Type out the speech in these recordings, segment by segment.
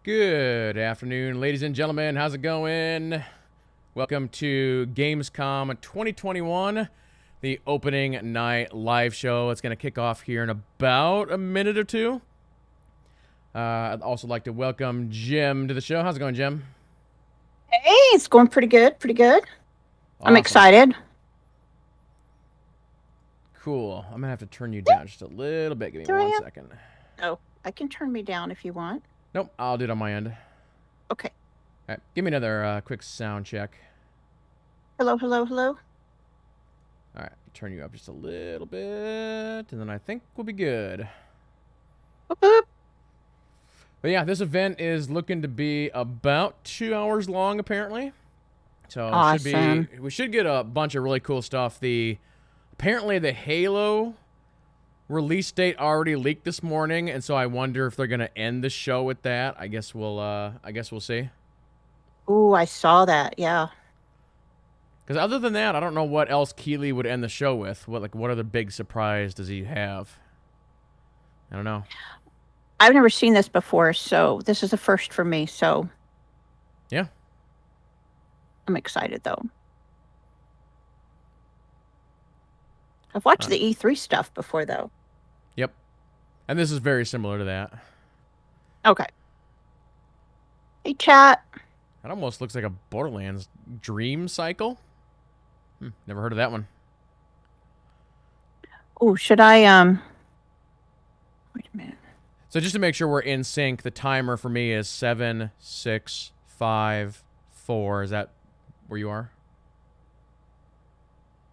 Good afternoon, ladies and gentlemen. How's it going? Welcome to Gamescom 2021, the opening night live show. It's going to kick off here in about a minute or two. I'd also like to welcome Jim to the show. How's it going, Jim? Hey, it's going pretty good, Awesome. I'm excited. Cool. I'm going to have to turn you down just a little bit. Give me one second. Oh, I can turn me down if you want. Nope, I'll do it on my end. Okay. All right, give me another quick sound check. Hello, hello, hello. All right, turn you up just a little bit, and then I think we'll be good. Boop, boop. But yeah, this event is looking to be about 2 hours long, apparently. So Awesome. we should get a bunch of really cool stuff. Apparently the Halo release date already leaked this morning, and so I wonder if they're gonna end the show with that. I guess we'll see. Ooh, I saw that. Yeah. Because other than that, I don't know what else Keighley would end the show with. What other big surprise does he have? I don't know. I've never seen this before, so this is a first for me. So yeah, I'm excited though. I've watched the E3 stuff before, though. Yep. And this is very similar to that. Okay. Hey, chat. That almost looks like a Borderlands dream cycle. Never heard of that one. Oh, should I, wait a minute. So just to make sure we're in sync, the timer for me is 7, 6, 5, 4. Is that where you are?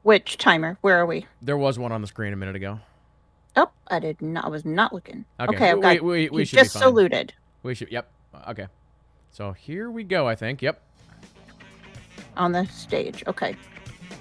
Which timer? Where are we? There was one on the screen a minute ago. Oh, I was not looking. Okay, we should just be fine. saluted. We should, yep. Okay. So here we go, I think. Yep. On the stage. Okay.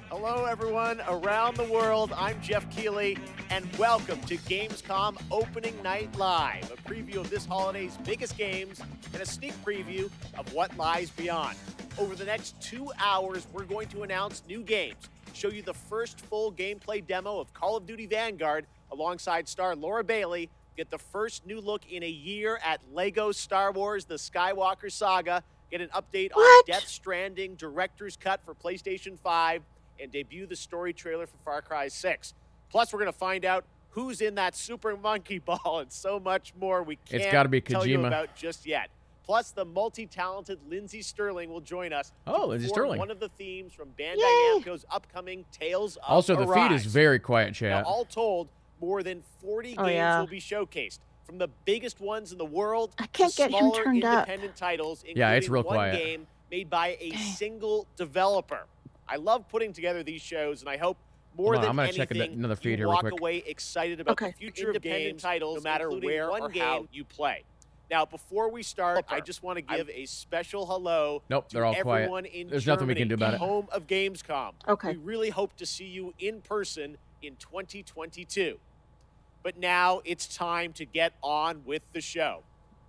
Hello, everyone around the world. I'm Jeff Keighley, and welcome to Gamescom Opening Night Live, a preview of this holiday's biggest games and a sneak preview of what lies beyond. Over the next 2 hours, we're going to announce new games, show you the first full gameplay demo of Call of Duty Vanguard alongside star Laura Bailey, get the first new look in a year at LEGO Star Wars The Skywalker Saga, get an update on Death Stranding Director's Cut for PlayStation 5, and debut the story trailer for Far Cry 6. Plus, we're going to find out who's in that Super Monkey Ball and so much more we can't tell you about just yet. Plus, the multi-talented Lindsay Sterling will join us to perform one of the themes from Bandai Namco's upcoming Tales of Also, the Arise. feed is very quiet, chat. Now, all told, more than 40 games will be showcased, from the biggest ones in the world to smaller independent titles, including it's real one quiet. game made by a single developer. I love putting together these shows, and I hope more than anything, another feed you here walk real quick. away excited about the future of games, titles, no matter where or how you play. Now, before we start, I just want to give a special hello to they're all everyone quiet. in There's Germany, nothing we can do about it. home of Gamescom. Okay. We really hope to see you in person in 2022. But now it's time to get on with the show.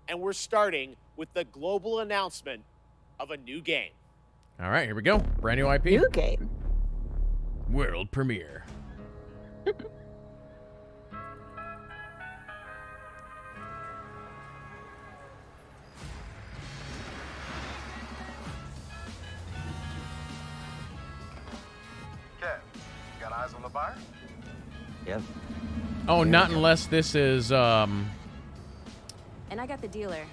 And we're starting with the global announcement of a new game. All right, here we go. Brand new IP. New game. World premiere. Kev, got eyes on the buyer? Yep. Oh, not unless this is, And I got the dealer.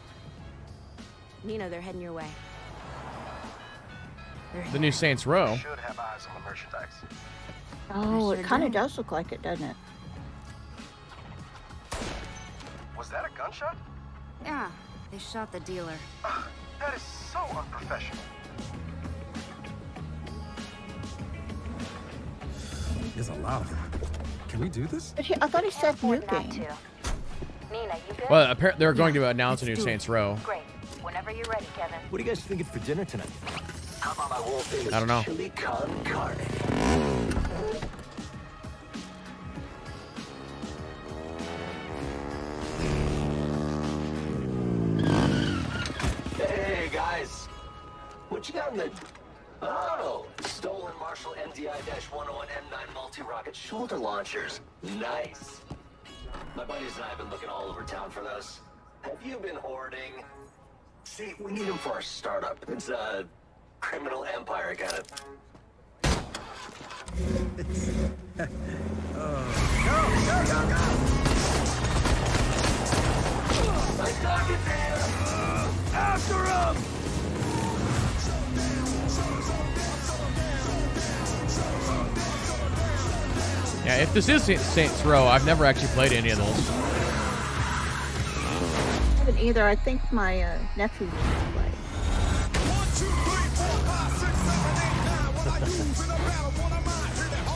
Nina, they're heading your way. the new Saints Row. Should have eyes on the merchandise. Oh, sure it kind of do. does look like it, doesn't it? Was that a gunshot? Yeah, they shot the dealer. That is so unprofessional. There's a lot of them. Can we do this? But I thought he said new game. Nina, you good? Well, they're going to announce a new Saints Row. Great. Whenever you're ready, Kevin. What are you guys thinking for dinner tonight? How about my world famous I don't know. chili con carne? Hey guys, what you got in the? Oh, stolen Marshall MDI-101 M9 multi-rocket shoulder launchers. Nice. My buddies and I have been looking all over town for those. Have you been hoarding? See, we need him for our startup. It's a criminal empire kind of. Nice talking to you. After him! Yeah, if this is Saints Row, I've never actually played any of those. I haven't either. I think my nephew used to play.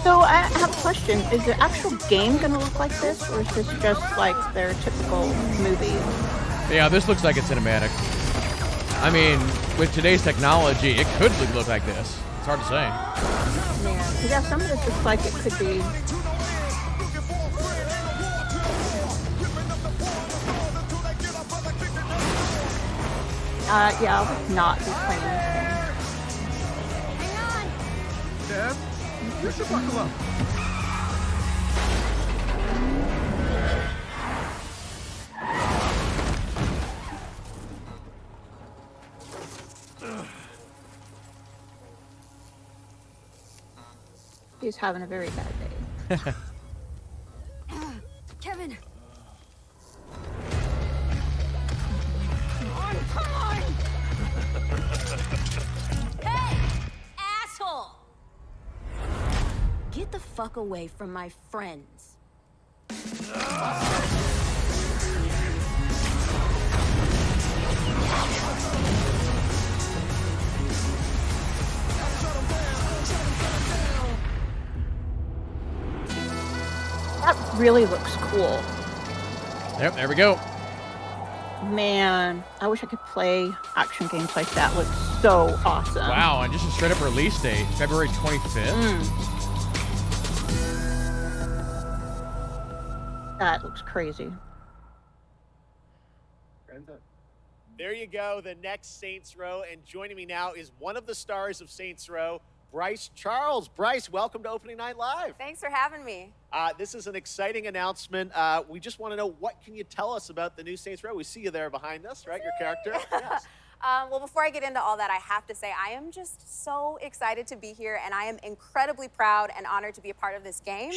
So I have a question. Is the actual game going to look like this, or is this just like their typical movie? Yeah, this looks like a cinematic. I mean, with today's technology, it could look like this. It's hard to say. Yeah, yeah, some of this looks like it could be. Yeah, I would not be playing this game. Dad, you should buckle up. He's having a very bad day. Kevin. Hey, asshole! Get the fuck away from my friends. That really looks cool. Yep, there we go. Man, I wish I could play action games like that. Looks so awesome. Wow, and just a straight up release date, February 25th. That looks crazy. There you go, the next Saints Row. And joining me now is one of the stars of Saints Row, Bryce Charles. Bryce, welcome to Opening Night Live. Thanks for having me. This is an exciting announcement. We just want to know, what can you tell us about the new Saints Row? We see you there behind us, right? Your character. Yes. Well, before I get into all that, I have to say I am just so excited to be here, and I am incredibly proud and honored to be a part of this game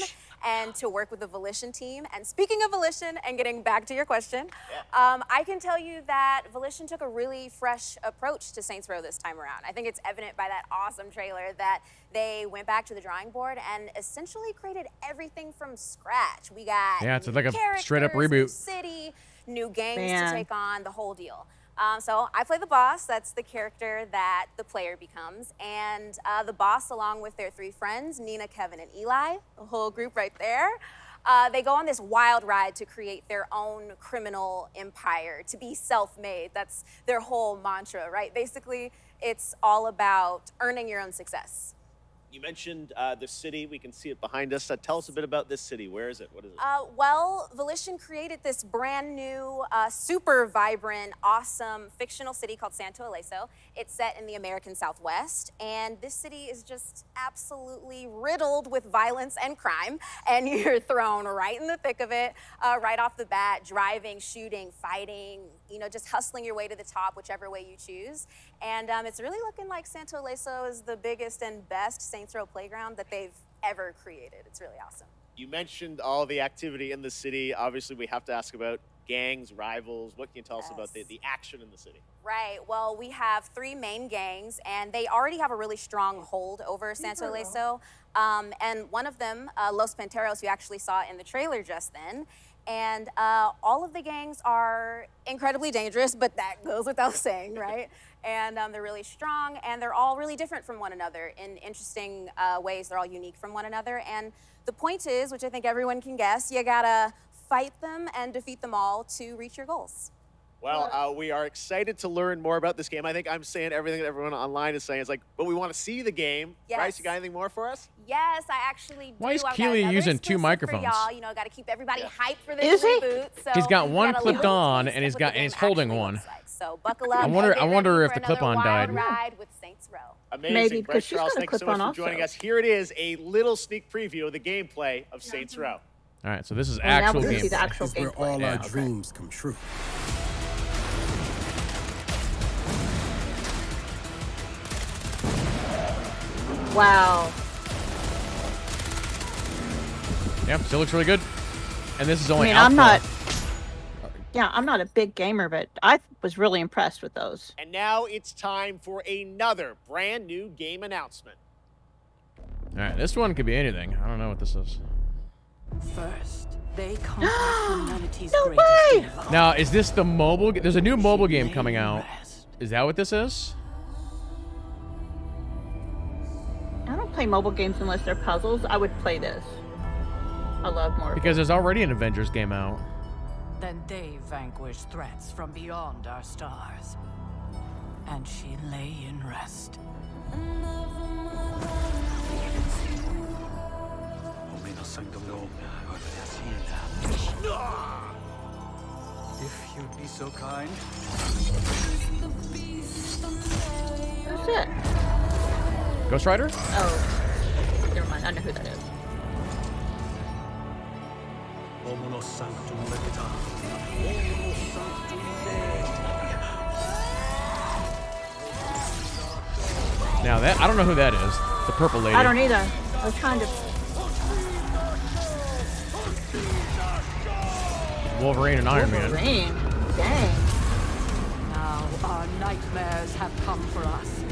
and to work with the Volition team. And speaking of Volition, and getting back to your question, I can tell you that Volition took a really fresh approach to Saints Row this time around. I think it's evident by that awesome trailer that they went back to the drawing board and essentially created everything from scratch. We got It's like a straight up new reboot. city, new gangs Man. to take on, the whole deal. So I play the boss. That's the character that the player becomes. And the boss, along with their three friends, Nina, Kevin, and Eli, the whole group right there, they go on this wild ride to create their own criminal empire, to be self-made. That's their whole mantra, right? Basically, it's all about earning your own success. You mentioned the city. We can see it behind us. Tell us a bit about this city. Where is it? What is it? Well, Volition created this brand new, super vibrant, awesome fictional city called Santo Ileso. It's set in the American Southwest, and this city is just absolutely riddled with violence and crime, and you're thrown right in the thick of it, right off the bat, driving, shooting, fighting, you know, just hustling your way to the top, whichever way you choose. And it's really looking like Santo Ileso is the biggest and best Saints Row playground that they've ever created. It's really awesome. You mentioned all the activity in the city. Obviously, we have to ask about gangs, rivals. What can you tell us about the action in the city? Right. Well, we have three main gangs, and they already have a really strong hold over Santo Ileso. And one of them, Los Panteros, you actually saw in the trailer just then. And all of the gangs are incredibly dangerous, but that goes without saying, right? And they're really strong, and they're all really different from one another in interesting ways. They're all unique from one another. And the point is, which I think everyone can guess, you gotta fight them and defeat them all to reach your goals. Well, we are excited to learn more about this game. I think I'm saying everything that everyone online is saying. It's like, but we want to see the game. Yes. Bryce, you got anything more for us? Yes, I actually do. Why is I've got Keely another using two exclusive microphones? For y'all. You know, got to keep everybody hyped for this Is he? reboot. So He's got one got a clipped little on, taste and of he's what got the and he's game holding actually one. looks like. So buckle up. I wonder and get ready if for the clip-on another died. wild ride with Saints Row. Amazing. Maybe, Bryce because she's Charles, got a thanks so clip much on for joining also. us. Here it is, a little sneak preview of the gameplay of Saints Row. All right, so this is Well, now actual we can see the gameplay. actual Is where gameplay. all Yeah, our okay. dreams come true. Wow. Yeah, still looks really good. And this is only I'm alpha. I'm not a big gamer, but I was really impressed with those. And now it's time for another brand new game announcement. All right, this one could be anything. I don't know what this is. First, they conquer humanity's No greatest way! evil. Now, is this the mobile? There's a new mobile game Lay coming in out. rest. Is that what this is? I don't play mobile games unless they're puzzles. I would play this. I love Marvel. Because there's already an Avengers game out. Then they vanquish threats from beyond our stars. And she lay in rest. If you'd be so kind. Who's it? Ghost Rider? Oh. Never mind. I know who that is. Now that I don't know who that is. The purple lady. I don't either. I was trying to. Wolverine and Iron Man. Wolverine. Dang. Now our nightmares have come for us.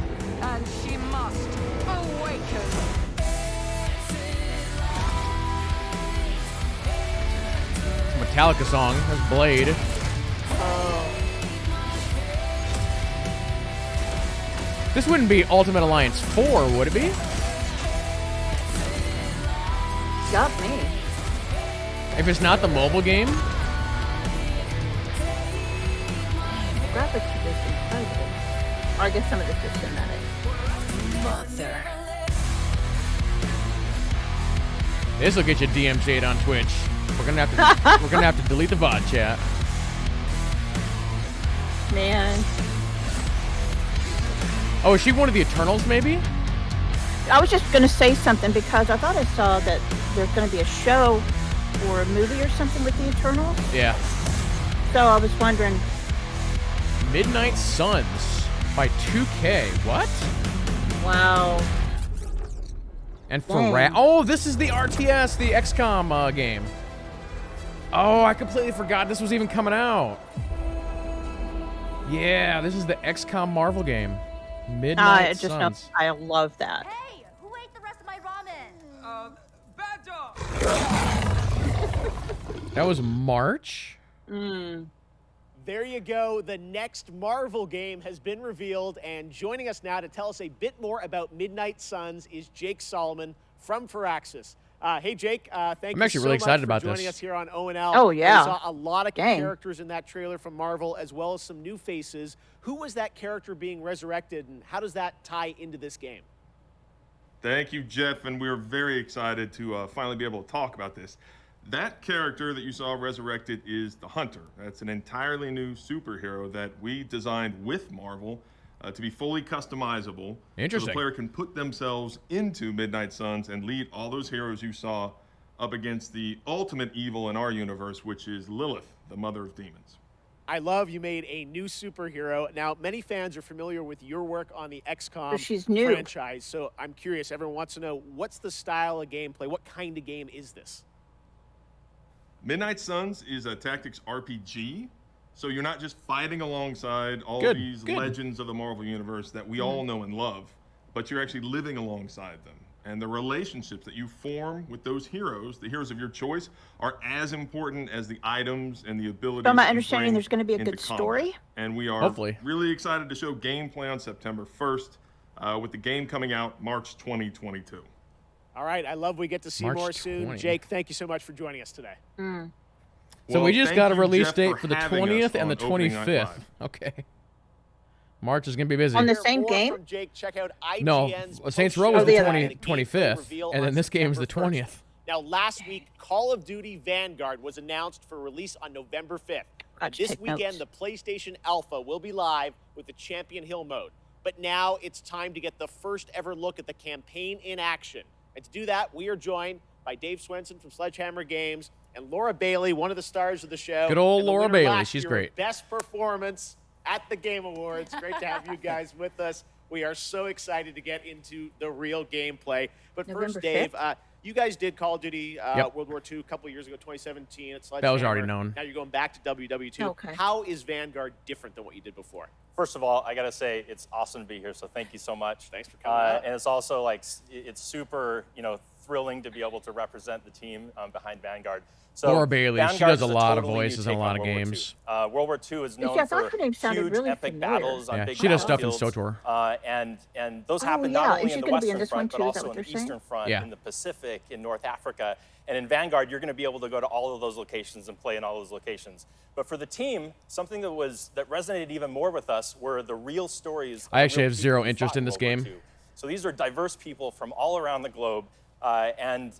And she must awaken. Metallica song. That's Blade. This wouldn't be Ultimate Alliance 4, would it be? Got me. If it's not the mobile game? Graphics are just incredible. Or I guess some of this is cinematic. Mother. This will get you DMCA'd on Twitch. We're gonna have to delete the VOD chat. Man. Oh, is she one of the Eternals, maybe? I was just going to say something because I thought I saw that there's going to be a show or a movie or something with the Eternals. Yeah. So I was wondering. Midnight Suns by 2K. What? Wow. And for oh, this is the RTS, the XCOM game. Oh, I completely forgot this was even coming out. Yeah, this is the XCOM Marvel game. Midnight Suns. I love that. Hey, who ate the rest of my ramen? Bad dog! That was March? There you go. The next Marvel game has been revealed, and joining us now to tell us a bit more about Midnight Suns is Jake Solomon from Firaxis. Hey, Jake, thank you actually so really much excited for about joining this. us here on O&L. Oh, yeah. We saw a lot of Dang. characters in that trailer from Marvel, as well as some new faces. Who was that character being resurrected, and how does that tie into this game? Thank you, Jeff, and we're very excited to finally be able to talk about this. That character that you saw resurrected is the Hunter. That's an entirely new superhero that we designed with Marvel to be fully customizable. Interesting. So the player can put themselves into Midnight Suns and lead all those heroes you saw up against the ultimate evil in our universe, which is Lilith, the mother of demons. I love you made a new superhero. Now, many fans are familiar with your work on the XCOM But she's new. franchise, so I'm curious. Everyone wants to know, what's the style of gameplay? What kind of game is this? Midnight Suns is a tactics RPG, so you're not just fighting alongside all Good, these good. legends of the Marvel Universe that we all know and love, but you're actually living alongside them. And the relationships that you form with those heroes, the heroes of your choice, are as important as the items and the abilities. From my that you understanding, bring there's going to be a into good combat. story. And we are Hopefully. really excited to show gameplay on September 1st, with the game coming out March 2022. All right, I love we get to see March more soon. 20. Jake, thank you so much for joining us today. So Well, we just thank got a you, release Jeff, date for the having us 20th and on the Opening Night 25th. Live. Okay. March is going to be busy. On the Hear same more game? From Jake, check out No, IGN's Saints post-show Row was the yeah. 20, and a gameplay 25th, reveal and on then this game's the September 20th. 1st. Now, last week, Call of Duty Vanguard was announced for release on November 5th. Got And to this take weekend, notes. the PlayStation Alpha will be live with the Champion Hill mode. But now it's time to get the first ever look at the campaign in action. And to do that, we are joined by Dave Swenson from Sledgehammer Games and Laura Bailey, one of the stars of the show. Good old and the Laura winner Bailey. last She's year great. of Best performance at the Game Awards. Great to have you guys with us. We are so excited to get into the real gameplay. But November first, Dave, 5th? you guys did Call of Duty Yep. World War II a couple of years ago, 2017. At That was already Sledgehammer. known. Now you're going back to WW2. Okay. How is Vanguard different than what you did before? First of all, I gotta say it's awesome to be here. So thank you so much. Thanks for coming out. And it's also like it's super, thrilling to be able to represent the team behind Vanguard. So Laura Bailey, she Vanguard does a is lot of totally new voices in a take lot on of World War games. II. World War II is known I thought for her name sounded huge really epic familiar. battles on Yeah, big she does stuff in battlefields. SWTOR. And those Oh, happen yeah, not and only she's in the gonna be Western in this one Front, too, but is that also what in the you're saying? Eastern Front, Yeah. in the Pacific, in North Africa. And in Vanguard, you're going to be able to go to all of those locations and play in all those locations. But for the team, something that resonated even more with us were the real stories. I of actually real have people zero who interest fought in this World War game. II. So these are diverse people from all around the globe, and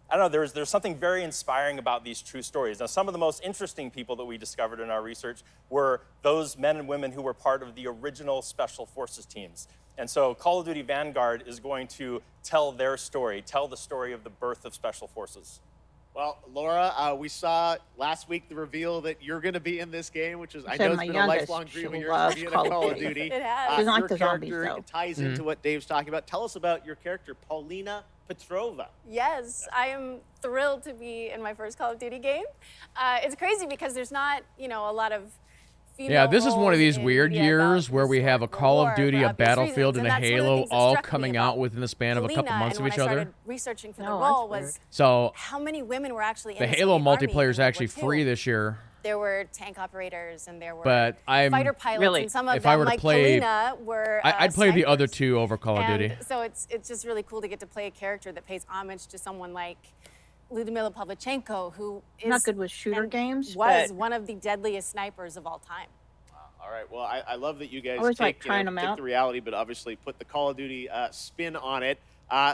I don't know, there's something very inspiring about these true stories. Now, some of the most interesting people that we discovered in our research were those men and women who were part of the original Special Forces teams. And so Call of Duty Vanguard is going to tell their story, tell the story of the birth of Special Forces. Well, Laura, we saw last week the reveal that you're going to be in this game, which is, I Said know it's my been a youngest, lifelong dream of she yours loves to be in a Call of Call of Duty. Duty. It has. She doesn't like Your the zombies, character though. ties into what Dave's talking about. Tell us about your character, Paulina Petrova. Yes, I am thrilled to be in my first Call of Duty game. It's crazy because there's not, a lot of female Yeah, this is one of roles these in weird the years where we have a Call of Duty, a for obvious Battlefield, reasons, and a that's one of the Halo things that all struck me coming about out within the span of a couple Paulina, months of and each when I other. started researching for the Oh, role that's was So how many women were actually in the the Halo Soviet Army multiplayer is in World actually War free II. this year. There were tank operators and there were But I'm fighter pilots, Really? and some of If I them, were to like play- Paulina, were I'd play the other snipers. two over Call of And Duty. so it's just really cool to get to play a character that pays homage to someone like Lyudmila Pavlichenko, who is Not good with shooter and games, was but- one of the deadliest snipers of all time. All right. Well, I love that you guys Always like take, trying them take out. the reality, but obviously put the Call of Duty spin on it.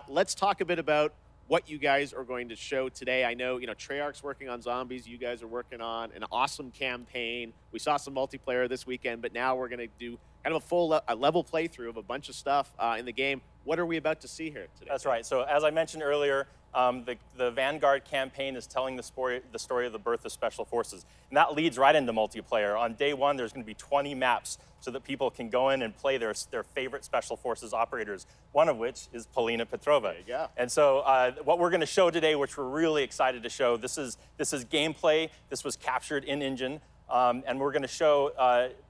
Let's talk a bit about what you guys are going to show today. I know, Treyarch's working on zombies. You guys are working on an awesome campaign. We saw some multiplayer this weekend, but now we're going to do kind of a full level playthrough of a bunch of stuff in the game. What are we about to see here today? That's right. So as I mentioned earlier, the Vanguard campaign is telling the story of the birth of Special Forces. And that leads right into multiplayer. On day one, there's going to be 20 maps so that people can go in and play their favorite Special Forces operators, one of which is Paulina Petrova. There you go. And so what we're going to show today, which we're really excited to show, this is gameplay. This was captured in engine. And we're going to show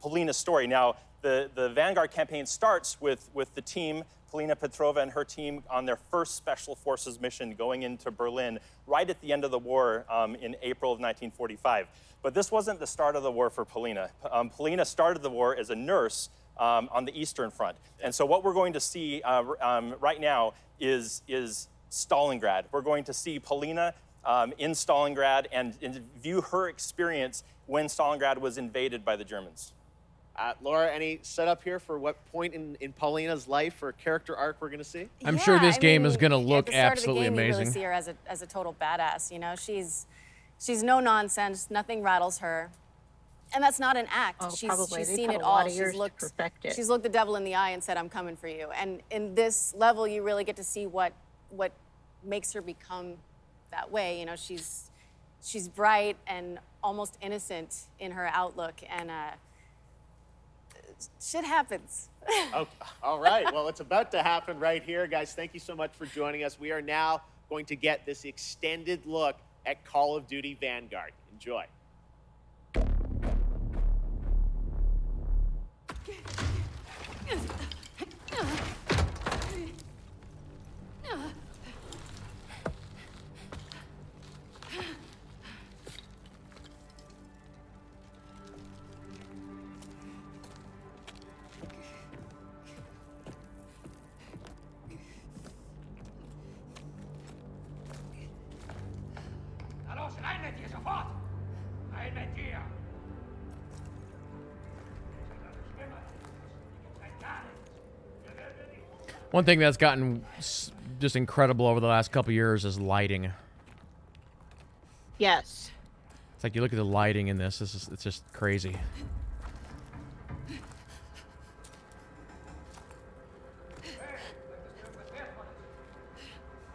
Paulina's story. Now, the Vanguard campaign starts with the team, Paulina Petrova and her team, on their first Special Forces mission going into Berlin right at the end of the war in April of 1945. But this wasn't the start of the war for Paulina. Paulina started the war as a nurse on the Eastern Front. And so what we're going to see right now is Stalingrad. We're going to see Paulina in Stalingrad and view her experience when Stalingrad was invaded by the Germans. Laura, any setup here for what point in Paulina's life or character arc we're going to see? I'm sure this game is going to at look the start absolutely of the game, amazing. You really see her as a total badass. She's no nonsense. Nothing rattles her, and that's not an act. Oh, she's probably. They seen put it a lot all. of years to perfect it. She's looked the devil in the eye and said, "I'm coming for you." And in this level, you really get to see what makes her become that way. She's bright and almost innocent in her outlook, and shit happens. Okay. All right. Well, it's about to happen right here. Guys, thank you so much for joining us. We are now going to get this extended look at Call of Duty Vanguard. Enjoy. Na los, rein mit dir, sofort! Rein mit dir! One thing that's gotten just incredible over the last couple years is lighting. Yes. It's like you look at the lighting in this. It's just crazy.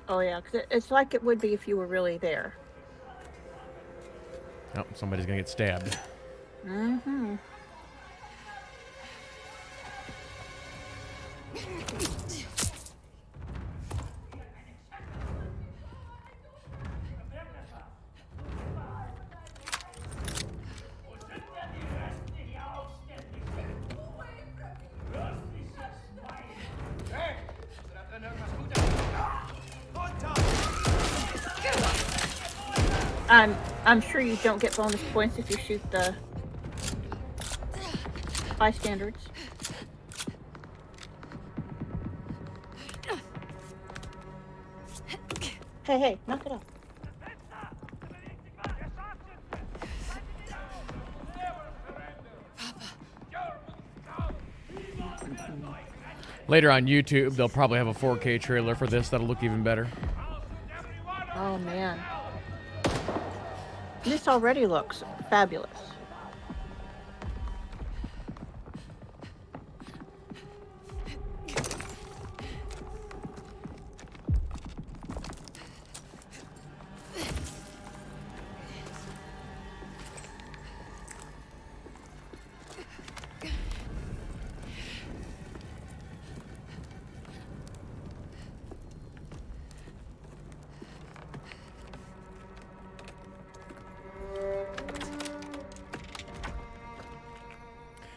Oh, yeah, 'cause it's like it would be if you were really there. Oh, somebody's gonna get stabbed. Mm-hmm. I'm sure you don't get bonus points if you shoot the bystanders. Hey, knock it off. Later on YouTube, they'll probably have a 4K trailer for this that'll look even better. Oh man. This already looks fabulous.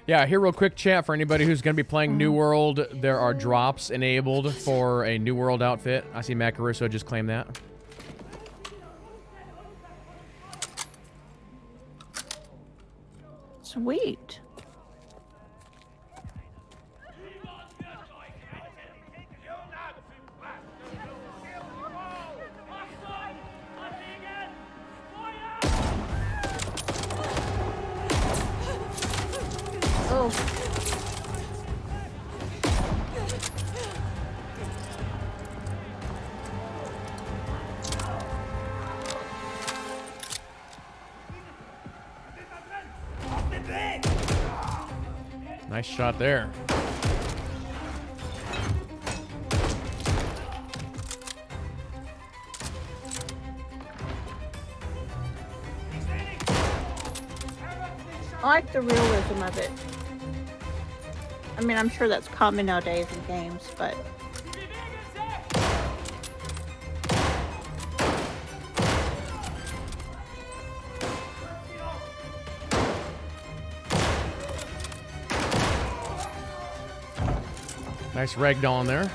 Yeah, here real quick, chat, for anybody who's going to be playing New World, there are drops enabled for a New World outfit. I see Matt Caruso just claimed that. Sweet. Oh. Nice shot there. I like the realism of it. I mean, I'm sure that's common nowadays in games, but... Nice ragdoll in there.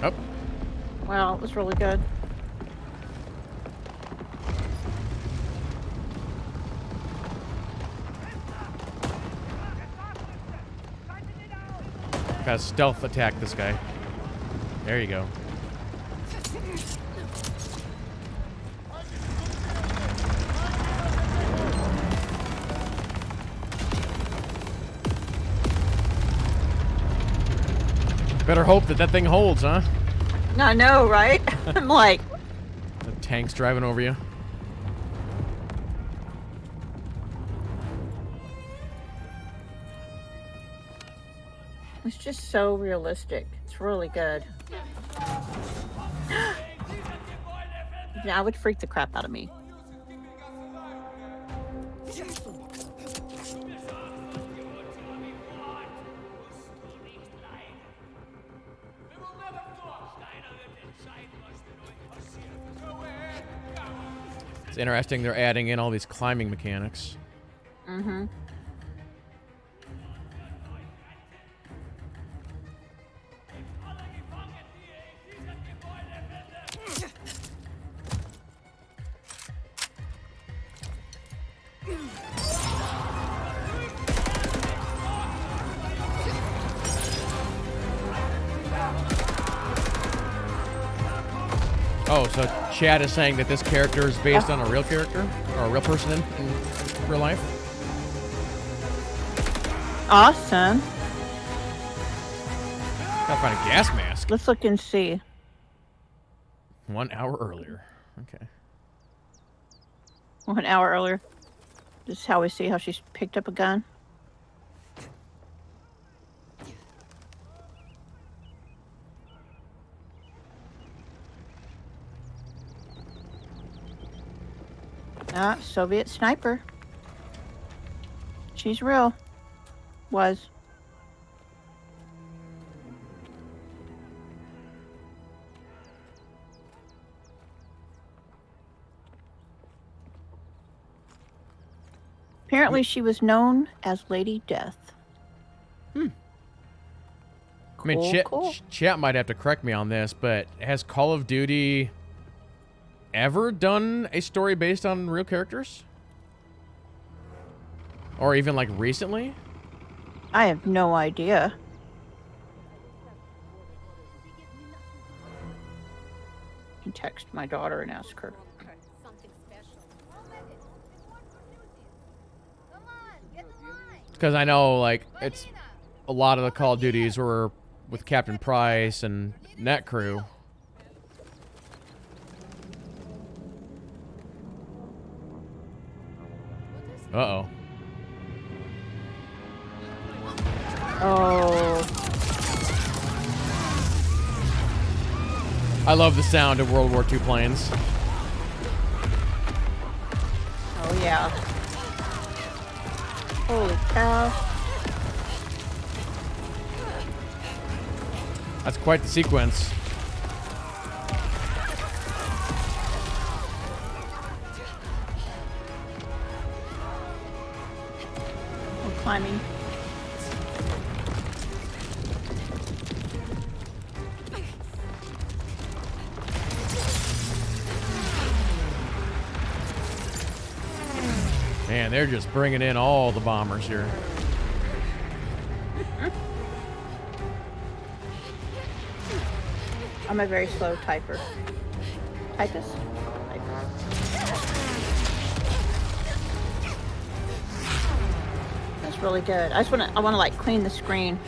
Up. Wow, it was really good. Gotta stealth attack this guy. There you go. Better hope that that thing holds, huh? I know, right? I'm like... The tank's driving over you. It's just so realistic. It's really good. Yeah, it would freak the crap out of me. It's interesting they're adding in all these climbing mechanics. Mm-hmm. Oh, so Chad is saying that this character is based on a real character? Or a real person in real life? Awesome. Gotta find a gas mask. Let's look and see. 1 hour earlier. Okay. 1 hour earlier. This is how we see how she's picked up a gun. Ah, Soviet sniper. She's real. Was. Apparently she was known as Lady Death. I mean, Cool, cool. chat might have to correct me on this, but has Call of Duty ever done a story based on real characters? Or even, like, recently? I have no idea. I can text my daughter and ask her. Because I know, like, it's a lot of the Call of Duties were with Captain Price and Net Crew. Uh-oh. Oh. I love the sound of World War II planes. Oh, yeah. Holy cow. That's quite the sequence. We're climbing. Man, they're just bringing in all the bombers here. I'm a very slow typer. Typist? That's really good. I wanna like clean the screen.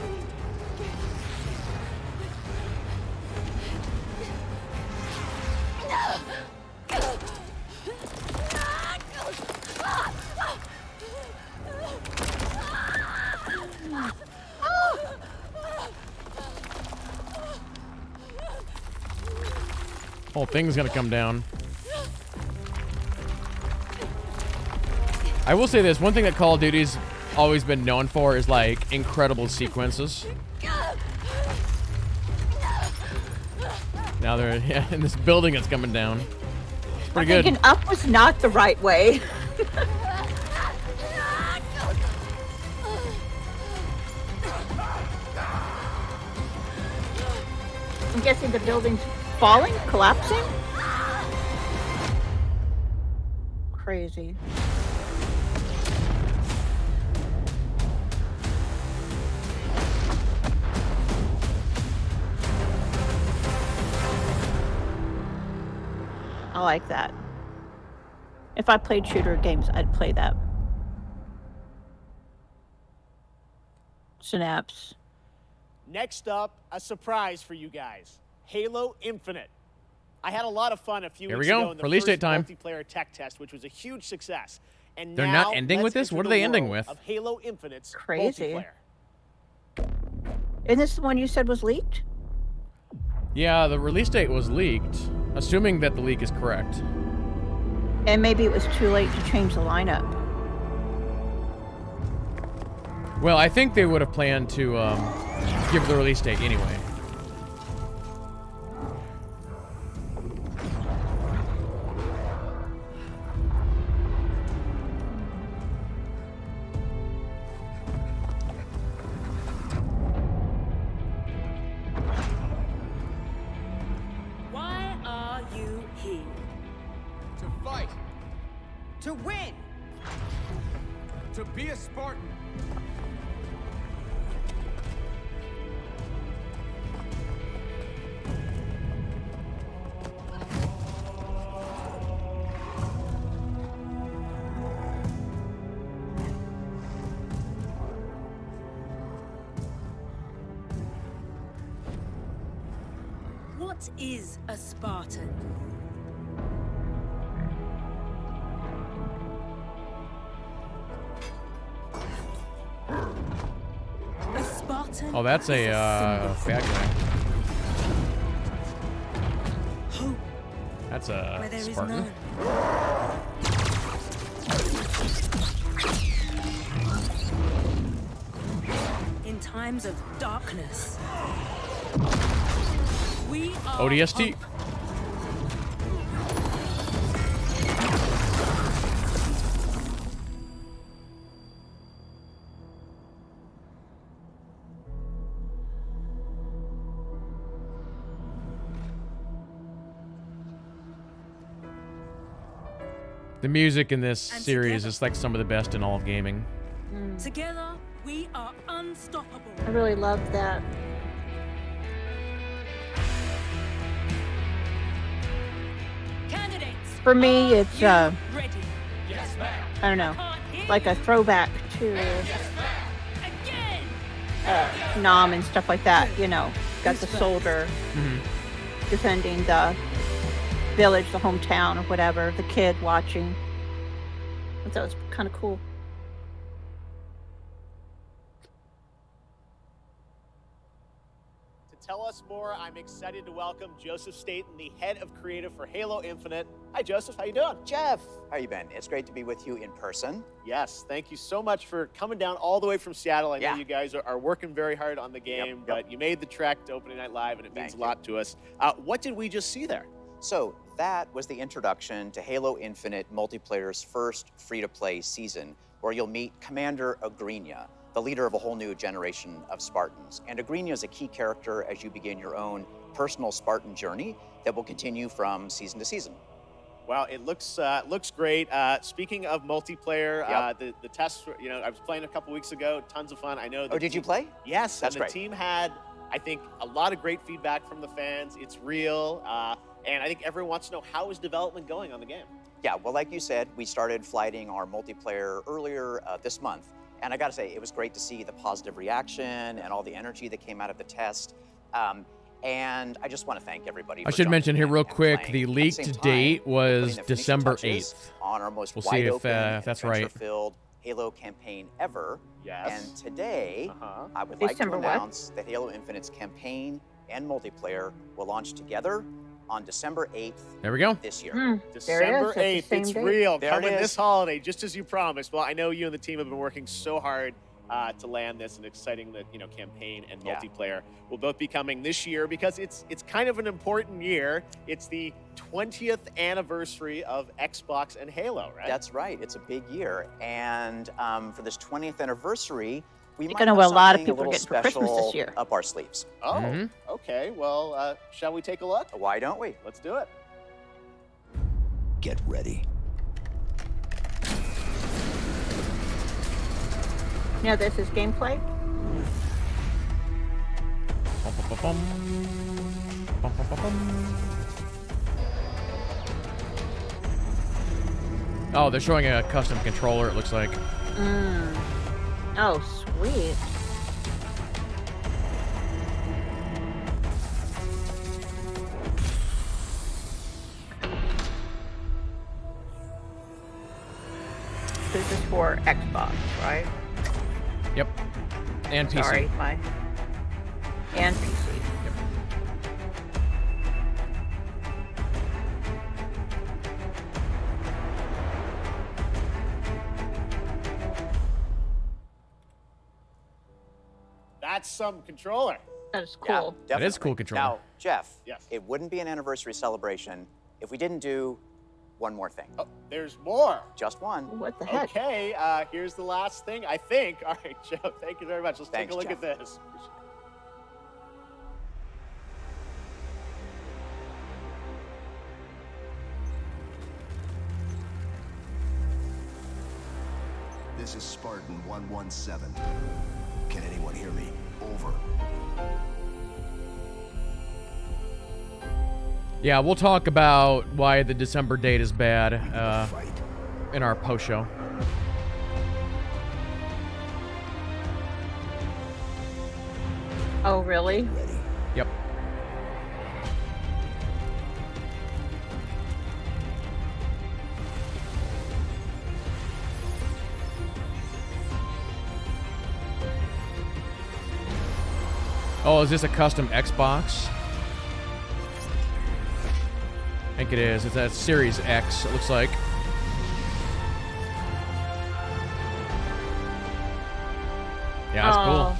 Whole thing's gonna come down. I will say this, one thing that Call of Duty's always been known for is like incredible sequences. Now they're in this building that's coming down. It's pretty good. Thinking up was not the right way. I'm guessing the building's falling, collapsing. Crazy. I like that. If I played shooter games, I'd play that. Synapse. Next up, a surprise for you guys. Halo Infinite. I had a lot of fun a few Here weeks we go. ago in the Release date first time. multiplayer tech test, which was a huge success. And They're now, not ending with let's this? What enter are they the ending world with? Of Halo Infinite's Crazy. multiplayer. Isn't this the one you said was leaked? Yeah, the release date was leaked, assuming that the leak is correct. And maybe it was too late to change the lineup. Well, I think they would have planned to give the release date anyway. Why are you here? To fight. To win! To be a Spartan. What is a Spartan? Spartan. Oh, that's a bad guy. Hope That's a where there is Spartan. none. In times of darkness, we are ODST. hope. The music in this And series together. is like some of the best in all of gaming. Together, we are unstoppable. I really love that. Candidates, For me, it's ready? I don't know, like a throwback to Nam and stuff like that. You know, got the soldier defending the village, the hometown, or whatever. The kid watching. I thought it was kind of cool. To tell us more, I'm excited to welcome Joseph Staten, the head of creative for Halo Infinite. Hi, Joseph. How you doing? Jeff, how you been? It's great to be with you in person. Yes, thank you so much for coming down all the way from Seattle. I know Yeah. you guys are working very hard on the game, but you made the trek to Opening Night Live, and it means a lot to us. What did we just see there? So that was the introduction to Halo Infinite multiplayer's first free-to-play season, where you'll meet Commander Agrinia, the leader of a whole new generation of Spartans. And Agrinia is a key character as you begin your own personal Spartan journey that will continue from season to season. Well, it looks great. Speaking of multiplayer, the tests, I was playing a couple weeks ago. Tons of fun. I know. Oh, did you play? Yes, That's and the great. team had, I think, a lot of great feedback from the fans. It's real, and I think everyone wants to know how is development going on the game. Yeah, well, like you said, we started flighting our multiplayer earlier this month. And I gotta say, it was great to see the positive reaction and all the energy that came out of the test. And I just want to thank everybody. I for should mention jumping here in real and quick, playing. the At the leaked same time, date we're was putting the finishing December touches 8th. on our most We'll see if wide-open that's right. adventure-filled Halo campaign ever. Yes. And today, I would December like to what? announce that Halo Infinite's campaign and multiplayer will launch together on December 8th There we go. this year. There December it is. 8th, That's the it's same date. real. There it Coming is. this holiday, just as you promised. Well, I know you and the team have been working so hard to land this, and exciting that campaign and multiplayer will both be coming this year, because it's kind of an important year. It's the 20th anniversary of Xbox and Halo, right? That's right. It's a big year, and for this 20th anniversary, we might I know have what a lot of something people are little getting for Christmas this special year. up our sleeves. Oh, okay. Well, shall we take a look? Why don't we? Let's do it. Get ready. Yeah, this is gameplay. Bum, bum, bum, bum. Bum, bum, bum, bum. Oh, they're showing a custom controller, it looks like. Oh, sweet. This is for Xbox, right? Yep. And PC. Sorry, and PC. That's some controller. That is Yeah, cool. That is definitely. cool controller. Now, Jeff, Yes. it wouldn't be an anniversary celebration if we didn't do one more thing. Oh, there's more. Just one. What the heck? Okay, here's the last thing, I think. All right, Joe, thank you very much. Let's Thanks, take a look Jeff. at this. This is Spartan 117. Can anyone hear me? Over. Yeah, we'll talk about why the December date is bad in our post show. Oh, really? Yep. Oh, is this a custom Xbox? I think it is. It's a Series X, it looks like. Yeah, that's cool.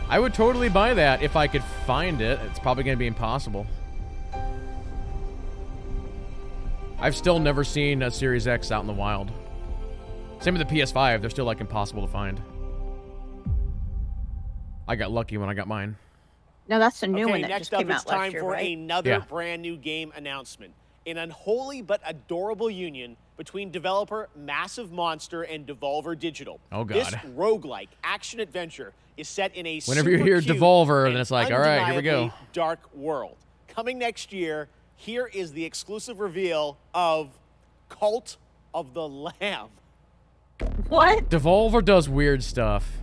I would totally buy that if I could find it. It's probably going to be impossible. I've still never seen a Series X out in the wild. Same with the PS5. They're still, like, impossible to find. I got lucky when I got mine. No, that's a new one that next just up, came it's out last time year, for right? another brand new game announcement. An unholy but adorable union between developer Massive Monster and Devolver Digital. Oh, God. This roguelike action-adventure is set in a Whenever you hear Devolver, then it's like, all right, here we go. Dark world. Coming next year, here is the exclusive reveal of Cult of the Lamb. What? Devolver does weird stuff.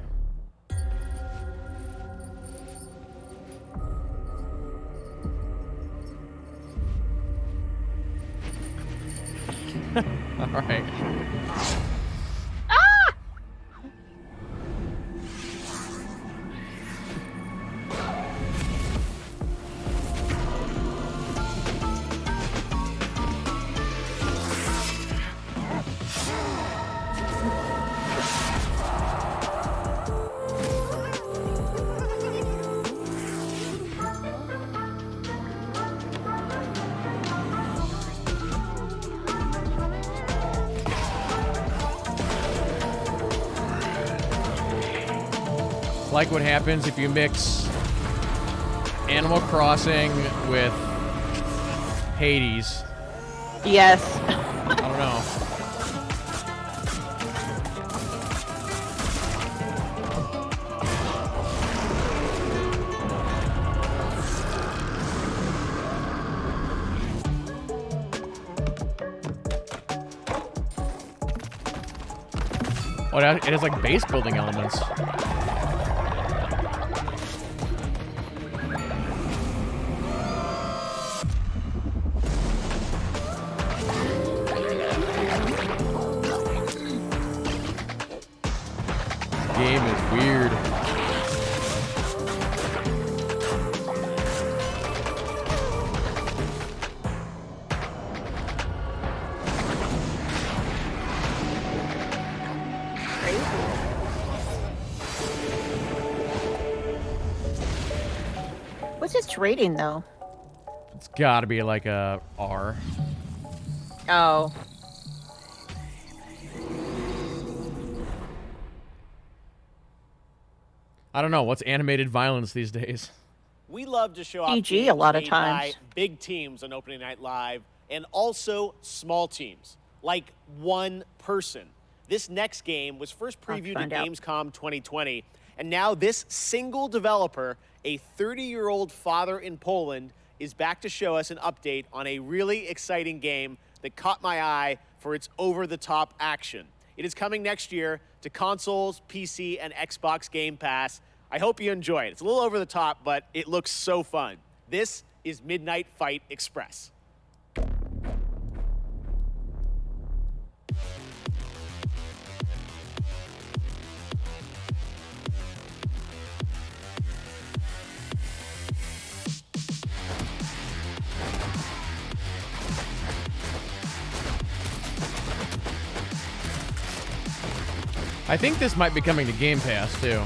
All right. Ah! Like what happens if you mix Animal Crossing with Hades. Yes. I don't know. Oh, it has like base building elements. Game is weird. What's its rating, though? It's gotta be like a R. Oh. I don't know. What's animated violence these days? We love to show off PG games a lot of made times. by big teams on Opening Night Live and also small teams, like one person. This next game was first previewed at Gamescom 2020, and now this single developer, a 30-year-old father in Poland, is back to show us an update on a really exciting game that caught my eye for its over-the-top action. It is coming next year to consoles, PC, and Xbox Game Pass. I hope you enjoy it. It's a little over the top, but it looks so fun. This is Midnight Fight Express. I think this might be coming to Game Pass, too.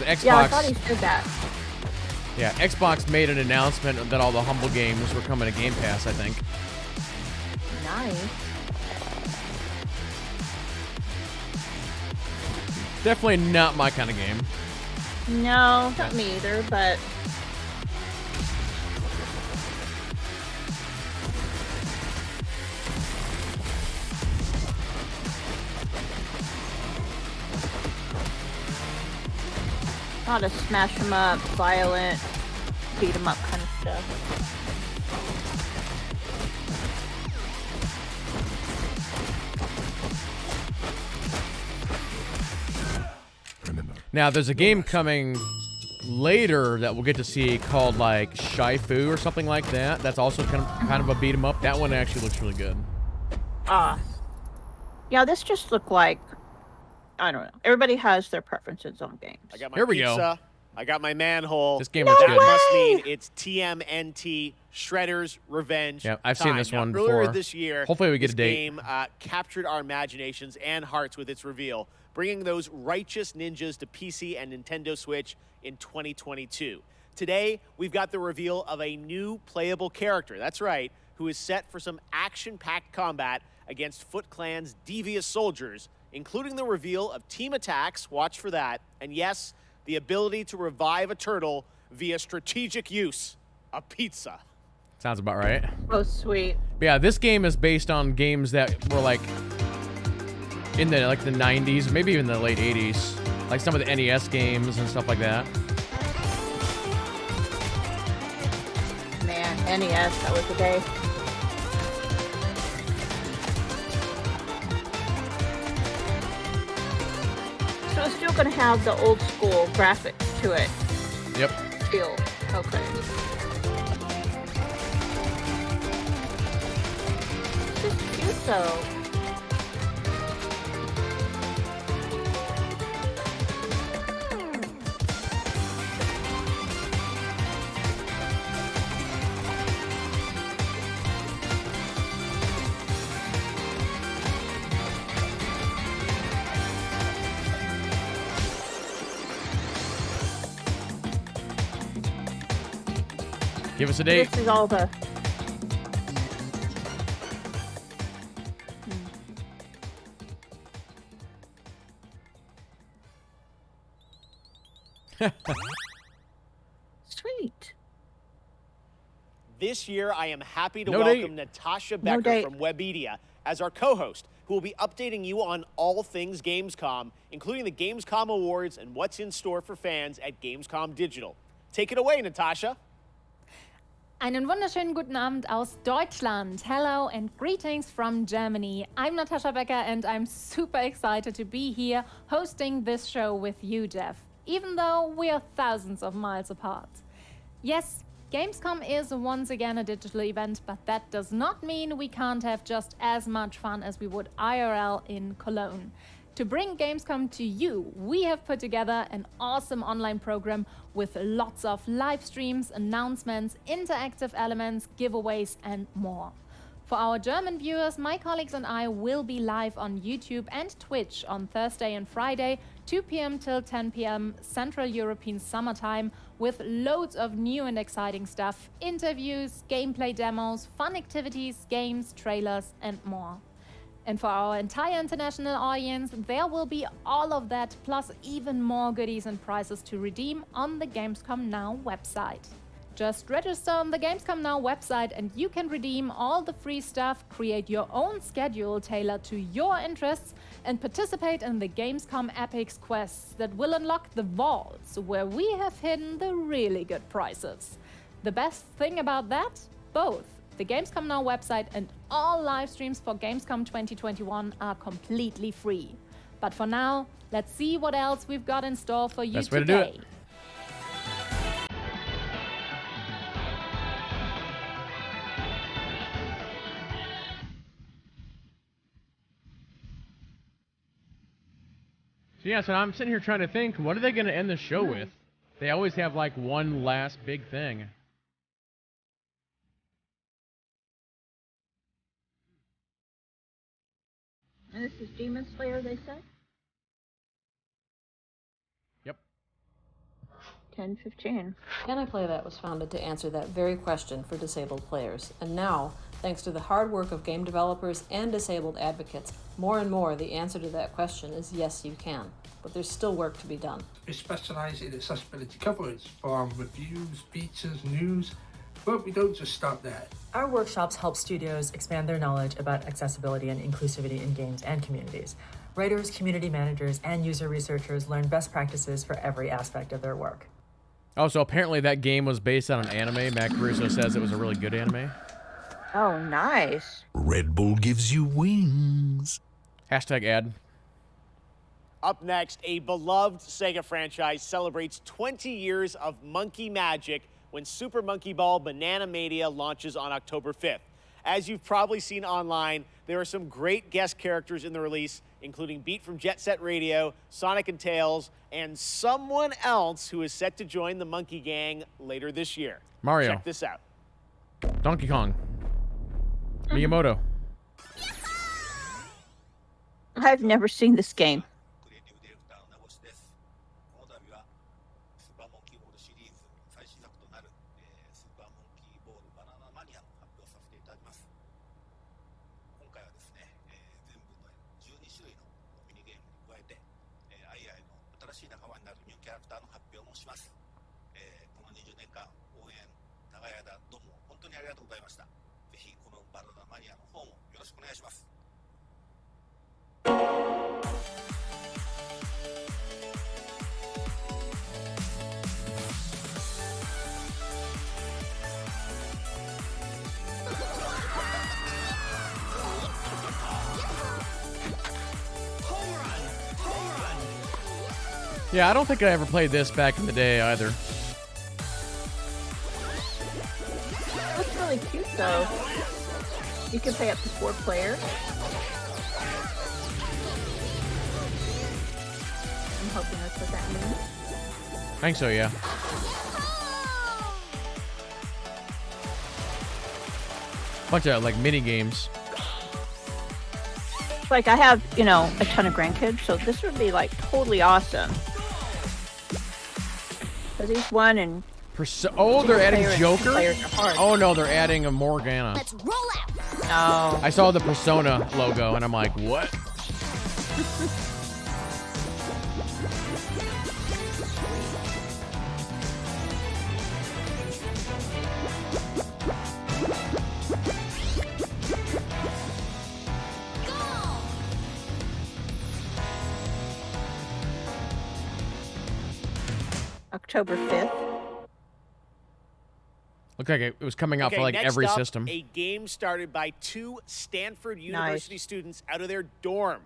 Xbox, Yeah, I thought he said that. Yeah, Xbox made an announcement that all the Humble games were coming to Game Pass, I think. Nice. Definitely not my kind of game. No, not me either, but... Not a smash 'em up, violent, beat 'em up kind of stuff. Now, there's a game coming later that we'll get to see called, like, Shifu or something like that. That's also kind of a beat 'em up. That one actually looks really good. Yeah, this just looked like I don't know. Everybody has their preferences on games. I got my Here we pizza. go. I got my manhole. This game that looks good. must mean it's TMNT Shredder's Revenge. Yeah, I've seen time. this Now, one earlier before. this year, Hopefully we get this a date. game captured our imaginations and hearts with its reveal, bringing those righteous ninjas to PC and Nintendo Switch in 2022. Today, we've got the reveal of a new playable character. That's right, who is set for some action-packed combat against Foot Clan's devious soldiers, including the reveal of team attacks, watch for that, and yes, the ability to revive a turtle via strategic use of pizza. Sounds about right. Oh, sweet. But yeah, this game is based on games that were like in the the 90s, maybe even the late 80s, like some of the NES games and stuff like that. Man, NES, that was the day. So it's still going to have the old school graphics to it. Yep. Still. Okay. This is cute though. Give us a date. This is all the... Sweet. This year, I am happy to No welcome date. Natasha No Becker date. from Webedia as our co-host, who will be updating you on all things Gamescom, including the Gamescom Awards and what's in store for fans at Gamescom Digital. Take it away, Natasha. Einen wunderschönen guten Abend aus Deutschland. Hello and greetings from Germany. I'm Natasha Becker and I'm super excited to be here hosting this show with you, Jeff, even though we are thousands of miles apart. Yes, Gamescom is once again a digital event, but that does not mean we can't have just as much fun as we would IRL in Cologne. To bring Gamescom to you, we have put together an awesome online program with lots of live streams, announcements, interactive elements, giveaways, and more. For our German viewers, my colleagues and I will be live on YouTube and Twitch on Thursday and Friday, 2 p.m. till 10 p.m. Central European Summertime, with loads of new and exciting stuff, interviews, gameplay demos, fun activities, games, trailers, and more. And for our entire international audience, there will be all of that, plus even more goodies and prizes to redeem on the Gamescom Now website. Just register on the Gamescom Now website and you can redeem all the free stuff, create your own schedule tailored to your interests, and participate in the Gamescom Epics quests that will unlock the vaults where we have hidden the really good prizes. The best thing about that? Both the Gamescom Now website and all live streams for Gamescom 2021 are completely free. But for now, let's see what else we've got in store for you Best way to today. do it. So yeah, so I'm sitting here trying to think, what are they going to end the show with? They always have like one last big thing. And this is Demon Slayer, they said? Yep. 10:15. Can I Play That was founded to answer that very question for disabled players. And now, thanks to the hard work of game developers and disabled advocates, more and more the answer to that question is yes, you can. But there's still work to be done. We specialise in accessibility coverage for reviews, features, news, but we don't just stop there. Our workshops help studios expand their knowledge about accessibility and inclusivity in games and communities. Writers, community managers, and user researchers learn best practices for every aspect of their work. Oh, so apparently that game was based on an anime. Matt Caruso says it was a really good anime. Oh, nice. Red Bull gives you wings. Hashtag ad. Up next, a beloved Sega franchise celebrates 20 years of monkey magic when Super Monkey Ball Banana Mania launches on October 5th. As you've probably seen online, there are some great guest characters in the release, including Beat from Jet Set Radio, Sonic and Tails, and someone else who is set to join the Monkey Gang later this year. Mario. Check this out. Donkey Kong. Miyamoto. I've never seen this game. Yeah, I don't think I ever played this back in the day either. That's really cute, though. You can play up to 4 players. I'm hoping that's what that means. I think so, yeah. Bunch of like mini games. Like I have, you know, a ton of grandkids, so this would be like totally awesome. Because he's one and oh, they're adding Joker? Oh Oh no, they're adding a Morgana. Let's roll out. No. I saw the Persona logo and I'm like, what? October 5th. Looked like it was coming out for like next every up, system. A game started by 2 Stanford University students out of their dorm.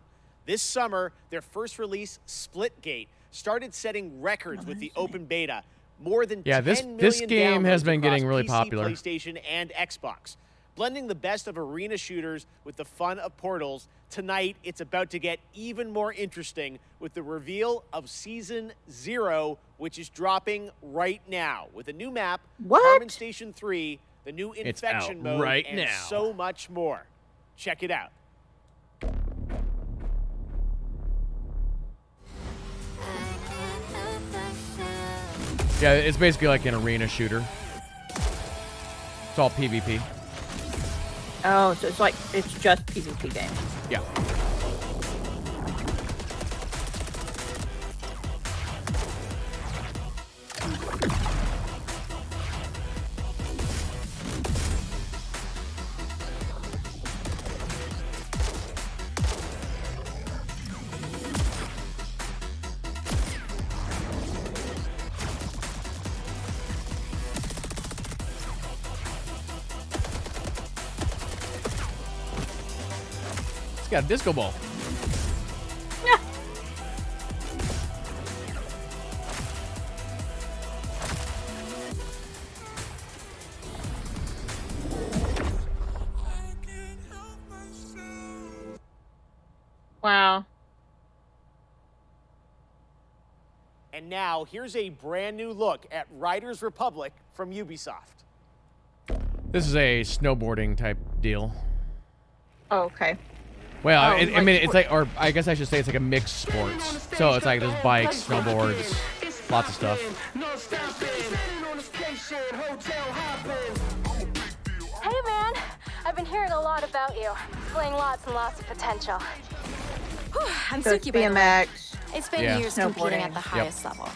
This summer, their first release, Splitgate, started setting records with the open beta. More than 10 million this game has downloads been getting across really PC, popular. PlayStation, and Xbox. Blending the best of arena shooters with the fun of Portals, tonight it's about to get even more interesting with the reveal of Season 0, which is dropping right now with a new map, Harmon Station 3, the new It's infection out mode, right and now. so much more. Check it out. Yeah, it's basically like an arena shooter. It's all PvP. Oh, so it's just PvP game. Yeah. It's got a disco ball. Wow. And now, here's a brand new look at Riders Republic from Ubisoft. This is a snowboarding type deal. Oh, okay. Well, Oh, I like mean, it's like, or I guess I should say it's like a mixed sports. So it's like there's bikes, snowboards, lots of stuff. Hey man, I've been hearing a lot about you. Displaying lots and lots of potential. Whew, I'm So it's Suki, by the way. BMX. It's been Yeah. years competing Snowboarding. at the highest level.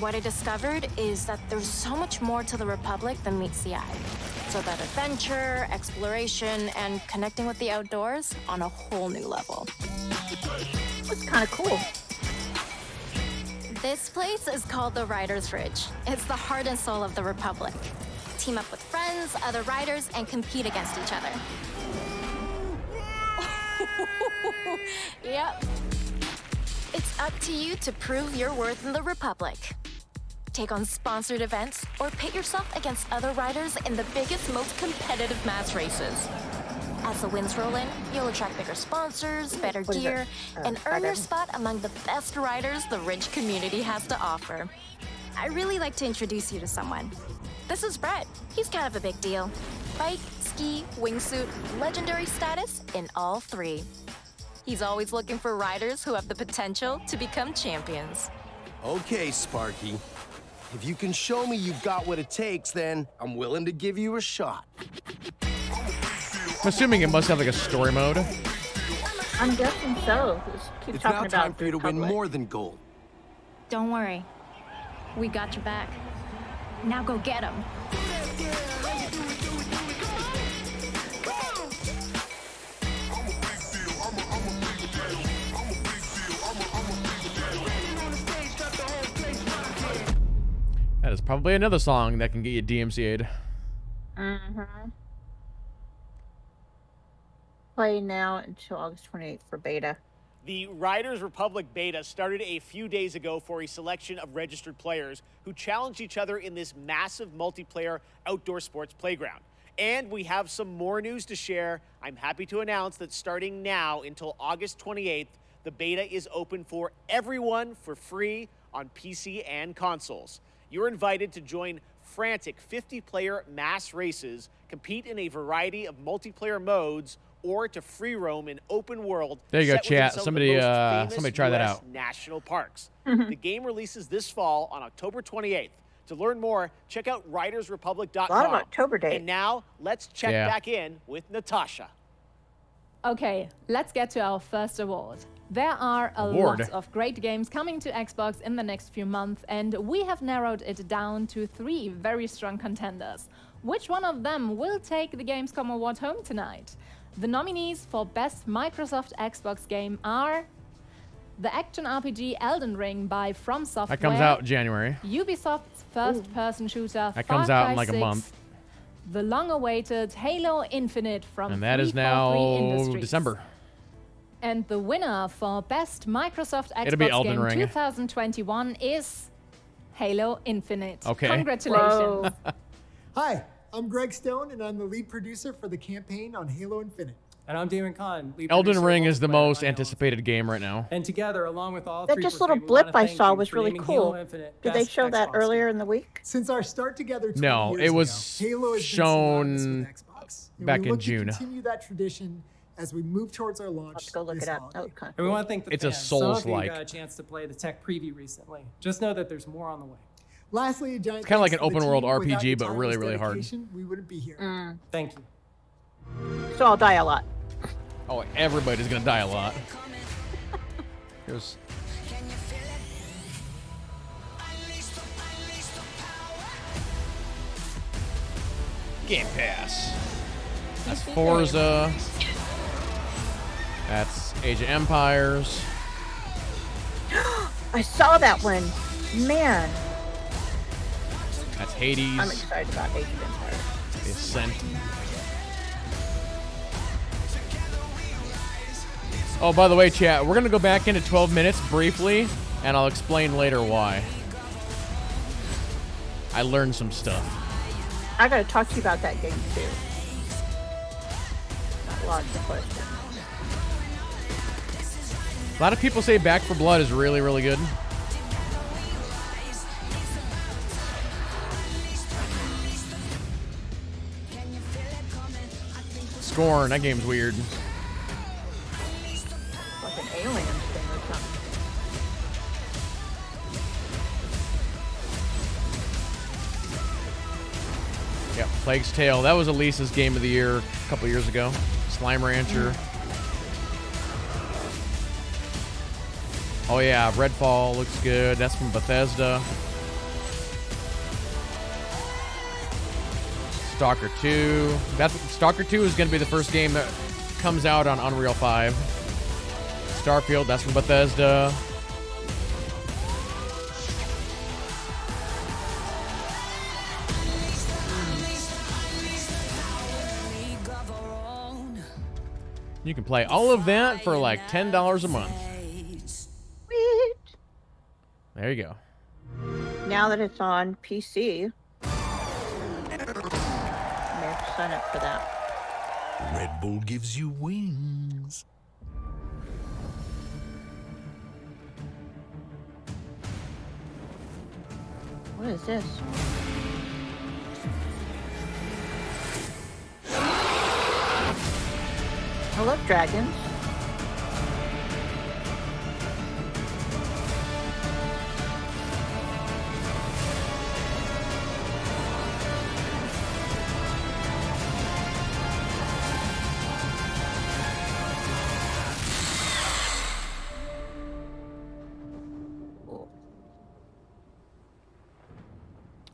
What I discovered is that there's so much more to the Republic than meets the eye. So that adventure, exploration, and connecting with the outdoors on a whole new level. That's kind of cool. This place is called the Riders Ridge. It's the heart and soul of the Republic. Team up with friends, other riders, and compete against each other. Yep. It's up to you to prove your worth in the Republic. take on sponsored events, or pit yourself against other riders in the biggest, most competitive mass races. As the wins roll in, you'll attract bigger sponsors, better gear, and earn your spot among the best riders the Ridge community has to offer. I'd really like to introduce you to someone. This is Brett. He's kind of a big deal. Bike, ski, wingsuit, legendary status in all three. He's always looking for riders who have the potential to become champions. Okay, Sparky. If you can show me you've got what it takes, then I'm willing to give you a shot. I'm assuming it must have like a story mode. I'm guessing so. Keep It's talking now about time for you to win Republic. more than gold. Don't worry. We got your back. Now go get him. That is probably another song that can get you DMCA'd. Mm-hmm. Play now until August 28th for beta. The Riders Republic beta started a few days ago for a selection of registered players who challenged each other in this massive multiplayer outdoor sports playground. And we have some more news to share. I'm happy to announce that starting now until August 28th, the beta is open for everyone for free on PC and consoles. You're invited to join frantic 50-player mass races, compete in a variety of multiplayer modes, or to free roam in open world. There you go, set within chat. some of the Somebody, most famous somebody try that US out. national parks. Mhm. The game releases this fall on October 28th. To learn more, check out ridersrepublic.com. A lot of October dates. And now, let's check Yeah. back in with Natasha. Okay, let's get to our first award. There are a Award. lot of great games coming to Xbox in the next few months, and we have narrowed it down to 3 very strong contenders. Which one of them will take the Gamescom award home tonight? The nominees for Best Microsoft Xbox Game are the action RPG Elden Ring by From Software. That comes out in January. Ubisoft's first-person shooter That Far comes out Cry in like a 6, month. the long-awaited Halo Infinite from And that is 343 now Industries. December. And the winner for Best Microsoft It'll be Xbox Elden Game Ring. 2021 is Halo Infinite. Okay. Congratulations. Hi, I'm Greg Stone, and I'm the lead producer for the campaign on Halo Infinite. And I'm Damon Kahn, lead Elden producer Ring of is the multiplayer most on Halo anticipated game right now. And together, along with all That three just for little free, we wanna blip I thank saw you was for really naming cool. Halo Infinite Did they Best show that Xbox earlier game. in the week? Since our start together 20 No, years it was ago, Halo has been shown synonymous with Xbox. And back we in look June. To continue that tradition as we move towards our launch. Let's go look this it up. holiday. That was kind of And we want to thank the It's a fans. Some of you Souls-like. got a chance to play the tech preview recently. Just know that there's more on the way. Lastly, a giant It's kinda like thanks an to the open world team. Without RPG, your but tireless really, really hard. dedication, We wouldn't be here. Thank you. So I'll die a lot. Oh, everybody's gonna die a lot. Here's Game Pass. That's Forza. That's Age of Empires. I saw that one. Man, That's Hades. I'm excited about Age of Empires. The Ascent. Oh, by the way, chat, we're gonna go back into 12 minutes briefly, and I'll explain later why. I learned some stuff. I gotta talk to you about that game too. Got lots of questions. A lot of people say Back for Blood is really, really good. Scorn, that game's weird. Like an alien thing or something. Yep, Plague's Tale. That was Elisa's game of the year a couple years ago. Slime Rancher. Oh yeah, Redfall looks good. That's from Bethesda. Stalker 2. Stalker 2 is going to be the first game that comes out on Unreal 5. Starfield, that's from Bethesda. You can play all of that for like $10 a month. Sweet. There you go. Now that it's on PC, I may have to sign up for that. Red Bull gives you wings. What is this? I love dragons.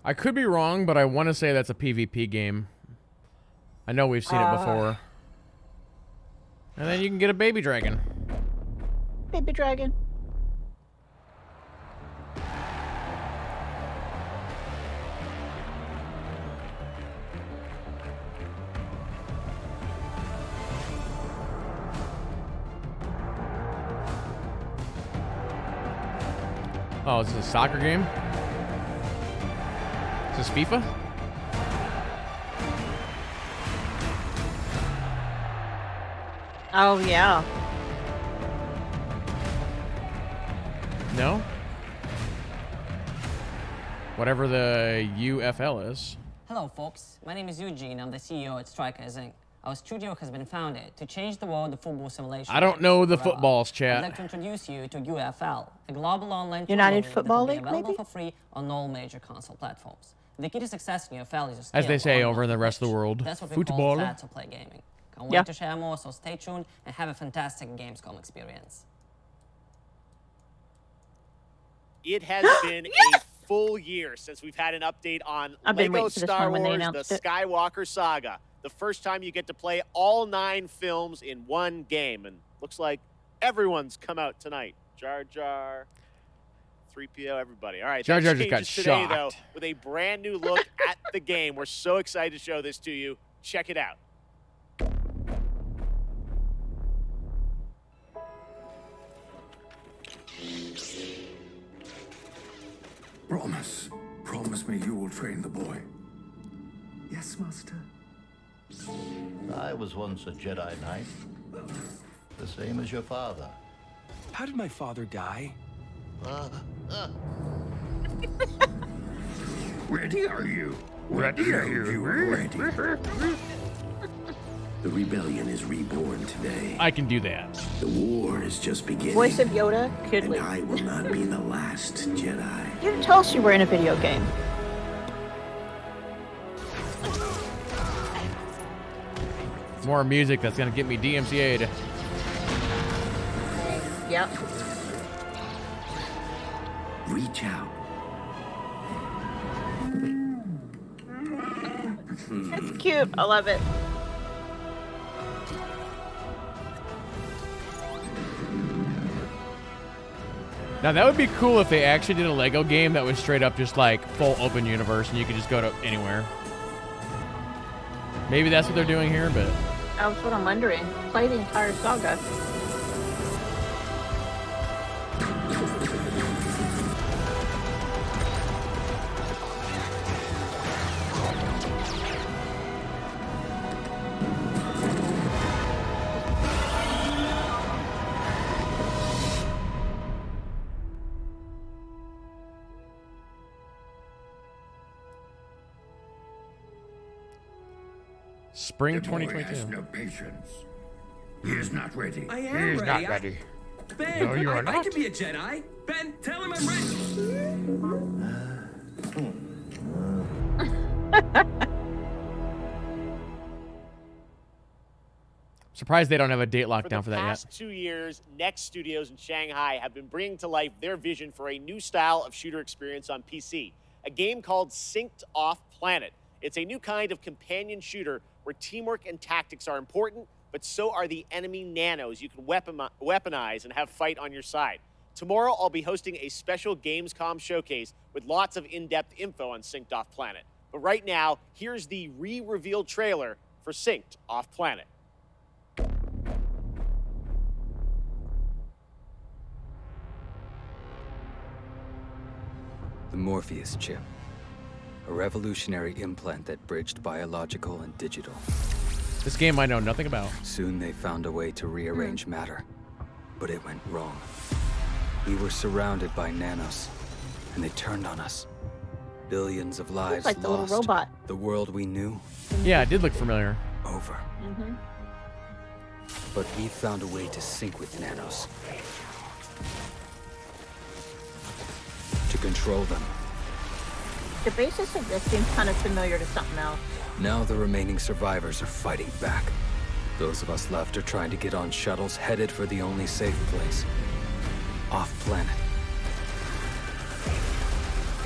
I could be wrong, but I want to say that's a PvP game. I know we've seen it before. And then you can get a baby dragon. Baby dragon. Oh, is this a soccer game? Is this FIFA? Oh, yeah. No? Whatever the UFL is. Hello, folks. My name is Eugene. I'm the CEO at Strikers Inc. Our studio has been founded to change the world of football simulation. I don't know the forever. footballs, I'd chat. like to introduce you to UFL, a global online United football Football league that will be League, available for free on all major console platforms. The key to success in UFL is your As they skill say on over in the rest of the world. That's what we Football. call fans who play gaming. Can't Yeah. wait to share more, so stay tuned and have a fantastic Gamescom experience. It has been a full year since we've had an update on I've been Lego waiting for this Star one when they Wars, the announced it. Skywalker Saga. The first time you get to play all 9 films in one game. And looks like everyone's come out tonight. Jar Jar, 3PO, everybody. All right, Jar that Jar just got changes today, shocked. though, with a brand new look at the game. We're so excited to show this to you. Check it out. Promise me you will train the boy. Yes, Master. I was once a Jedi Knight. The same as your father. How did my father die? Ready are you? Ready are you? Ready. The rebellion is reborn today. I can do that. The war is just beginning. Voice of Yoda, Kidley. And I will not be the last Jedi. You didn't tell us you were in a video game. More music that's gonna get me DMCA'd. Yep. Reach out. It's cute. I love it. Now that would be cool if they actually did a Lego game that was straight up just like full open universe and you could just go to anywhere. Maybe that's what they're doing here, but That's what I'm wondering. Play the entire saga. Spring The boy 2022. has no patience. He is not ready. I am He's ready. not ready. Ben, No, you are I not. can be a Jedi. Ben, tell him I'm ready. Surprised they don't have a date locked For down the for that past yet. 2 years, Next Studios in Shanghai have been bringing to life their vision for a new style of shooter experience on PC, a game called Synced Off Planet. It's a new kind of companion shooter where teamwork and tactics are important, but so are the enemy nanos you can weaponize and have fight on your side. Tomorrow, I'll be hosting a special Gamescom showcase with lots of in-depth info on Synced Off Planet. But right now, here's the re-revealed trailer for Synced Off Planet. The Morpheus chip. A revolutionary implant that bridged biological and digital. This game I know nothing about. Soon they found a way to rearrange matter, but it went wrong. We were surrounded by nanos, and they turned on us. Billions of lives like the little lost. robot. The world we knew. Yeah, it did look familiar. Over. But we found a way to sync with nanos. To control them. The basis of this seems kind of familiar to something else. Now the remaining survivors are fighting back. Those of us left are trying to get on shuttles headed for the only safe place. Off-planet.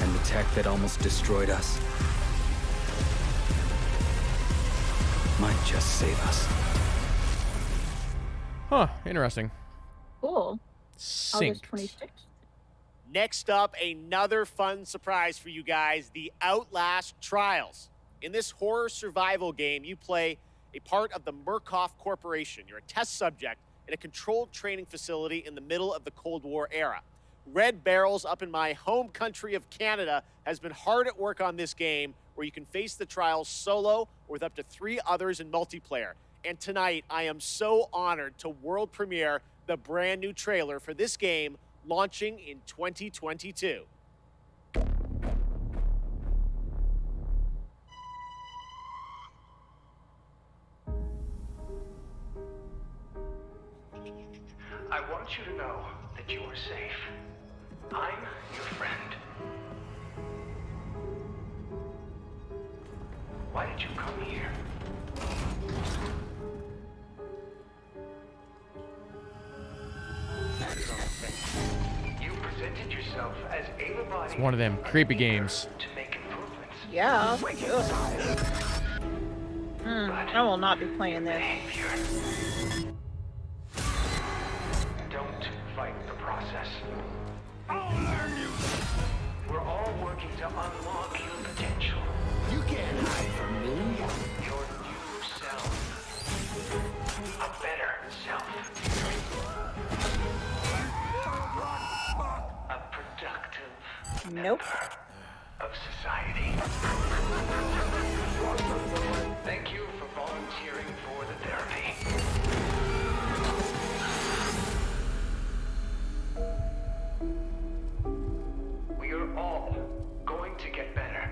And the tech that almost destroyed us might just save us. Huh, interesting. Cool. Synced. August 26th. Next up, another fun surprise for you guys, the Outlast Trials. In this horror survival game, you play a part of the Murkoff Corporation. You're a test subject in a controlled training facility in the middle of the Cold War era. Red Barrels up in my home country of Canada has been hard at work on this game where you can face the trials solo or with up to 3 others in multiplayer. And tonight, I am so honored to world premiere the brand new trailer for this game launching in 2022. I want you to know that you are safe. I'm your friend. Why did you come here? You presented yourself as able-bodied. It's one of them creepy games. To make improvements. Yeah. I will not be playing this. Don't fight the process. We're all working to unlock your potential. You can't hide from me. Your new self. A better self. A productive Nope. of society. Thank you for volunteering for the therapy. We are all going to get better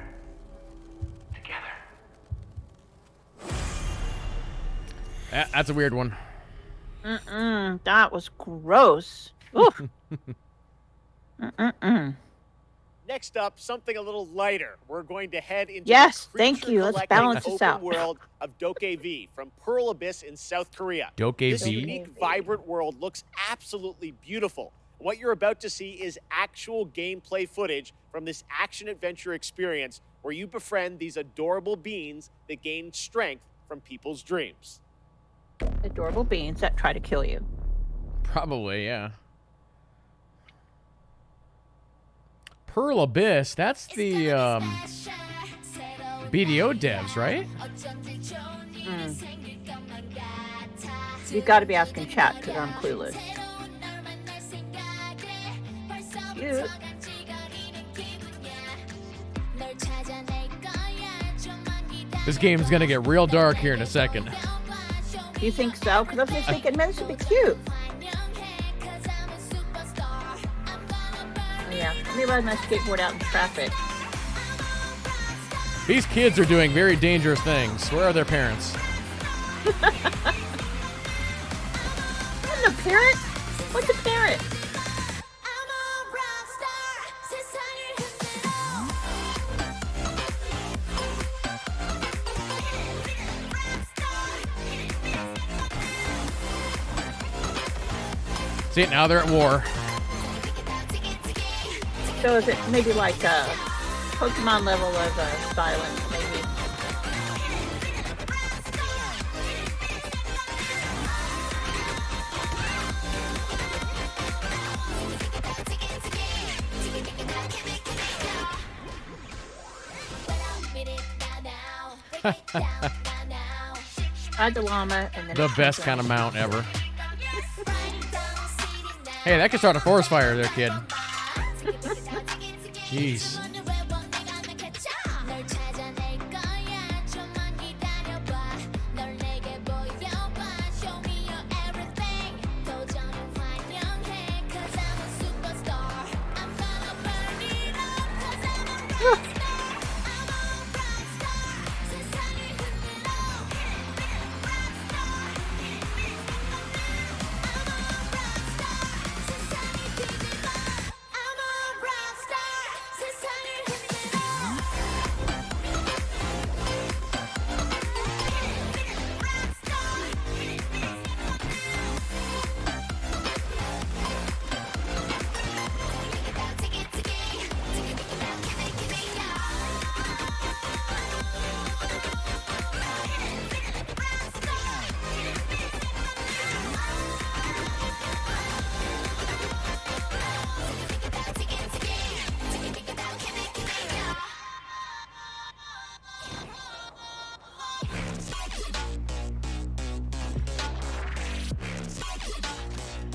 together. That's a weird one. That was gross. Oof. Next up, something a little lighter. We're going to head into Yes, the thank you. Let's creature-collecting balance this open out. world of Dokkaev from Pearl Abyss in South Korea. This Dokkaev? unique, vibrant world looks absolutely beautiful. What you're about to see is actual gameplay footage from this action-adventure experience where you befriend these adorable beings that gain strength from people's dreams. Adorable beings that try to kill you. Probably, yeah. Pearl Abyss, that's the BDO devs, right? You got to be asking chat because I'm clueless. Cute. This game's gonna get real dark here in a second. You think so? Because I was just thinking, man, this would be cute. Yeah, let me ride my skateboard out in traffic. These kids are doing very dangerous things. Where are their parents? I'm the parent? What's a parent? See, now they're at war. So is it maybe like a Pokemon level of silence, maybe? Ride the llama and then The best kind of mount ever. Hey, that could start a forest fire there, kid. Jeez.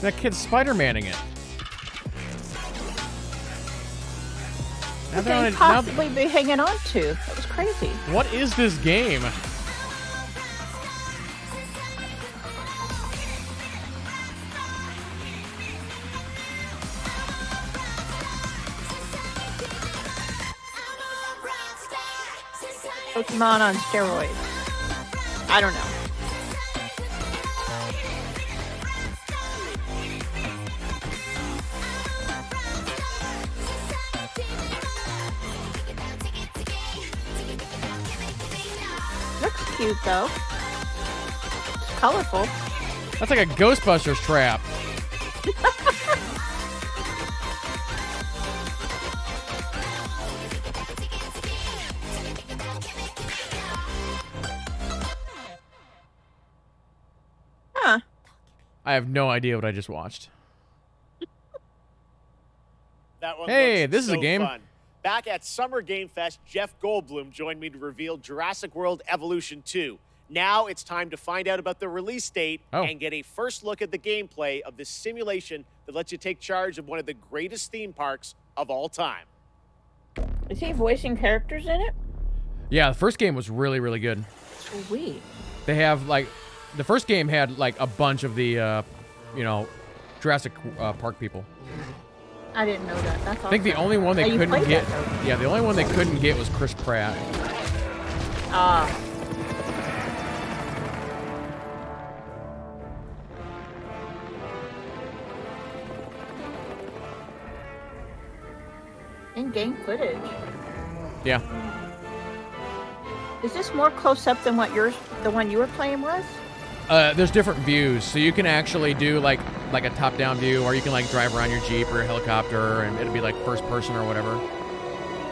That kid's Spider-Manning it. What could he possibly be hanging on to? That was crazy. What is this game? Pokemon on steroids. I don't know. Looks cute though. It's colorful. That's like a Ghostbusters trap. Huh. I have no idea what I just watched. That one Hey, looks this is a so game. fun. Back at Summer Game Fest, Jeff Goldblum joined me to reveal Jurassic World Evolution 2. Now it's time to find out about the release date and get a first look at the gameplay of this simulation that lets you take charge of one of the greatest theme parks of all time. Is he voicing characters in it? Yeah, the first game was really, really good. Sweet. They have, like, the first game had, like, a bunch of the, you know, Jurassic Park people. I didn't know that. That's awesome. I think the only one they You couldn't played get, that, though. yeah, the only one they couldn't get was Chris Pratt. Ah. In-game footage. Yeah. Is this more close up than what the one you were playing was? There's different views, so you can actually do like a top-down view, or you can like drive around your Jeep or your helicopter, and it'll be like first person or whatever.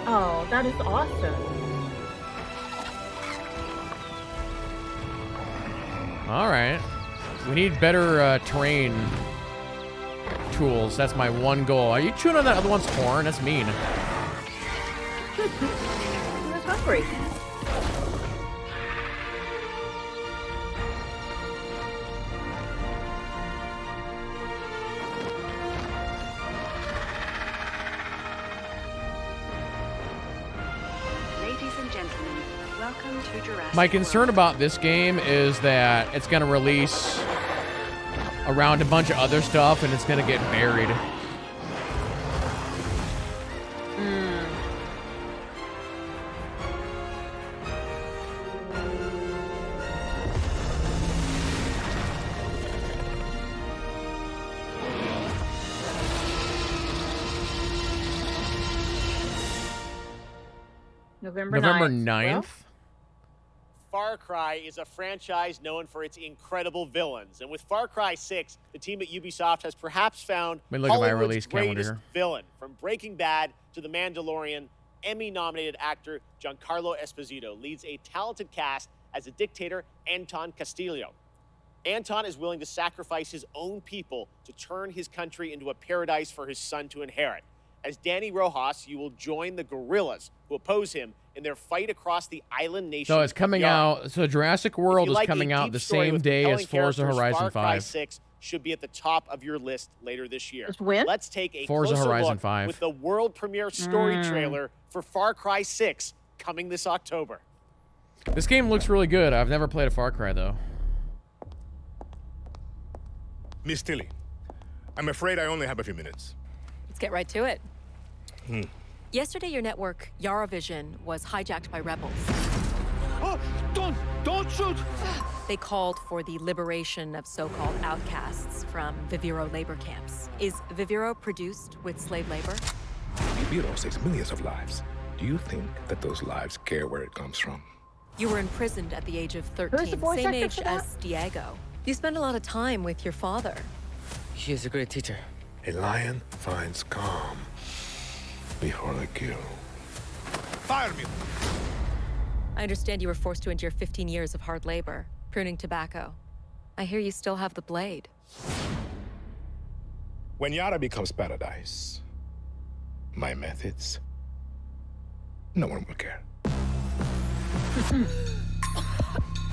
Oh, that is awesome. All right, we need better terrain tools. That's my one goal. Are you chewing on that other one's horn? That's mean. He was hungry. Ladies and gentlemen, welcome to Jurassic My concern about this game is that it's going to release around a bunch of other stuff, and it's going to get buried. November 9th. Well, Far Cry is a franchise known for its incredible villains. And with Far Cry 6, the team at Ubisoft has perhaps found Let me look at my Hollywood's release calendar greatest here. villain. From Breaking Bad to The Mandalorian, Emmy-nominated actor Giancarlo Esposito leads a talented cast as a dictator, Anton Castillo. Anton is willing to sacrifice his own people to turn his country into a paradise for his son to inherit. As Danny Rojas, you will join the guerrillas who oppose him in their fight across the island nation. So it's coming Yara. out. So Jurassic If World you is like coming a out deep the story same with day as compelling Forza characters, Horizon Far Cry 5. 6 should be at the top of your list later this year. when? Let's take a Forza closer Horizon look 5. with the world premiere story trailer for Far Cry 6 coming this October. This game looks really good. I've never played a Far Cry though. Miss Tilly, I'm afraid I only have a few minutes. Let's get right to it. Yesterday, your network, Yaravision, was hijacked by rebels. Oh, don't shoot! They called for the liberation of so-called outcasts from Viviro labor camps. Is Viviro produced with slave labor? Viviro saves millions of lives. Do you think that those lives care where it comes from? You were imprisoned at the age of 13, Who's the voice same actor age for that? as Diego. You spend a lot of time with your father. He is a great teacher. A lion finds calm before the kill. Fire me! I understand you were forced to endure 15 years of hard labor, pruning tobacco. I hear you still have the blade. When Yara becomes paradise, my methods, no one will care.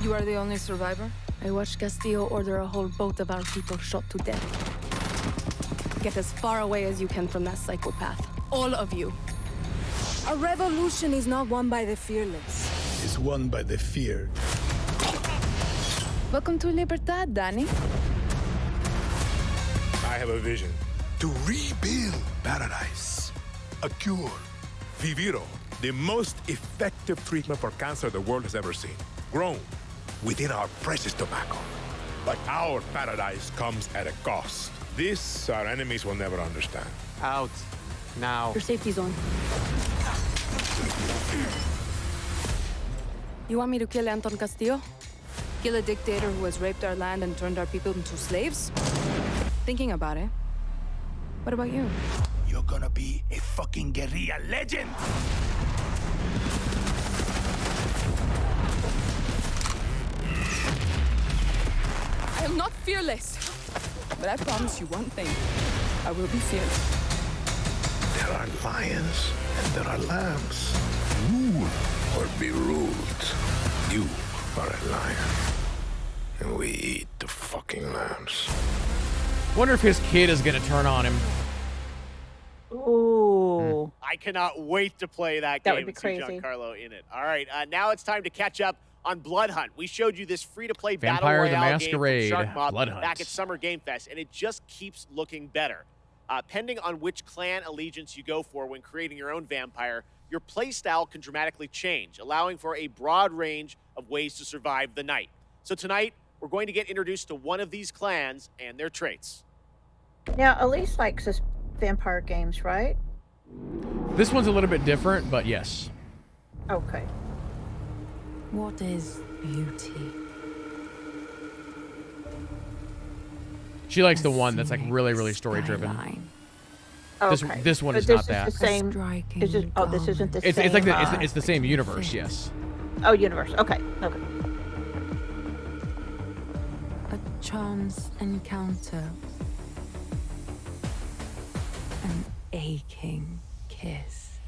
You are the only survivor? I watched Castillo order a whole boat of our people shot to death. Get as far away as you can from that psychopath. All of you. A revolution is not won by the fearless. It's won by the feared. Welcome to Libertad, Danny. I have a vision. To rebuild paradise. A cure. Viviro, the most effective treatment for cancer the world has ever seen. Grown within our precious tobacco. But our paradise comes at a cost. This our enemies will never understand. Out. Now. Your safety zone. You want me to kill Anton Castillo? Kill a dictator who has raped our land and turned our people into slaves? Thinking about it. What about you? You're gonna be a fucking guerrilla legend! I am not fearless. But I promise you one thing. I will be fearless. There are lions and there are lambs. Rule or be ruled. You are a lion. And we eat the fucking lambs. Wonder if his kid is gonna turn on him. Ooh. I cannot wait to play that That game would be and see crazy. Giancarlo in it. All right, now it's time to catch up on Blood Hunt. We showed you this free-to-play Battle Vampire the Royale Masquerade, game from Shark Mob Blood Hunt. back at Summer Game Fest, and it just keeps looking better. Pending on which clan allegiance you go for when creating your own vampire, your playstyle can dramatically change, allowing for a broad range of ways to survive the night. So tonight, we're going to get introduced to one of these clans and their traits. Now, Elise likes this vampire games, right? This one's a little bit different, but yes. Okay. What is beauty? She likes the one that's like really, really story driven. Okay. This one But is this not that. The same. Is it, oh, this isn't the It's same. like it's the same universe, yes. Oh, universe. Okay. Okay. A chance encounter. An aching kiss.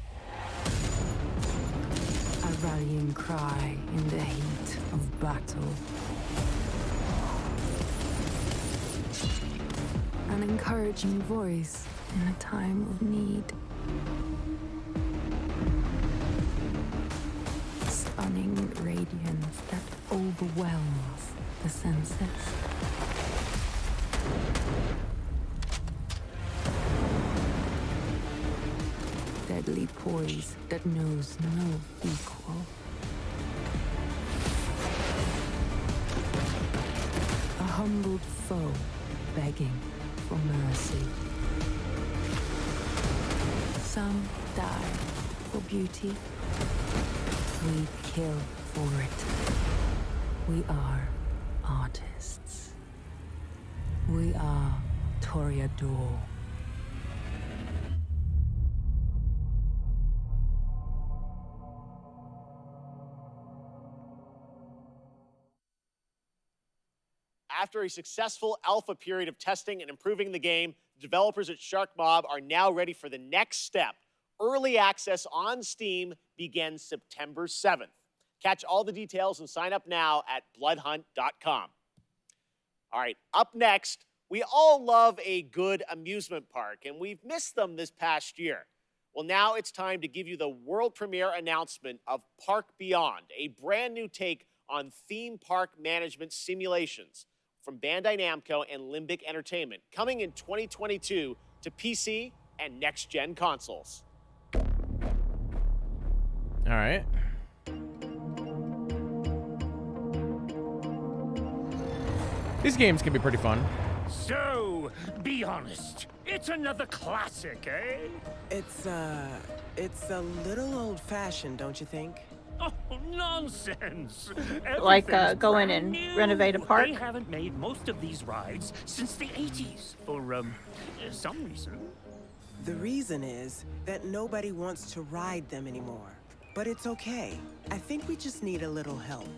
A rallying cry in the heat of battle. An encouraging voice in a time of need. Stunning radiance that overwhelms the senses. Deadly poise that knows no equal. A humbled foe begging for mercy. Some die for beauty. We kill for it. We are artists. We are Toreador. After a successful alpha period of testing and improving the game, the developers at Shark Mob are now ready for the next step. Early access on Steam begins September 7th. Catch all the details and sign up now at bloodhunt.com. All right, up next, we all love a good amusement park, and we've missed them this past year. Well, now it's time to give you the world premiere announcement of Park Beyond, a brand new take on theme park management simulations from Bandai Namco and Limbic Entertainment, coming in 2022 to PC and next-gen consoles. All right. These games can be pretty fun. So, be honest. It's another classic, eh? It's a little old-fashioned, don't you think? Oh, nonsense! Like, Everything's go in brand and new. renovate a park? They haven't made most of these rides since the 80s, for, some reason. The reason is that nobody wants to ride them anymore. But it's okay. I think we just need a little help.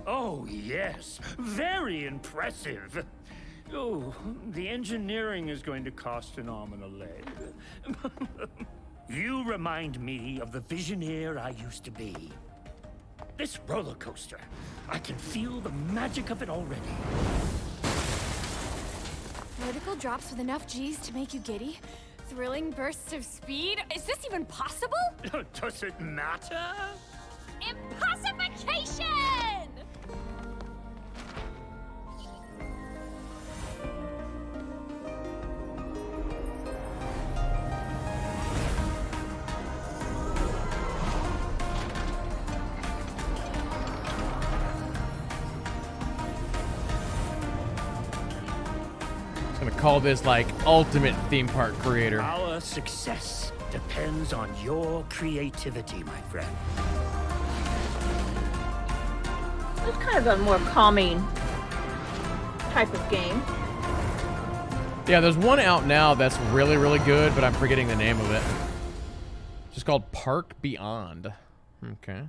Oh, yes. Very impressive. Oh, the engineering is going to cost an arm and a leg. You remind me of the visioneer I used to be. This roller coaster, I can feel the magic of it already. Vertical drops with enough G's to make you giddy? Thrilling bursts of speed? Is this even possible? Does it matter? Impossification! Call this like ultimate theme park creator. Our success depends on your creativity, my friend. It's kind of a more calming type of game. Yeah, there's one out now that's really, really good, but I'm forgetting the name of it. It's just called Park Beyond. Okay.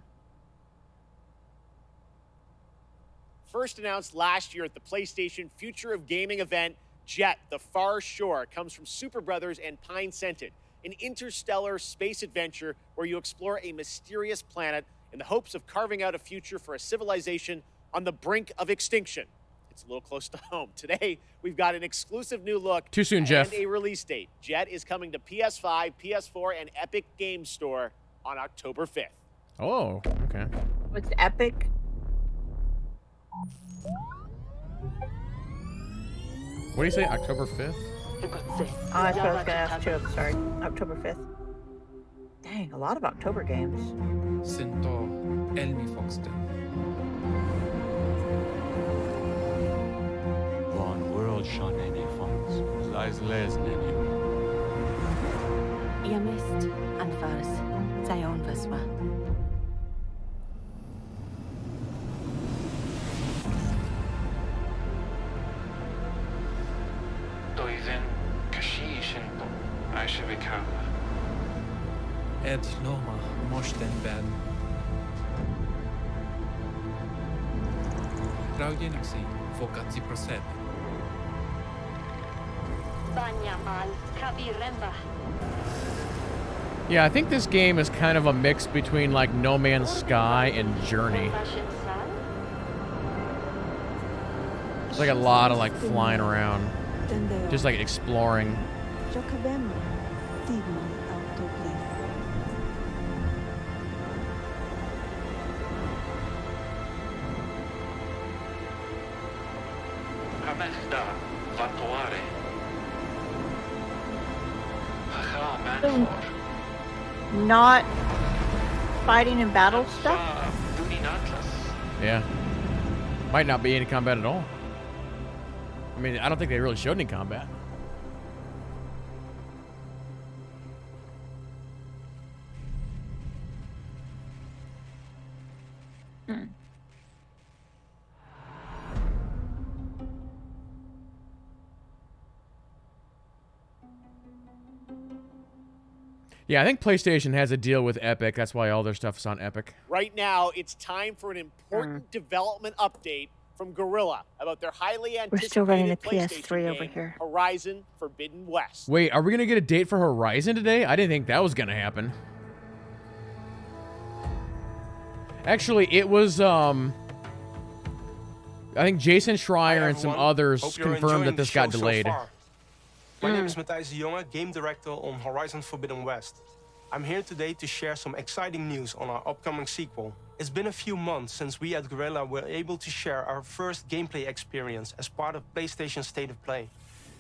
First announced last year at the PlayStation Future of Gaming event, Jet, the Far Shore, comes from Super Brothers and Pine Scented, an interstellar space adventure where you explore a mysterious planet in the hopes of carving out a future for a civilization on the brink of extinction. It's a little close to home. Today, we've got an exclusive new look. Too soon, Jeff. And a release date. Jet is coming to PS5, PS4, and Epic Games Store on October 5th. Oh, okay. What's Epic? What do you say, October 5th? Oh, I suppose I was going to ask too. I'm sorry. October 5th. Dang, a lot of October games. Centaur, Elmi Foxton. One world Shanene Fox, lies Lesnene. Yamist and Fars, Zion Vaswa. Doizen Kashishinto, Aishavikava. Ed Loma, Moshten Ben. Traujeniksi, Fokatsi Prosep. Banyamal, Kaviremba. Yeah, I think this game is kind of a mix between like No Man's Sky and Journey. It's like a lot of like flying around, just like exploring. Hamechda, Vatuare. Not fighting in battle stuff? Yeah. Might not be any combat at all. I mean, I don't think they really showed any combat. Yeah, I think PlayStation has a deal with Epic. That's why all their stuff is on Epic. Right now, it's time for an important development update from Guerrilla about their highly anticipated We're still running a PlayStation PS3 game, over here. Horizon Forbidden West. Wait, are we going to get a date for Horizon today? I didn't think that was going to happen. Actually, it was, I think Jason Schreier and some others confirmed that this got delayed. My name is Matthijs de Jonge, game director on Horizon Forbidden West. I'm here today to share some exciting news on our upcoming sequel. It's been a few months since we at Guerrilla were able to share our first gameplay experience as part of PlayStation State of Play.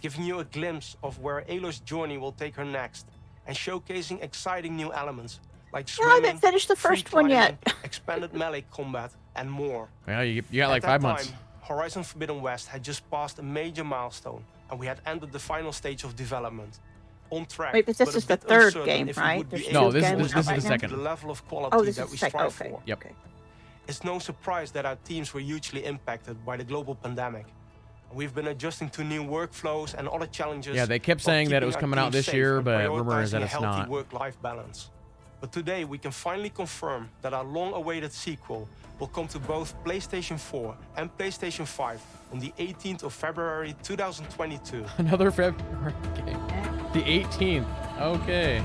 giving you a glimpse of where Aloy's journey will take her next, and showcasing exciting new elements like No, I swimming, haven't finished the free first one yet. climbing, expanded melee combat, and more. Yeah, you got like At that 5 months. time, Horizon Forbidden West had just passed a major milestone, and we had entered the final stage of development. On track, Wait, but this a is the bit third uncertain game, if we right? would be There's able No, this to is live the up to second. the level of quality Oh, this that is we the second. strive Okay. for. Yep. Okay. It's no surprise that our teams were hugely impacted by the global pandemic. We've been adjusting to new workflows and other challenges. Yeah, they kept while saying that it keeping was our coming out teams this safe year, and but rumor is that prioritizing a it's healthy not. work-life balance. But today we can finally confirm that our long-awaited sequel will come to both PlayStation 4 and PlayStation 5 on the 18th of February 2022. Another February game. The 18th. Okay.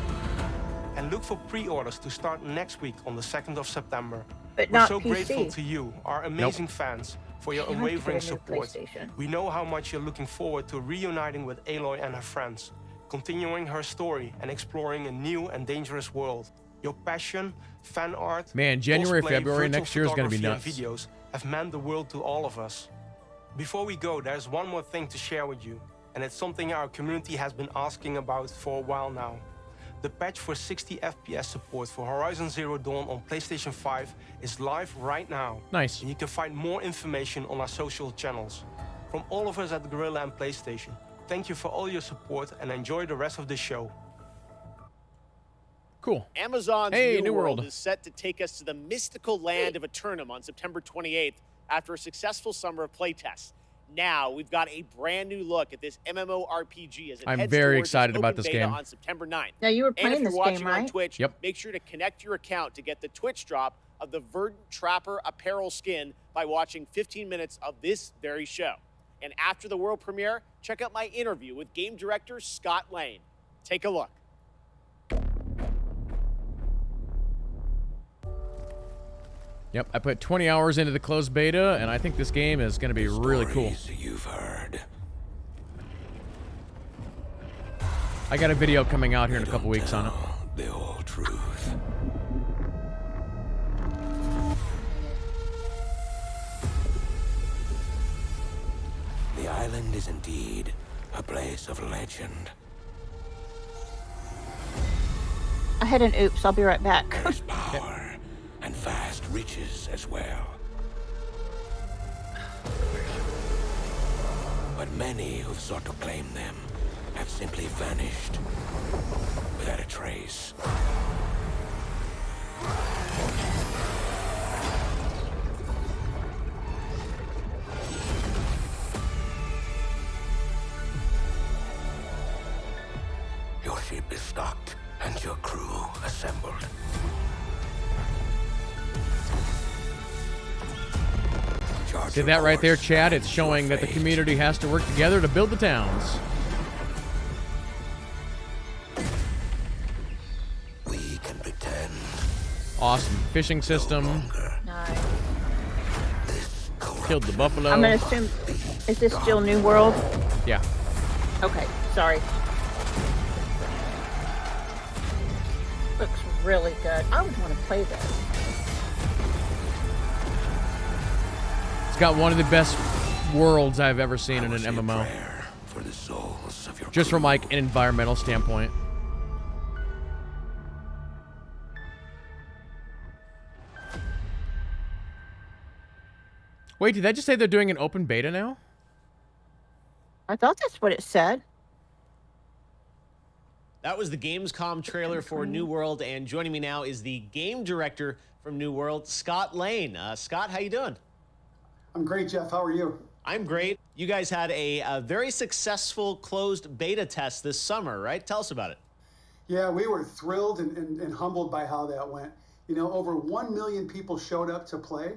And look for pre-orders to start next week on the 2nd of September. But We're not so PC. grateful to you, our amazing fans, for your I have to get a unwavering new support. PlayStation. We know how much you're looking forward to reuniting with Aloy and her friends, continuing her story and exploring a new and dangerous world. Your passion, fan art, Man, January, cosplay, February virtual next year is gonna be photography, nuts. and videos have meant the world to all of us. Before we go, there's one more thing to share with you, and it's something our community has been asking about for a while now. The patch for 60 FPS support for Horizon Zero Dawn on PlayStation 5 is live right now. Nice. And you can find more information on our social channels. From all of us at Gorilla and PlayStation, thank you for all your support and enjoy the rest of the show. Cool. Amazon's Hey, New World is set to take us to the mystical land of Eternum on September 28th after a successful summer of playtests. Now we've got a brand new look at this MMORPG as it I'm heads very towards its excited about open this beta game. on September 9th. Now, you were And if playing you're this watching game, on right? Twitch, Yep. make sure to connect your account to get the Twitch drop of the Verdant Trapper apparel skin by watching 15 minutes of this very show. And after the world premiere, check out my interview with game director Scott Lane. Take a look. Yep, I put 20 hours into the closed beta, and I think this game is going to be really cool. You've heard. I got a video coming out here in a couple weeks on it. The whole truth. The island is indeed a place of legend. I had an oops. I'll be right back. There's power and vast riches as well. But many who've sought to claim them have simply vanished without a trace. Your ship is stocked and your crew assembled. See that right there, Chad? It's showing that the community has to work together to build the towns. We can pretend. Awesome. Fishing system. Nice. Killed the buffalo. I'm gonna assume, is this still New World? Yeah. Okay, sorry. Looks really good. I would want to play this. It's got one of the best worlds I've ever seen in an MMO. For the souls of your Just from like an environmental standpoint. Wait, did that just say they're doing an open beta now? I thought that's what it said. That was the Gamescom trailer for New World, and joining me now is the game director from New World, Scott Lane. Scott, how you doing? I'm great, Jeff. How are you? I'm great. You guys had a very successful closed beta test this summer, right? Tell us about it. Yeah, we were thrilled and humbled by how that went. You know, over 1 million people showed up to play,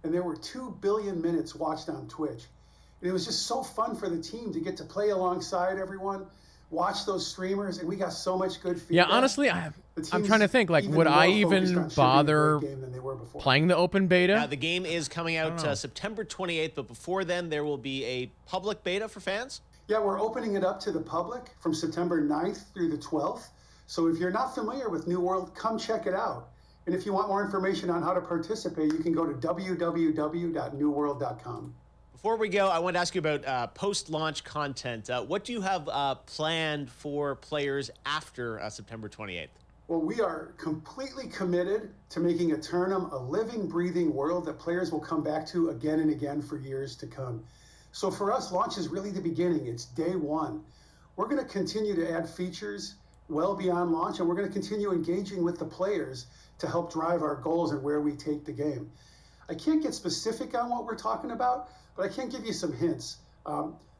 and there were 2 billion minutes watched on Twitch. And it was just so fun for the team to get to play alongside everyone, watch those streamers, and we got so much good feedback. Yeah, honestly, I'm trying to think, like, would I even bother playing the open beta? The game is coming out September 28th, but before then, there will be a public beta for fans? Yeah, we're opening it up to the public from September 9th through the 12th. So if you're not familiar with New World, come check it out. And if you want more information on how to participate, you can go to www.newworld.com. Before we go, I want to ask you about post-launch content. What do you have planned for players after September 28th? Well, we are completely committed to making Eternum a living, breathing world that players will come back to again and again for years to come. So for us, launch is really the beginning. It's day one. We're going to continue to add features well beyond launch, and we're going to continue engaging with the players to help drive our goals and where we take the game. I can't get specific on what we're talking about, but I can give you some hints.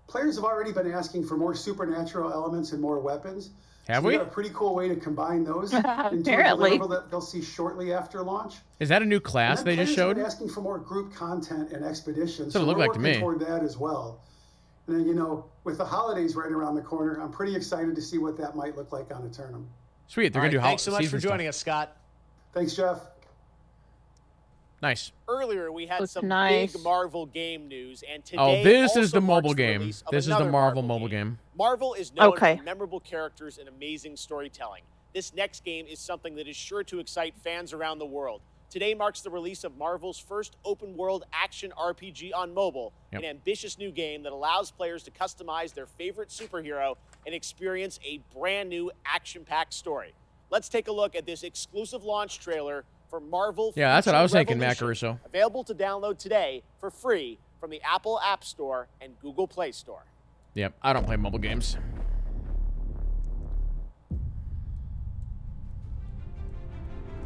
Players have already been asking for more supernatural elements and more weapons. Have so we? got a pretty cool way to combine those into a Apparently. deliverable that they'll see shortly after launch. Is that a new class And they then just players have showed? been asking for more group content and expeditions. That's what it looked we're like to working me. toward that as well. And then, you know, with the holidays right around the corner, I'm pretty excited to see what that might look like on Eternum. Sweet. They're All going to right, do thanks so much for season joining stuff. us, Scott. Thanks, Jeff. Nice. Earlier, we had some nice. big Marvel game news, and today Oh, this is also the mobile marks game. release of This is the another Marvel mobile game. Marvel is known Okay. for memorable characters and amazing storytelling. This next game is something that is sure to excite fans around the world. Today marks the release of Marvel's first open-world action RPG on mobile, an ambitious new game that allows players to customize their favorite superhero and experience a brand new action-packed story. Let's take a look at this exclusive launch trailer for Marvel Yeah, that's what I was Future thinking, Matt Revolution, Caruso. available to download today for free from the Apple App Store and Google Play Store. Yep, I don't play mobile games.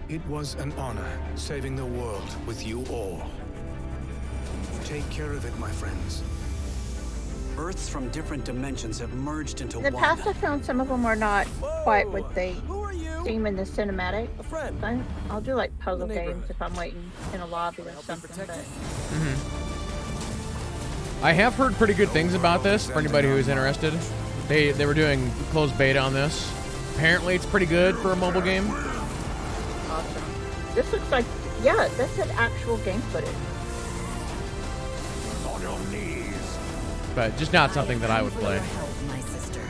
It was an honor saving the world with you all. Take care of it, my friends. Earths from different dimensions have merged into In the one. past, I found some of them are not quite what they seem in the cinematic. I'll do like puzzle games if I'm waiting in a lobby or something. But I have heard pretty good things about this for anybody who's interested. They were doing closed beta on this. Apparently, it's pretty good for a mobile game. awesome. This looks like, yeah, that's an actual game footage. On your knees. But just not something that I would play. My sister.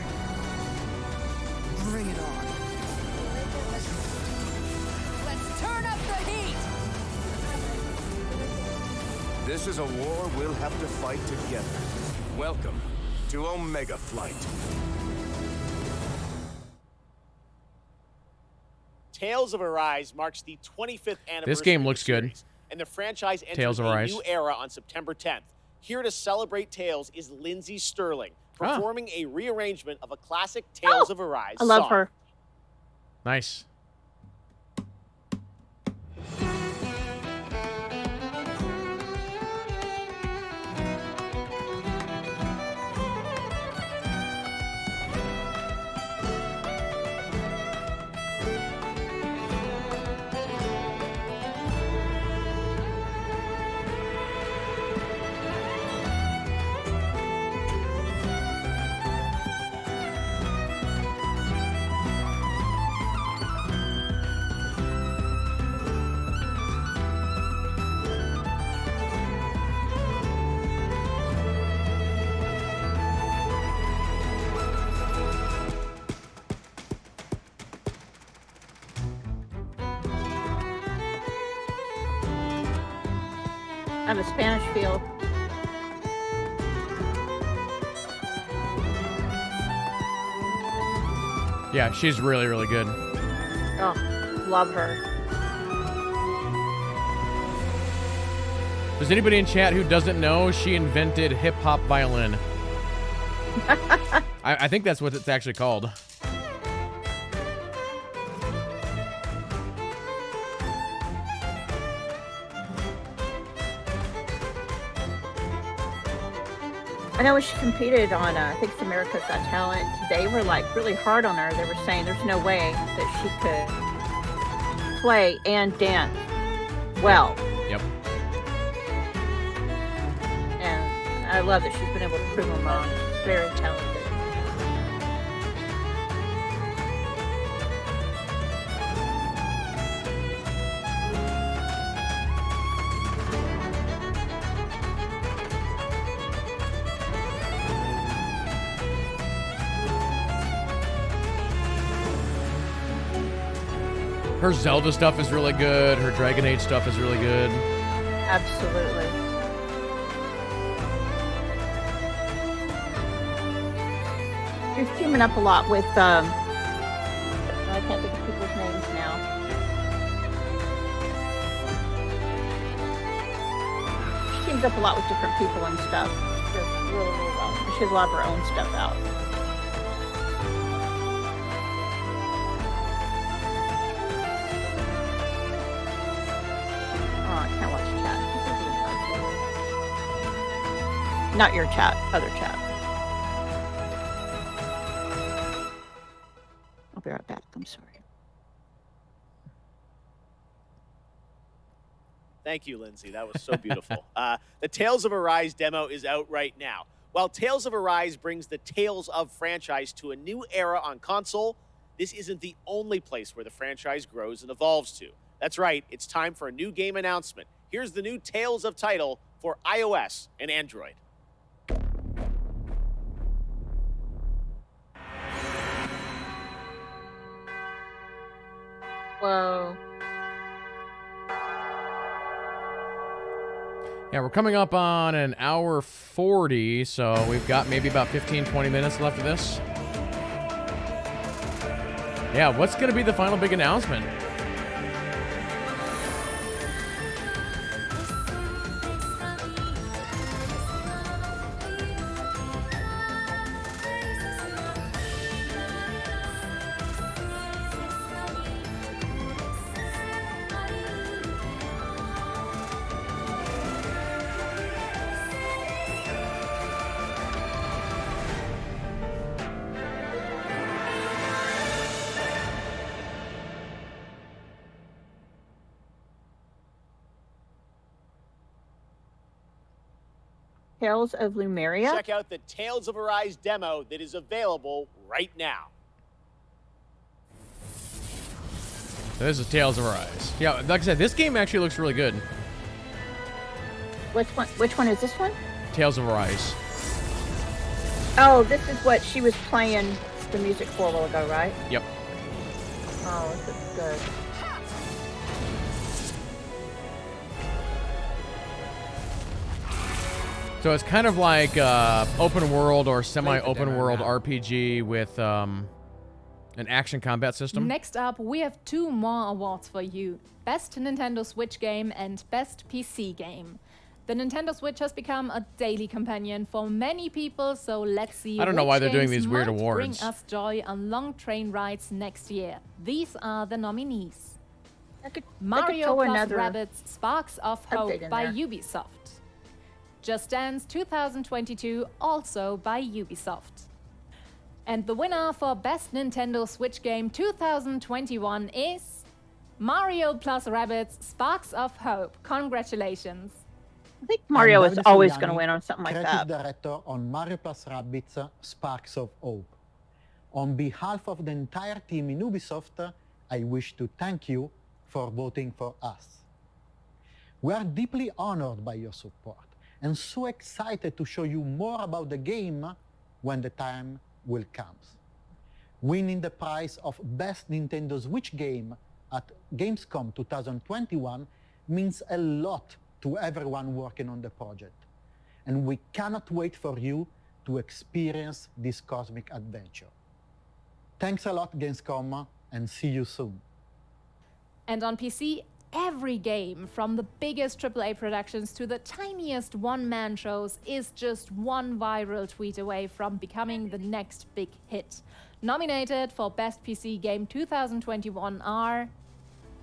Bring it on. Let's turn up the heat! This is a war we'll have to fight together. Welcome to Omega Flight. Tales of Arise marks the 25th anniversary. This game of the looks good. series, and the franchise Tales enters of a Arise. new era on September 10th. Here to celebrate Tales is Lindsay Sterling, performing a rearrangement of a classic Tales of Arise I love song. her. Nice. I have a Spanish feel. Yeah, she's really, really good. Oh, love her. Does anybody in chat who doesn't know, she invented hip-hop violin. I think that's what it's actually called. I know when she competed on, I think it's America's Got Talent, they were like really hard on her. They were saying there's no way that she could play and dance well. Yep. And I love that she's been able to prove them wrong. She's very talented. Her Zelda stuff is really good. Her Dragon Age stuff is really good. Absolutely. She's teaming up a lot with, I can't think of people's names now. She teams up a lot with different people and stuff. She does really, really well. She has a lot of her own stuff out. Oh, I can't watch chat. Not your chat, other chat. I'll be right back. I'm sorry. Thank you, Lindsay. That was so beautiful. The Tales of Arise demo is out right now. While Tales of Arise brings the Tales of franchise to a new era on console, this isn't the only place where the franchise grows and evolves to. That's right, it's time for a new game announcement. Here's the new Tales of title for iOS and Android. Whoa. Yeah, we're coming up on an hour 40, so we've got maybe about 15, 20 minutes left of this. Yeah, what's going to be the final big announcement? Tales of Lumeria? Check out the Tales of Arise demo that is available right now. This is Tales of Arise. Yeah, like I said, this game actually looks really good. Which one is this one? Tales of Arise. Oh, this is what she was playing the music for a while ago, right? Yep. Oh, this is good. So it's kind of like open world or semi-open world RPG with an action combat system. Next up, we have two more awards for you. Best Nintendo Switch Game and Best PC Game. The Nintendo Switch has become a daily companion for many people, so let's see I don't know which why they're doing games these weird might awards. bring us joy on long train rides next year. These are the nominees. Mario plus Rabbids Sparks of Hope by Ubisoft. Just Dance 2022, also by Ubisoft. And the winner for Best Nintendo Switch Game 2021 is Mario plus Rabbids Sparks of Hope. Congratulations. I think Mario is always going to win on something like Creative that. Director on Mario plus Rabbids Sparks of Hope. On behalf of the entire team in Ubisoft, I wish to thank you for voting for us. We are deeply honored by your support and so excited to show you more about the game when the time will come. Winning the prize of Best Nintendo Switch Game at Gamescom 2021 means a lot to everyone working on the project, and we cannot wait for you to experience this cosmic adventure. Thanks a lot, Gamescom, and see you soon. And on PC, every game, from the biggest AAA productions to the tiniest one-man shows, is just one viral tweet away from becoming the next big hit. Nominated for Best PC Game 2021 are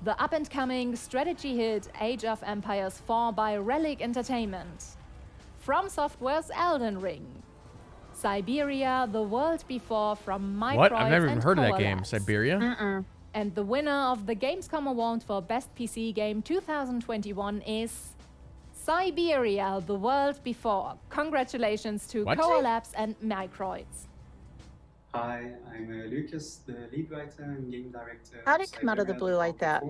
the up-and-coming strategy hit Age of Empires 4 by Relic Entertainment, From Software's Elden Ring, Siberia: The World Before from Microids What? I've never even and heard of that Coalabs. game. Siberia? And the winner of the Gamescom Award for Best PC Game 2021 is Siberia: The World Before. Congratulations to What? Coalabs and Microids. Hi, I'm Lucas, the lead writer and game director. How did it come out of the blue like that?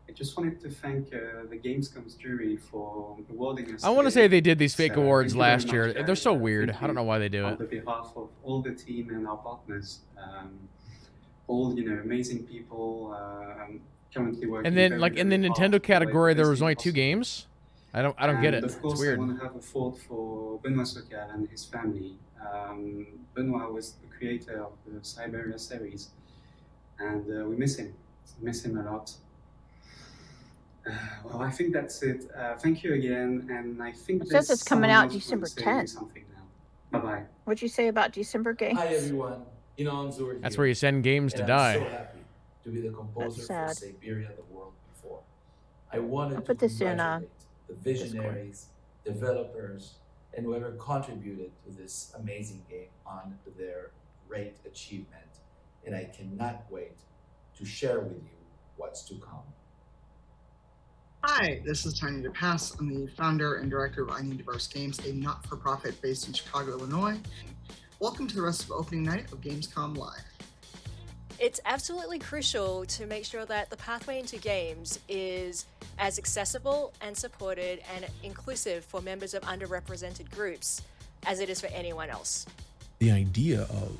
I just wanted to thank the Gamescom's jury for awarding us. I want to today. say they did these fake So, awards thank you very last year. much, They're so guys. weird. Thank I don't know you why they do on it. the behalf of all the team and our partners, all amazing people currently working. And then, very, like in the very hard Nintendo to make category, there this was thing only 2 possible. games. I don't get it. Of course, it's weird. I want to have a thought for Benoit Socal and his family. Benoit was the creator of the Siberia series, and we miss him. We miss him a lot. Well, I think that's it. Thank you again, and I think It says it's coming out December 10th. Something now. Bye bye. What'd you say about December games? Hi everyone, Inonzur here. That's where you send games to and die. I'm so happy to be the composer for Siberia, the world before. I wanted I'll to put this in congratulate the visionaries, developers, and whoever contributed to this amazing game on their great achievement. And I cannot wait to share with you what's to come. Hi, this is Tiny DePass. I'm the founder and director of I Need Diverse Games, a not-for-profit based in Chicago, Illinois. Welcome to the rest of opening night of Gamescom Live. It's absolutely crucial to make sure that the pathway into games is as accessible and supported and inclusive for members of underrepresented groups as it is for anyone else. The idea of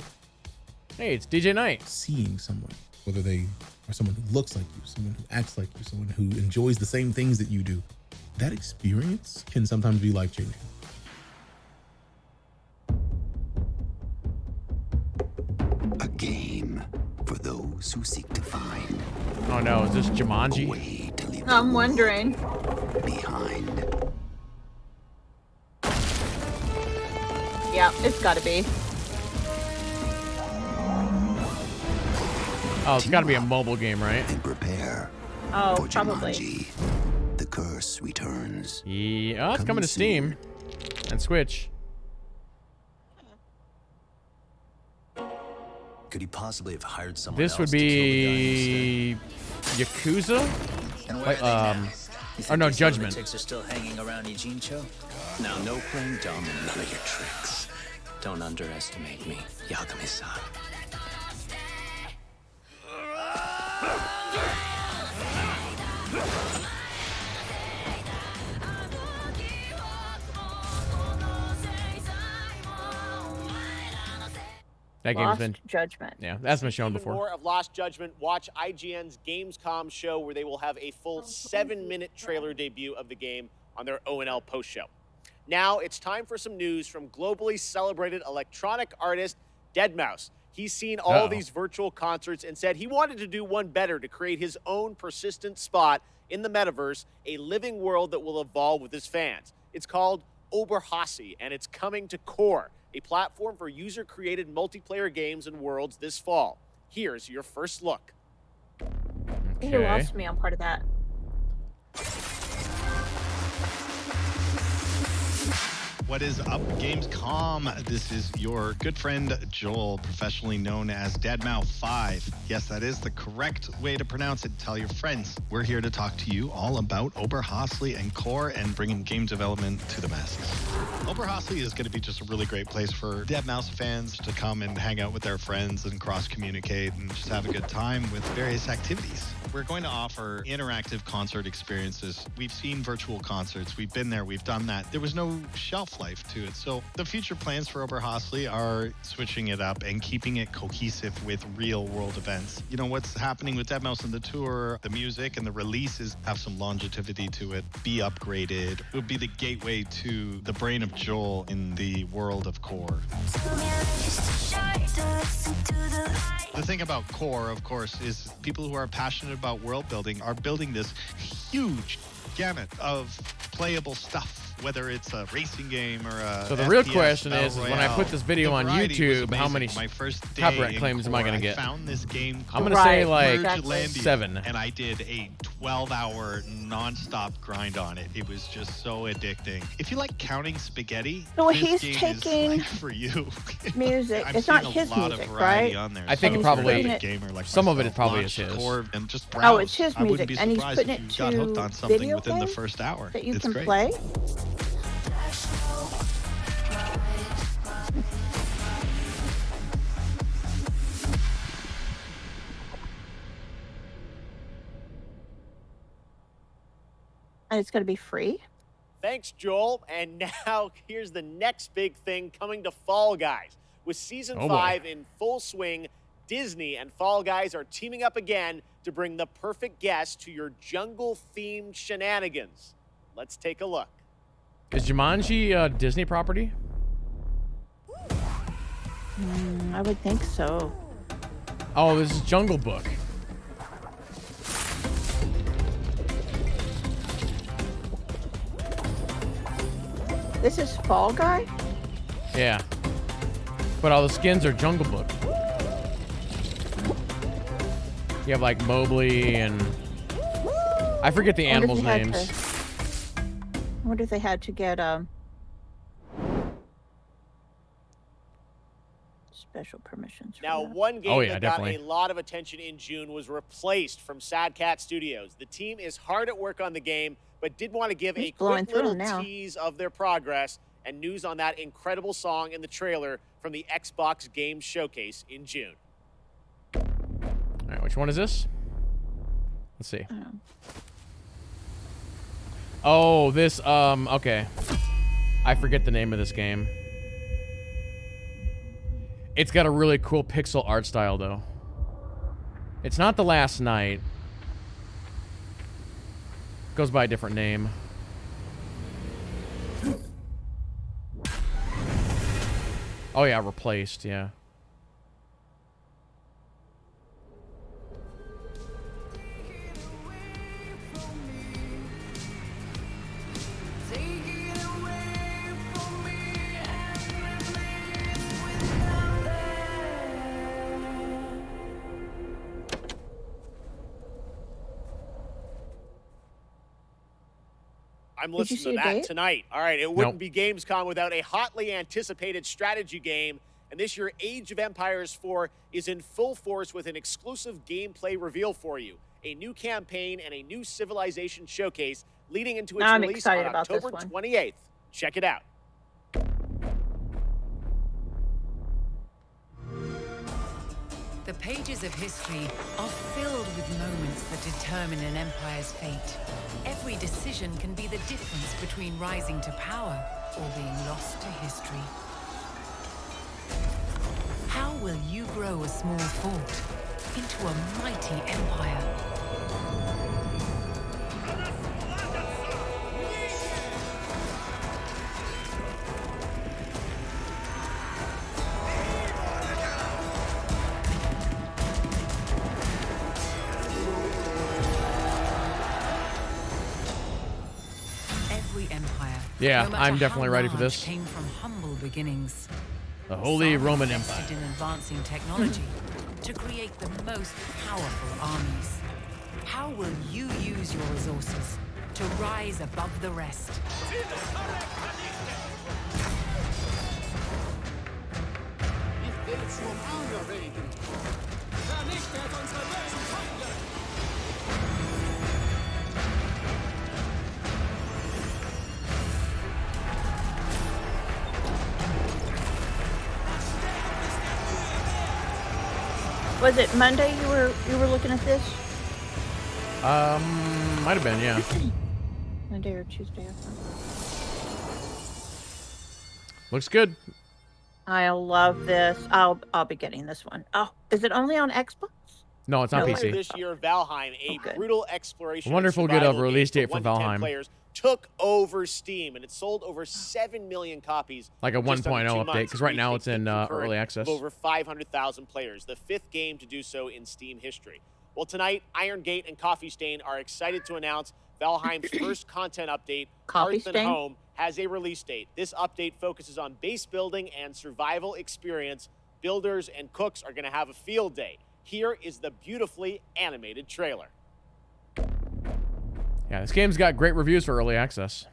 hey, it's DJ Knight, seeing someone, whether they are someone who looks like you, someone who acts like you, someone who enjoys the same things that you do, that experience can sometimes be life-changing. A game for those who seek to find. Oh no, is this Jumanji? A way to leave I'm wondering. behind. Yeah, it's gotta be. Oh, it's gotta be a mobile game, right? And prepare Oh, for probably. Jumanji. The curse returns. Yeah, oh, it's coming to Steam and Switch. Could he possibly have hired someone This else would to kill be Yakuza? And where Like, are they now? You or think no, these Judgment. lunatics are still hanging around Ijincho? Now, no playing dumb and none of your tricks. Don't underestimate me, Yagami-san. That game's Lost been Judgment. Yeah, that's been shown Even before. more of Lost Judgment. Watch IGN's Gamescom show where they will have a full 7-minute trailer debut of the game on their O&L post show. Now it's time for some news from globally celebrated electronic artist Deadmau5. He's seen all these virtual concerts and said he wanted to do one better to create his own persistent spot in the metaverse, a living world that will evolve with his fans. It's called Oberhasli, and it's coming to Core, a platform for user-created multiplayer games and worlds this fall. Here's your first look. You lost me on part of that. What is up, Gamescom? This is your good friend Joel, professionally known as Deadmau5. Yes, that is the correct way to pronounce it. Tell your friends. We're here to talk to you all about Oberhasli and Core and bringing game development to the masses. Oberhasli is going to be just a really great place for Deadmau5 fans to come and hang out with their friends and cross-communicate and just have a good time with various activities. We're going to offer interactive concert experiences. We've seen virtual concerts. We've been there. We've done that. There was no shelf life to it. So the future plans for Oberhasli are switching it up and keeping it cohesive with real world events. You know, what's happening with Deadmau5 and the tour, the music and the releases have some longevity to it, be upgraded. It would be the gateway to the brain of Joel in the world of Core. The thing about Core, of course, is people who are passionate about world building are building this huge gamut of playable stuff, whether it's a racing game or a So the real FPS question battle is when I royale. put this video The on variety was YouTube, how many amazing. My first day copyright in claims am I Core, going to get? found this game I'm called going to say like Mergelandia, 7. and I did a 12-hour non-stop grind on it. It was just so addicting. If you like counting spaghetti, So this he's game taking is like for you. music. I'm It's not seeing his a lot music, of variety right? on there. I think So it if you're an probably- avid gamer like some of it myself, probably launch is his. Core and just browse. Oh, it's his I wouldn't music, be and he's surprised putting if it you got to hooked on something video within the game first hour. that you It's can great. play. And it's going to be free. Thanks, Joel. And now here's the next big thing coming to Fall Guys. With Season Oh, boy. 5 in full swing, Disney and Fall Guys are teaming up again to bring the perfect guest to your jungle-themed shenanigans. Let's take a look. Is Jumanji a Disney property? I would think so. Oh, this is Jungle Book. This is Fall Guy? Yeah. But all the skins are Jungle Book. You have like Mowgli and I forget the animals' names. I wonder if they had to get special permissions. Now, one game that definitely got a lot of attention in June was replaced from Sad Cat Studios. The team is hard at work on the game, but did want to give a quick little tease of their progress and news on that incredible song in the trailer from the Xbox Games Showcase in June. All right, which one is this? Let's see. Oh, this, okay. I forget the name of this game. It's got a really cool pixel art style, though. It's not The Last Night. Goes by a different name. Oh, yeah, Replaced, yeah. I'm listening to that tonight. All right, it wouldn't be Gamescom without a hotly anticipated strategy game. And this year, Age of Empires 4 is in full force with an exclusive gameplay reveal for you. A new campaign and a new civilization showcase leading into its release on October 28th. Check it out. The pages of history are filled with moments that determine an empire's fate. Every decision can be the difference between rising to power or being lost to history. How will you grow a small fort into a mighty empire? Yeah, I'm definitely ready for this. Came from humble beginnings. The Holy Roman Empire. In advancing technology to create the most powerful armies. How will you use your resources to rise above the rest? Was it Monday you were looking at this? Might have been, yeah. Monday or Tuesday, I thought. Looks good. I love this. I'll be getting this one. Oh, is it only on Xbox? No, it's on Earlier PC. This year, Valheim, a brutal exploration. Wonderful good release date for Valheim. Players took over Steam, and it sold over 7 million copies. Like a just 1.0 under 2 update, months, because right now it's reaching in peak concurrent early access. of over 500,000 players, the 5th game to do so in Steam history. Well, tonight, Iron Gate and Coffee Stain are excited to announce Valheim's first content update, Hearth and Home, has a release date. This update focuses on base building and survival experience. Builders and cooks are going to have a field day. Here is the beautifully animated trailer. Yeah, this game's got great reviews for early access.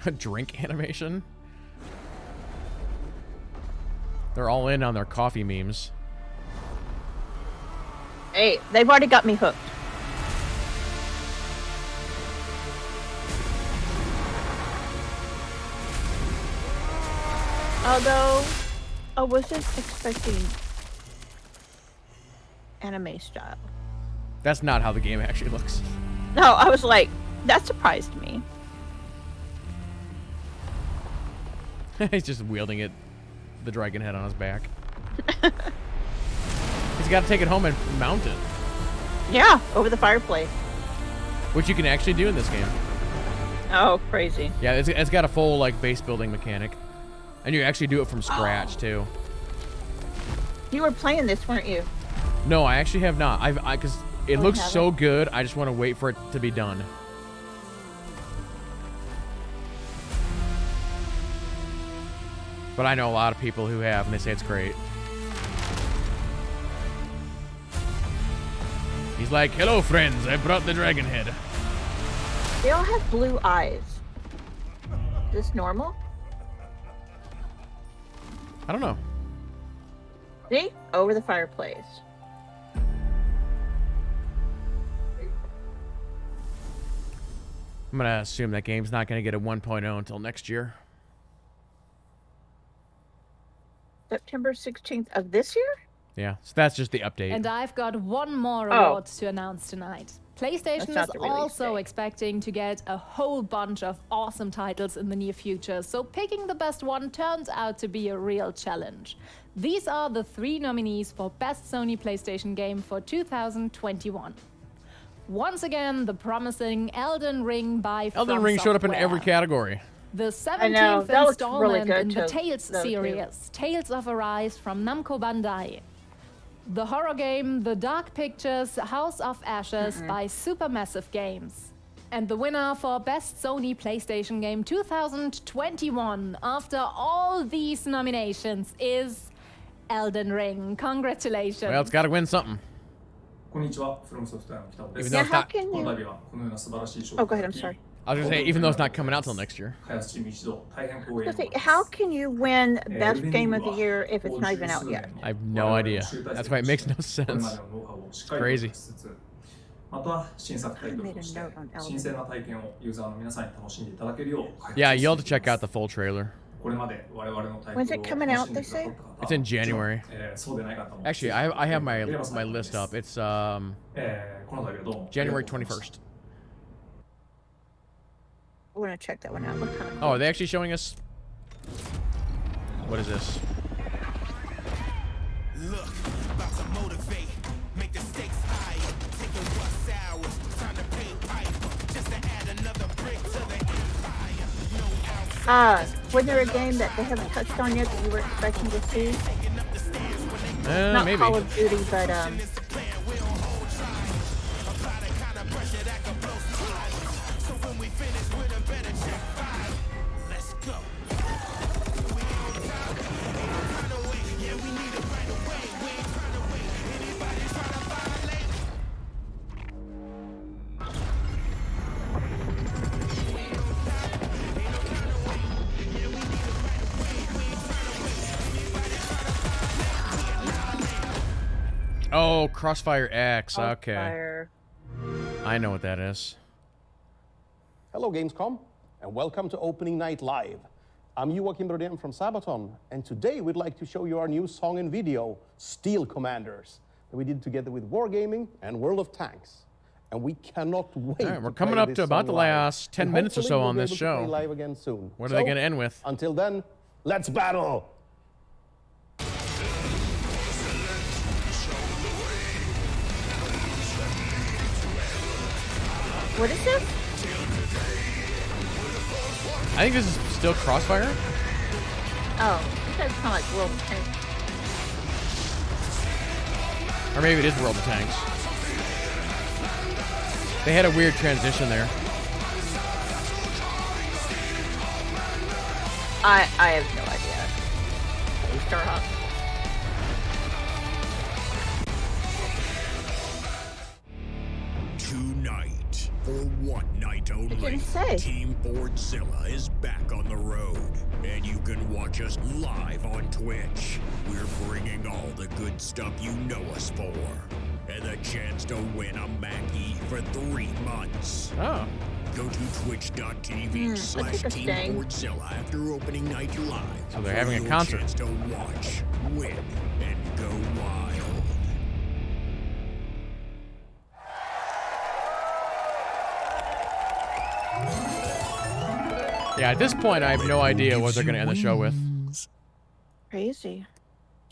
A drink animation? They're all in on their coffee memes. Hey, they've already got me hooked. Although, I wasn't expecting anime style. That's not how the game actually looks. No, I was like, that surprised me. He's just wielding it the dragon head on his back. He's got to take it home and mount it. Yeah, over the fireplace. Which you can actually do in this game. Oh, crazy. Yeah, it's got a full like base building mechanic. And you actually do it from scratch too. You were playing this, weren't you? No, I actually have not. Because it looks haven't? so good, I just want to wait for it to be done. But I know a lot of people who have, and they say it's great. He's like, hello, friends. I brought the dragon head. They all have blue eyes. Is this normal? I don't know. See? Over the fireplace. I'm going to assume that game's not going to get a 1.0 until next year. September 16th of this year? Yeah, so that's just the update. And I've got one more Oh. award to announce tonight. PlayStation That's not is the release also date. expecting to get a whole bunch of awesome titles in the near future, so picking the best one turns out to be a real challenge. These are the 3 nominees for Best Sony PlayStation Game for 2021. Once again, the promising Elden Ring by Elden From Ring showed up in Software. every category. The I know, 17th that looks really installment good in the too, Tales though, too. series, Tales of Arise from Namco Bandai. The horror game The Dark Pictures House of Ashes by Supermassive Games. And the winner for Best Sony PlayStation Game 2021 after all these nominations is Elden Ring. Congratulations. Well, it's got to win something. こんにちは、フロムソフトウェアの北尾で Even す。 though it's not- この度はこのような素晴らしい賞 Oh, go ahead, I'm sorry. I was going to say, even though it's not coming out till next year. 開発チーム一同大変光栄 I was に gonna say, how can you win Best Game of the Year if it's not even out yet? I have no idea. That's why it makes no これ sense. までのノウハウをしっかり Crazy. としつつ、また新作タイトルとして I made a note on 新鮮な体験をユーザーの皆さんに楽しんでいただけるよう開発 Yeah, して you'll い have to き check ま out す the full trailer. これまで我々のタイトルを When's it coming out, they say? It's in January. そうでない方も Actually, I have my list up. It's この度はどうも January 21st. I want to check that one out. What kind of Oh, are they actually showing us? What is this? Look, about to motivate, make the stakes higher. Taking what's ours, time to pay piper, just to add another brick to the empire. No outside. wasn't there a game that they haven't touched on yet that you were expecting to see? Not Maybe. Call of Duty, but Let's go. Oh, Crossfire X. Okay. Crossfire. I know what that is. Hello, Gamescom, and welcome to Opening Night Live. I'm Joakim Brodén from Sabaton, and today we'd like to show you our new song and video, Steel Commanders, that we did together with Wargaming and World of Tanks. And we cannot wait. All right, we're to coming play up this to about song the live. last 10 And minutes or hopefully so we'll on be this able to play show. live again soon. What are they gonna end with? Until then, let's battle. What is this? I think this is still Crossfire. Oh, you guys kind of like World of Tanks. Or maybe it is World of Tanks. They had a weird transition there. I have no idea. You start off. Tonight, for one night only, didn't say. Team Fordzilla is back on the road, and you can watch us live on Twitch. We're bringing all the good stuff you know us for, and the chance to win a Mackie for 3 months. Oh. Go to twitch.tv let's take a /Team sting. Fordzilla after opening night live. So they're for having a your concert. chance to watch, win, and go wild. Yeah, at this point, I have no idea what they're going to end the show with. Crazy.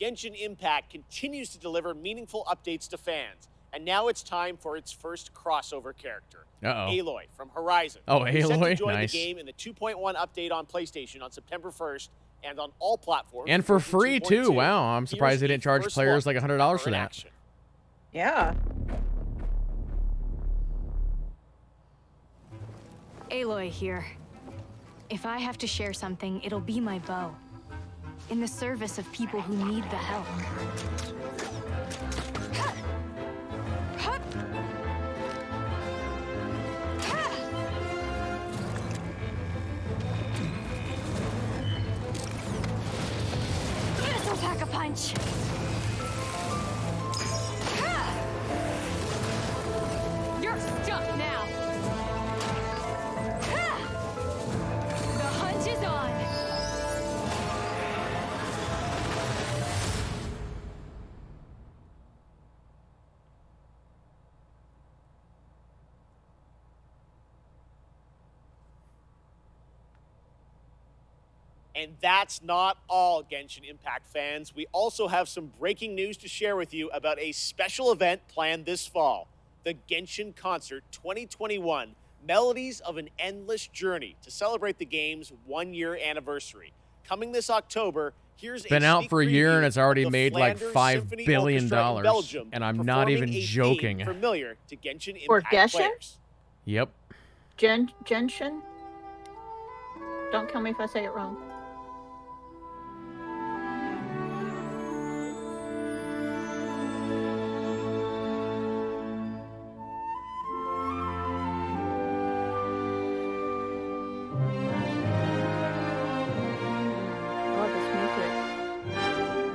Genshin Impact continues to deliver meaningful updates to fans, and now it's time for its first crossover character, Aloy from Horizon. Oh, Who's set to Aloy? join Nice. the game in the 2.1 update on PlayStation on September 1st and on all platforms. And for free, too. 2.2. Wow, I'm surprised they didn't charge first players look like $100 for in that. action. Yeah. Aloy here. If I have to share something, it'll be my bow. In the service of people who need the help. This'll pack a punch. You're stuck now. The hunt is on. And that's not all, Genshin Impact fans. We also have some breaking news to share with you about a special event planned this fall, the Genshin Concert 2021, Melodies of an Endless Journey, to celebrate the game's one-year anniversary. Coming this October, here's It's been a out sneak for a year preview and it's already of the made like Flanders $5 Symphony billion, Orchestra in Belgium, and I'm not even performing a joking. theme familiar to Genshin Or Impact Genshin? players. Yep. Genshin? Don't kill me if I say it wrong. Love this music.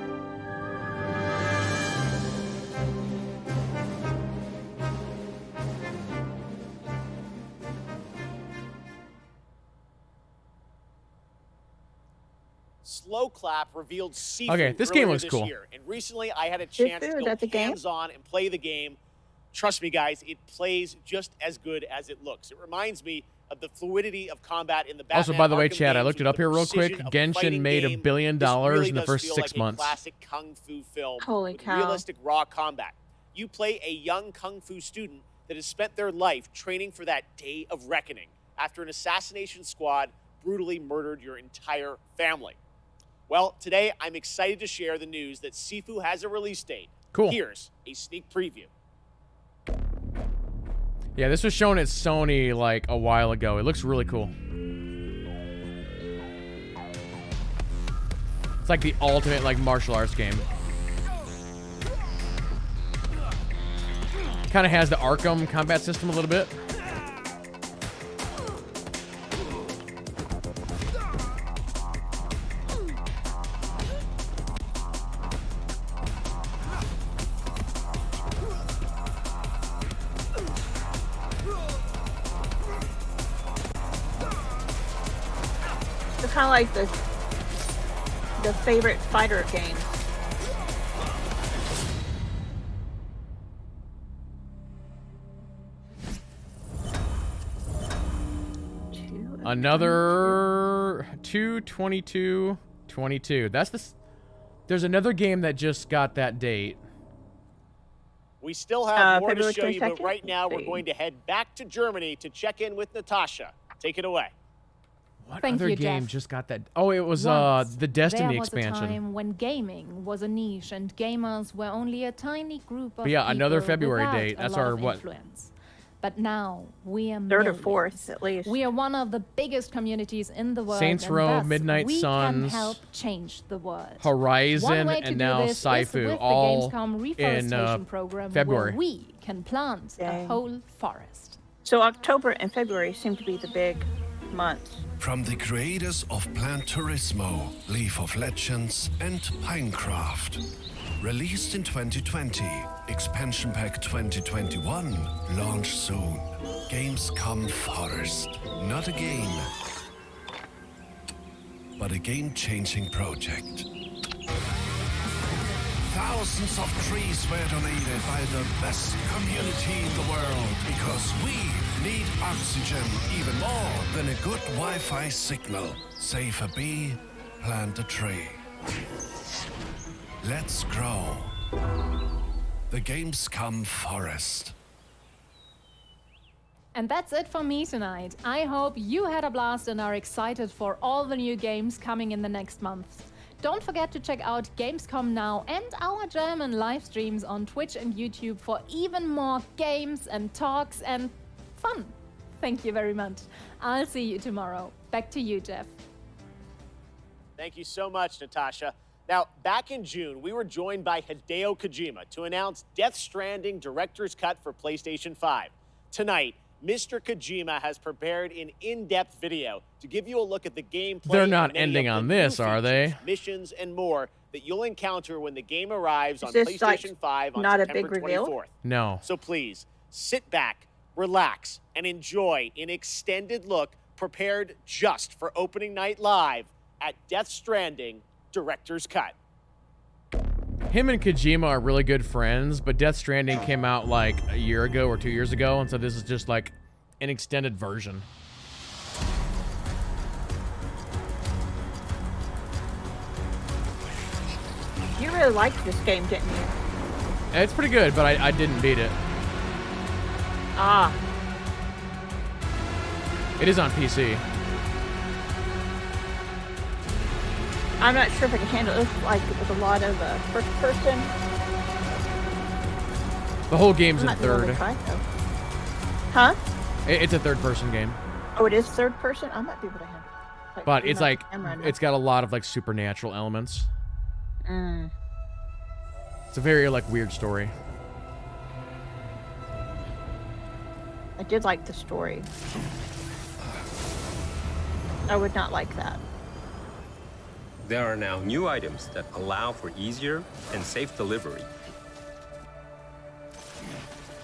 Slow Clap revealed Sifu Okay, this game earlier looks this cool. year, and recently I had a chance Sifu, to that's go a game? hands-on and play the game. Trust me, guys, it plays just as good as it looks. It reminds me of the fluidity of combat in the Batman Also, by the way, Arkham Chad, I games looked it with up the here real quick. precision of a Genshin fighting made game. $1 billion This really in the does first feel 6 like months. A classic kung fu film Holy with cow. realistic raw combat. You play a young kung fu student that has spent their life training for that day of reckoning after an assassination squad brutally murdered your entire family. Well, today I'm excited to share the news that Sifu has a release date. Cool. Here's a sneak preview. Yeah, this was shown at Sony like a while ago. It looks really cool. It's like the ultimate like martial arts game. Kind of has the Arkham combat system a little bit. It's kind of like the favorite fighter game. Another 2/22/22. That's the. There's another game that just got that date. We still have more to February show you, but 22nd? right now we're See. going to head back to Germany to check in with Natasha. Take it away. What Thank other you, game Jeff. just got that? Oh, it was Once, the Destiny there was expansion. a time when gaming was a niche and gamers were only a tiny group of But yeah, another people February without date. a That's lot our of what? influence. But now we are 3rd or millions. 4th, at least. We are one of the biggest communities in the world. Saints and Row, thus Midnight we Suns, can help change the world. Horizon, One way to and do now this is Sifu, with all the Gamescom in reforestation program, February. where we can plant a Dang. whole forest. So October and February seem to be the big months. From the creators of Plant Turismo, Leaf of Legends, and Pinecraft. Released in 2020, Expansion Pack 2021, launch soon. Gamescom Forest. Not a game, but a game-changing project. Thousands of trees were donated by the best community in the world because we need oxygen even more than a good Wi-Fi signal. Save a bee, plant a tree. Let's grow. The Gamescom Forest. And that's it for me tonight. I hope you had a blast and are excited for all the new games coming in the next month. Don't forget to check out Gamescom Now and our German live streams on Twitch and YouTube for even more games and talks and fun. Thank you very much. I'll see you tomorrow. Back to you, Jeff. Thank you so much, Natasha. Now, back in June, we were joined by Hideo Kojima to announce Death Stranding Director's Cut for PlayStation 5. Tonight, Mr. Kojima has prepared an in-depth video to give you a look at the gameplay. They're not and many ending of the on new this, are they? features, missions, and more that you'll encounter when the game arrives on this, PlayStation 5 on not a September big reveal? 24th. No. So please, sit back, relax, and enjoy an extended look prepared just for opening night live at Death Stranding Director's Cut. Him and Kojima are really good friends, but Death Stranding came out like a year ago or 2 years ago, and so this is just like an extended version. You really liked this game, didn't you? It's pretty good, but I didn't beat it. Ah. It is on PC. I'm not sure if I can handle it. Like with a lot of first person. The whole game's I'm in not gonna really third. try, though. Huh? It's a third-person game, Oh, it is third person? I might be able to handle it. but lean it's on like the camera enough. it's got a lot of like supernatural elements. Mm. It's a very like weird story. I did like the story. I would not like that. There are now new items that allow for easier and safe delivery.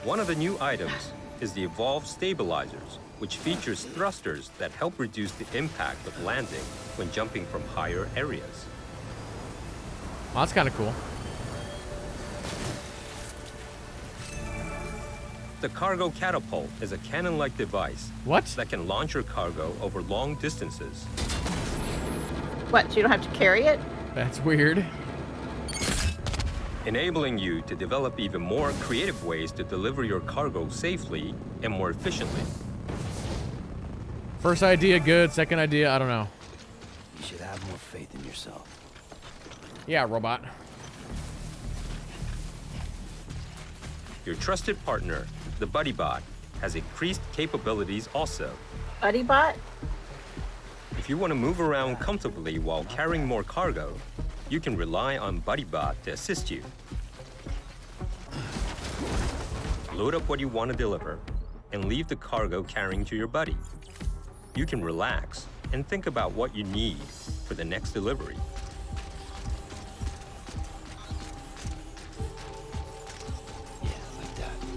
One of the new items is the Evolved Stabilizers, which features thrusters that help reduce the impact of landing when jumping from higher areas. Well, that's kind of cool. The Cargo Catapult is a cannon-like device that can launch your cargo over long distances. What, so you don't have to carry it? That's weird. Enabling you to develop even more creative ways to deliver your cargo safely and more efficiently. First idea good, second idea, I don't know. You should have more faith in yourself. Yeah, robot. Your trusted partner, the BuddyBot, has increased capabilities also. BuddyBot? If you want to move around comfortably while carrying more cargo, you can rely on BuddyBot to assist you. Load up what you want to deliver and leave the cargo carrying to your buddy. You can relax and think about what you need for the next delivery.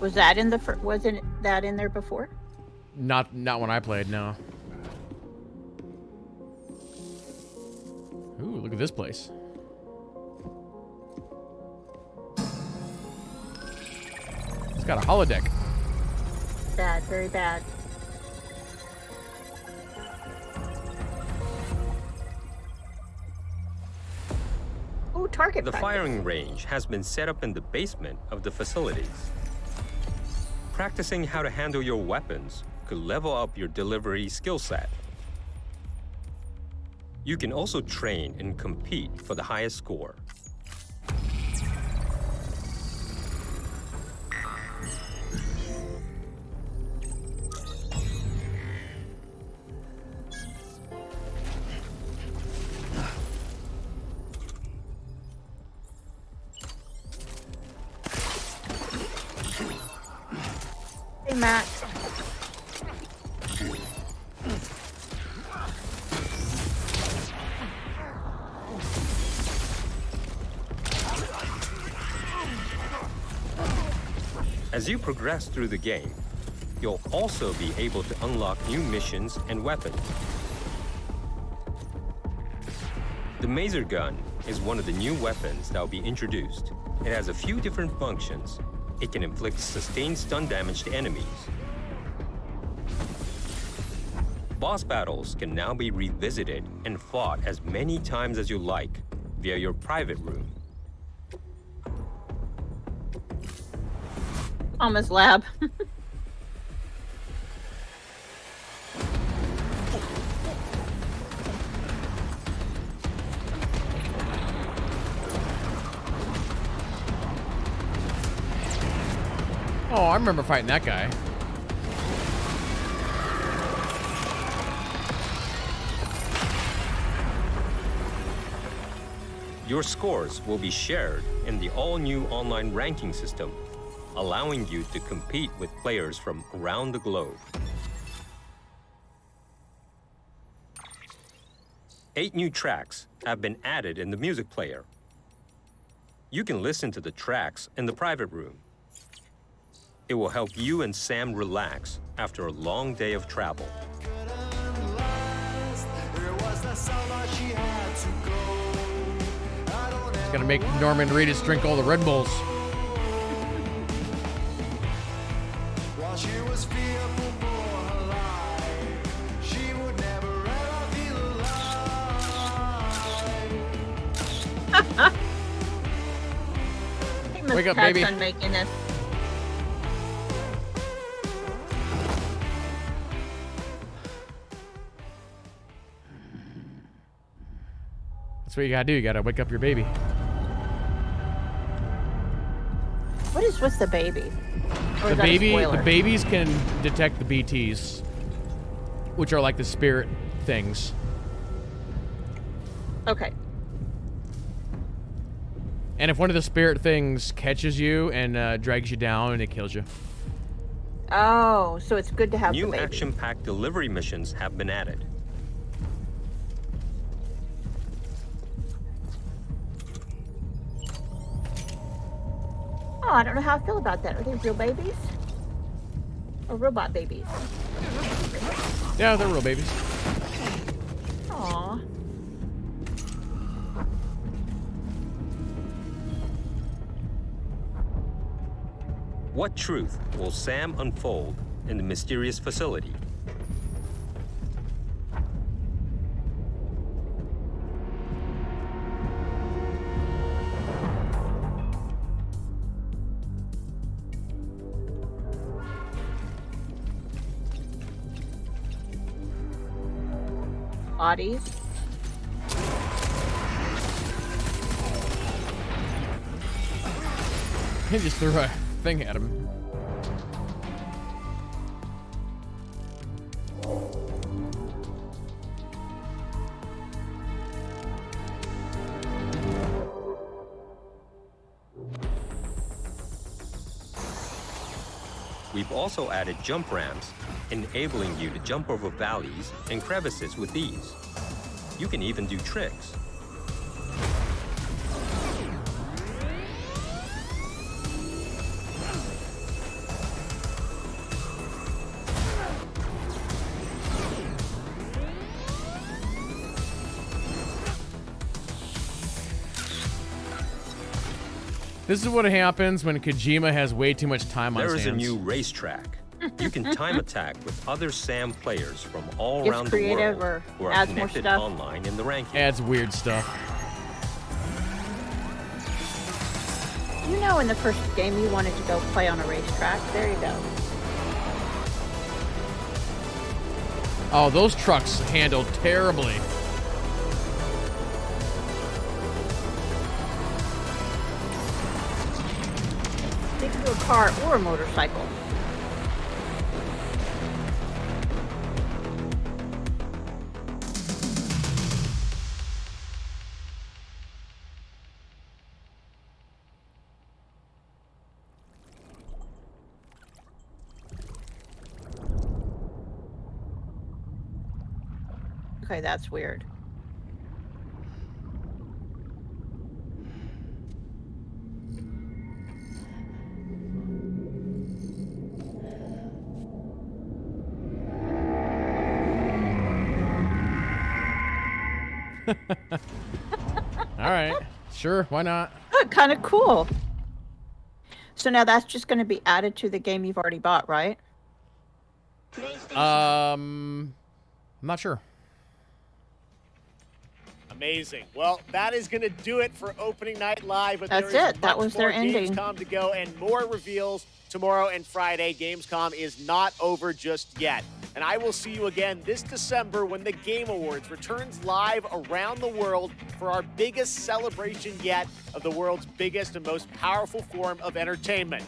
Was that in the wasn't that in there before? Not when I played, no. Ooh, look at this place. It's got a holodeck. Bad, very bad. Ooh, target The practice. firing range has been set up in the basement of the facilities. Practicing how to handle your weapons could level up your delivery skill set. You can also train and compete for the highest score. Hey, Matt. As you progress through the game, you'll also be able to unlock new missions and weapons. The Maser Gun is one of the new weapons that will be introduced. It has a few different functions. It can inflict sustained stun damage to enemies. Boss battles can now be revisited and fought as many times as you like, via your private room. Mama's lab. Oh, I remember fighting that guy. Your scores will be shared in the all-new online ranking system, allowing you to compete with players from around the globe. 8 new tracks have been added in the music player. You can listen to the tracks in the private room. It will help you and Sam relax after a long day of travel. It's gonna make Norman Reedus drink all the Red Bulls. Wake up, baby. Making this. That's what you gotta do. You gotta wake up your baby. What is with the baby? Or The is that a baby, spoiler? the babies can detect the BTs, which are like the spirit things. Okay. And if one of the spirit things catches you and drags you down, and it kills you. Oh, so it's good to have New the baby. action-packed delivery missions have been added. Oh, I don't know how I feel about that. Are they real babies? Or robot babies? Yeah, they're real babies. Aww. What truth will Sam unfold in the mysterious facility? Bodies. He just threw a thing at him. We've also added jump ramps, enabling you to jump over valleys and crevices with ease. You can even do tricks. This is what happens when Kojima has way too much time on his There is a hands. new racetrack. You can time attack with other SAM players from all Gets around the creative world or who are adds more connected stuff. online in the ranking. Adds weird stuff. You know, in the first game, you wanted to go play on a racetrack. There you go. Oh, those trucks handle terribly. They can do a car or a motorcycle. Okay, that's weird. All right. Sure, why not? Kind of cool. So now that's just going to be added to the game you've already bought, right? I'm not sure. Amazing. Well, that is going to do it for opening night live. But That's there is it. That much was more their ending. Gamescom to go and more reveals tomorrow and Friday. Gamescom is not over just yet. And I will see you again this December when the Game Awards returns live around the world for our biggest celebration yet of the world's biggest and most powerful form of entertainment.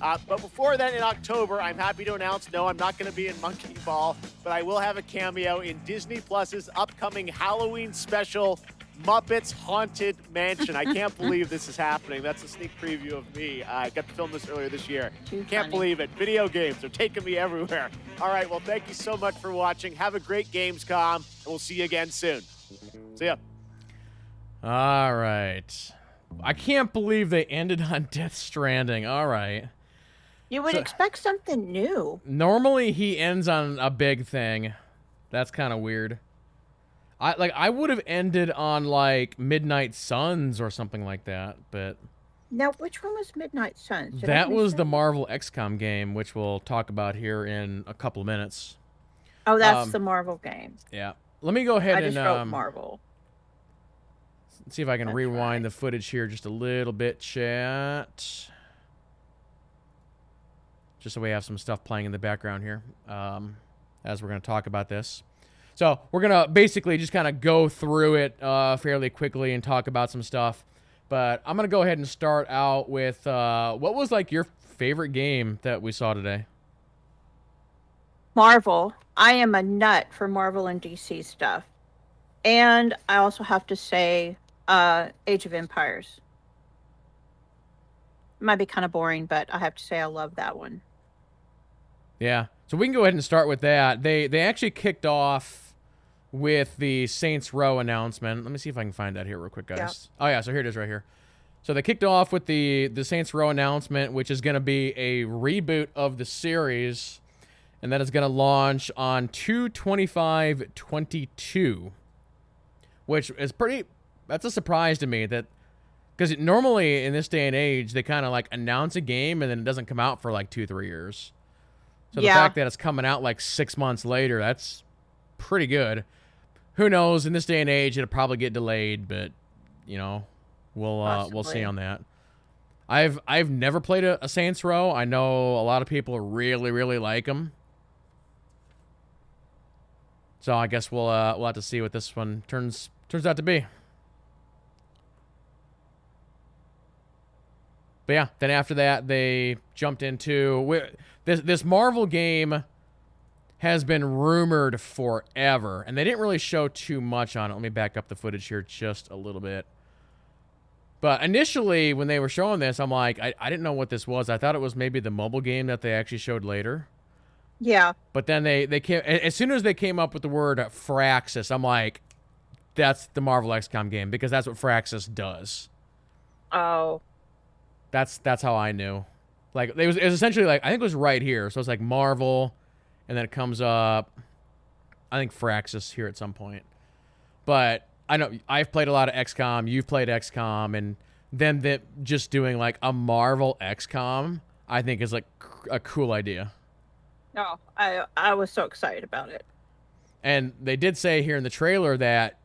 But before then, in October, I'm happy to announce, no, I'm not going to be in Monkey Ball, but I will have a cameo in Disney Plus's upcoming Halloween special, Muppets Haunted Mansion. I can't believe this is happening. That's a sneak preview of me. I got to film this earlier this year. Can't believe it. Video games are taking me everywhere. All right, well, thank you so much for watching. Have a great Gamescom, and we'll see you again soon. See ya. All right. I can't believe they ended on Death Stranding. All right. You would expect something new. Normally he ends on a big thing. That's kind of weird. I would have ended on like Midnight Suns or something like that, but Now, which one was Midnight Suns? Did I that miss was the Marvel XCOM game, which we'll talk about here in a couple of minutes. Oh, that's the Marvel game. Yeah. Let me go ahead I just and wrote Marvel. see if I can rewind the footage here just a little bit, chat. Just so we have some stuff playing in the background here as we're going to talk about this. So we're going to basically just kind of go through it fairly quickly and talk about some stuff. But I'm going to go ahead and start out with what was like your favorite game that we saw today? Marvel. I am a nut for Marvel and DC stuff. And I also have to say Age of Empires. It might be kind of boring, but I have to say I love that one. Yeah. So we can go ahead and start with that. They actually kicked off with the Saints Row announcement. Let me see if I can find that here real quick, guys. Yeah. Oh, yeah. So here it is right here. So they kicked off with the Saints Row announcement, which is going to be a reboot of the series, and that is going to launch on 2/25/22, which is pretty... That's a surprise to me that... Because normally in this day and age, they kind of like announce a game and then it doesn't come out for like 2-3 years. So the fact that it's coming out like 6 months later, that's pretty good. Who knows? In this day and age, it'll probably get delayed, but you know, we'll see on that. I've never played a Saints Row. I know a lot of people really like them. So I guess we'll have to see what this one turns out to be. But yeah, then after that, they jumped into... This Marvel game has been rumored forever, and they didn't really show too much on it. Let me back up the footage here just a little bit. But initially, when they were showing this, I'm like, I didn't know what this was. I thought it was maybe the mobile game that they actually showed later. Yeah. But then they came... As soon as they came up with the word Firaxis, I'm like, that's the Marvel XCOM game, because that's what Firaxis does. Oh. That's how I knew. Like it was essentially like, I think it was right here. So it's like Marvel, and then it comes up, I think Firaxis here at some point. But I know I've played a lot of XCOM. You've played XCOM, and them that just doing like a Marvel XCOM, I think is like a cool idea. No, I was so excited about it. And they did say here in the trailer that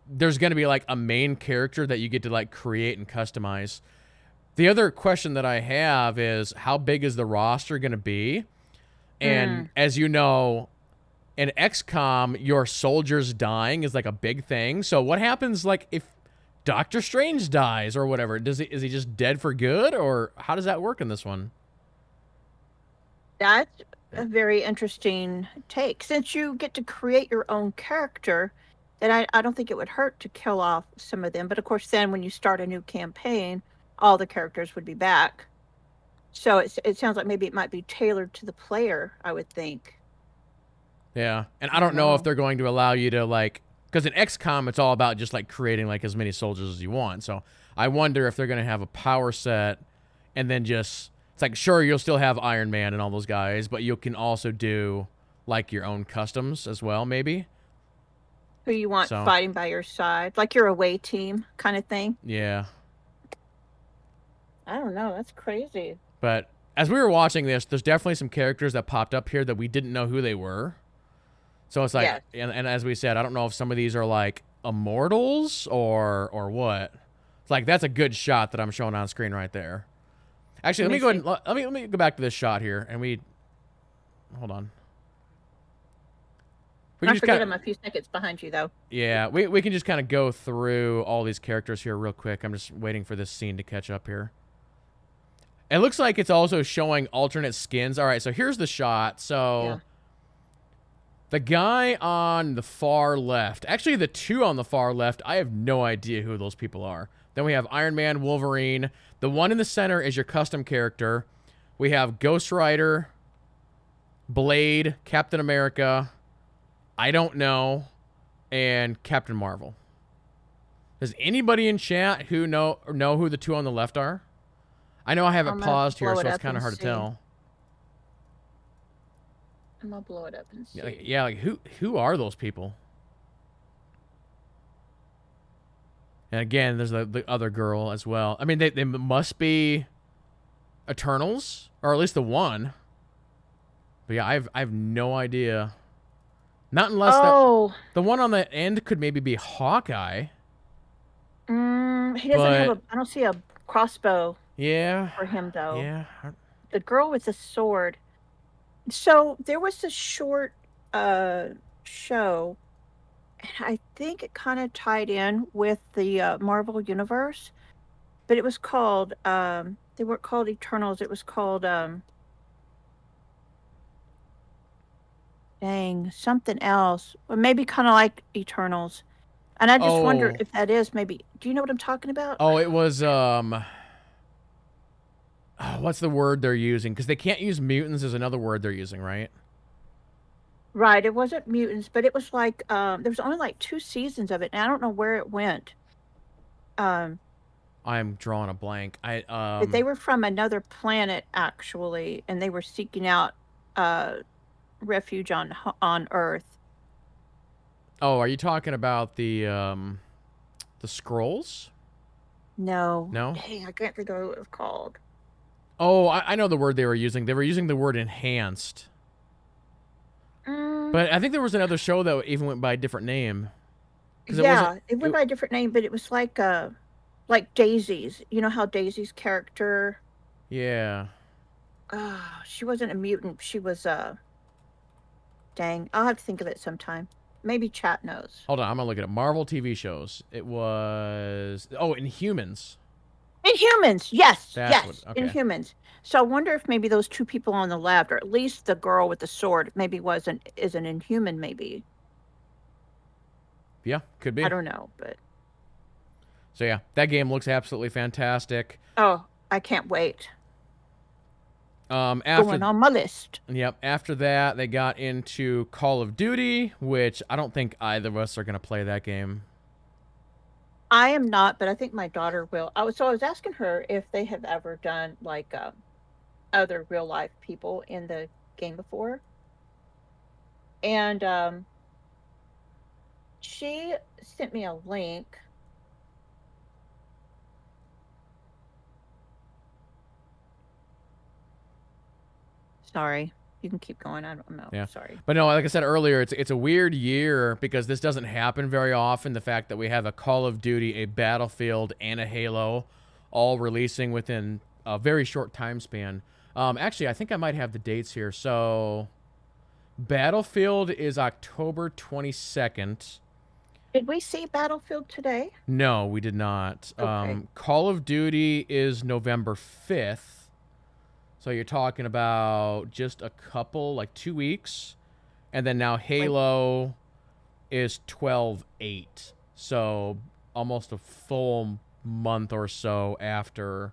there's going to be like a main character that you get to like create and customize. The other question that I have is, how big is the roster going to be? And as you know, in XCOM, your soldiers dying is like a big thing. So what happens like if Doctor Strange dies or whatever? Is he just dead for good, or how does that work in this one? That's a very interesting take. Since you get to create your own character, then I don't think it would hurt to kill off some of them. But of course, then when you start a new campaign, all the characters would be back. So it sounds like maybe it might be tailored to the player, I would think. Yeah, and I don't know if they're going to allow you to like, because in XCOM it's all about just like creating like as many soldiers as you want. So I wonder if they're going to have a power set, and then just, it's like, sure, you'll still have Iron Man and all those guys, but you can also do like your own customs as well, maybe. Who you want fighting by your side, like your away team kind of thing. Yeah. I don't know. That's crazy. But as we were watching this, there's definitely some characters that popped up here that we didn't know who they were. So it's like, and as we said, I don't know if some of these are like Immortals or what? It's like that's a good shot that I'm showing on screen right there. Actually, let me go ahead and, let me go back to this shot here, and hold on. I forget I'm a few seconds behind you, though. Yeah, we can just kind of go through all these characters here real quick. I'm just waiting for this scene to catch up here. It looks like it's also showing alternate skins. All right, so here's the shot. So the guy on the far left, actually the two on the far left, I have no idea who those people are. Then we have Iron Man, Wolverine. The one in the center is your custom character. We have Ghost Rider, Blade, Captain America, I don't know, and Captain Marvel. Does anybody in chat who know who the two on the left are? I know I have it paused here, so it's kind of hard to tell. I'm gonna blow it up and see. Yeah, like who are those people? And again, there's the other girl as well. I mean, they must be Eternals, or at least the one. But yeah, I have no idea. Not unless the one on the end could maybe be Hawkeye. He doesn't have I don't see a crossbow. Yeah. For him though. Yeah. The girl with the sword. So there was a short show, and I think it kind of tied in with the Marvel Universe, but it was called they weren't called Eternals. It was called something else, or maybe kind of like Eternals. And I just wonder if that is maybe. Do you know what I'm talking about? Oh, it was what's the word they're using? Because they can't use mutants is another word they're using, right? Right. It wasn't mutants, but it was like there was only like 2 seasons of it, and I don't know where it went. I'm drawing a blank. But they were from another planet actually, and they were seeking out refuge on Earth. Oh, are you talking about the scrolls? No. No? Hey, I can't think of what it was called. Oh, I know the word they were using. They were using the word enhanced. But I think there was another show that even went by a different name. Yeah, it went by a different name, but it was like Daisy's. You know how Daisy's character? Yeah. She wasn't a mutant. She was dang, I'll have to think of it sometime. Maybe chat knows. Hold on, I'm gonna look at it. Marvel TV shows. It was Inhumans. Inhumans, yes, That's okay. Inhumans. So I wonder if maybe those 2 people on the left, or at least the girl with the sword, maybe is an Inhuman, maybe. Yeah, could be. I don't know, but. So yeah, that game looks absolutely fantastic. Oh, I can't wait. After, going on my list. Yep. After that, they got into Call of Duty, which I don't think either of us are gonna play that game. I am not, but I think my daughter will. I was asking her if they have ever done like other real life people in the game before, and she sent me a link. Sorry. You can keep going. I don't know. Yeah. Sorry. But no, like I said earlier, it's a weird year because this doesn't happen very often. The fact that we have a Call of Duty, a Battlefield, and a Halo all releasing within a very short time span. Actually, I think I might have the dates here. So Battlefield is October 22nd. Did we see Battlefield today? No, we did not. Okay. Call of Duty is November 5th. So you're talking about just a couple, like 2 weeks. And then now Halo is 12/8. So almost a full month or so after.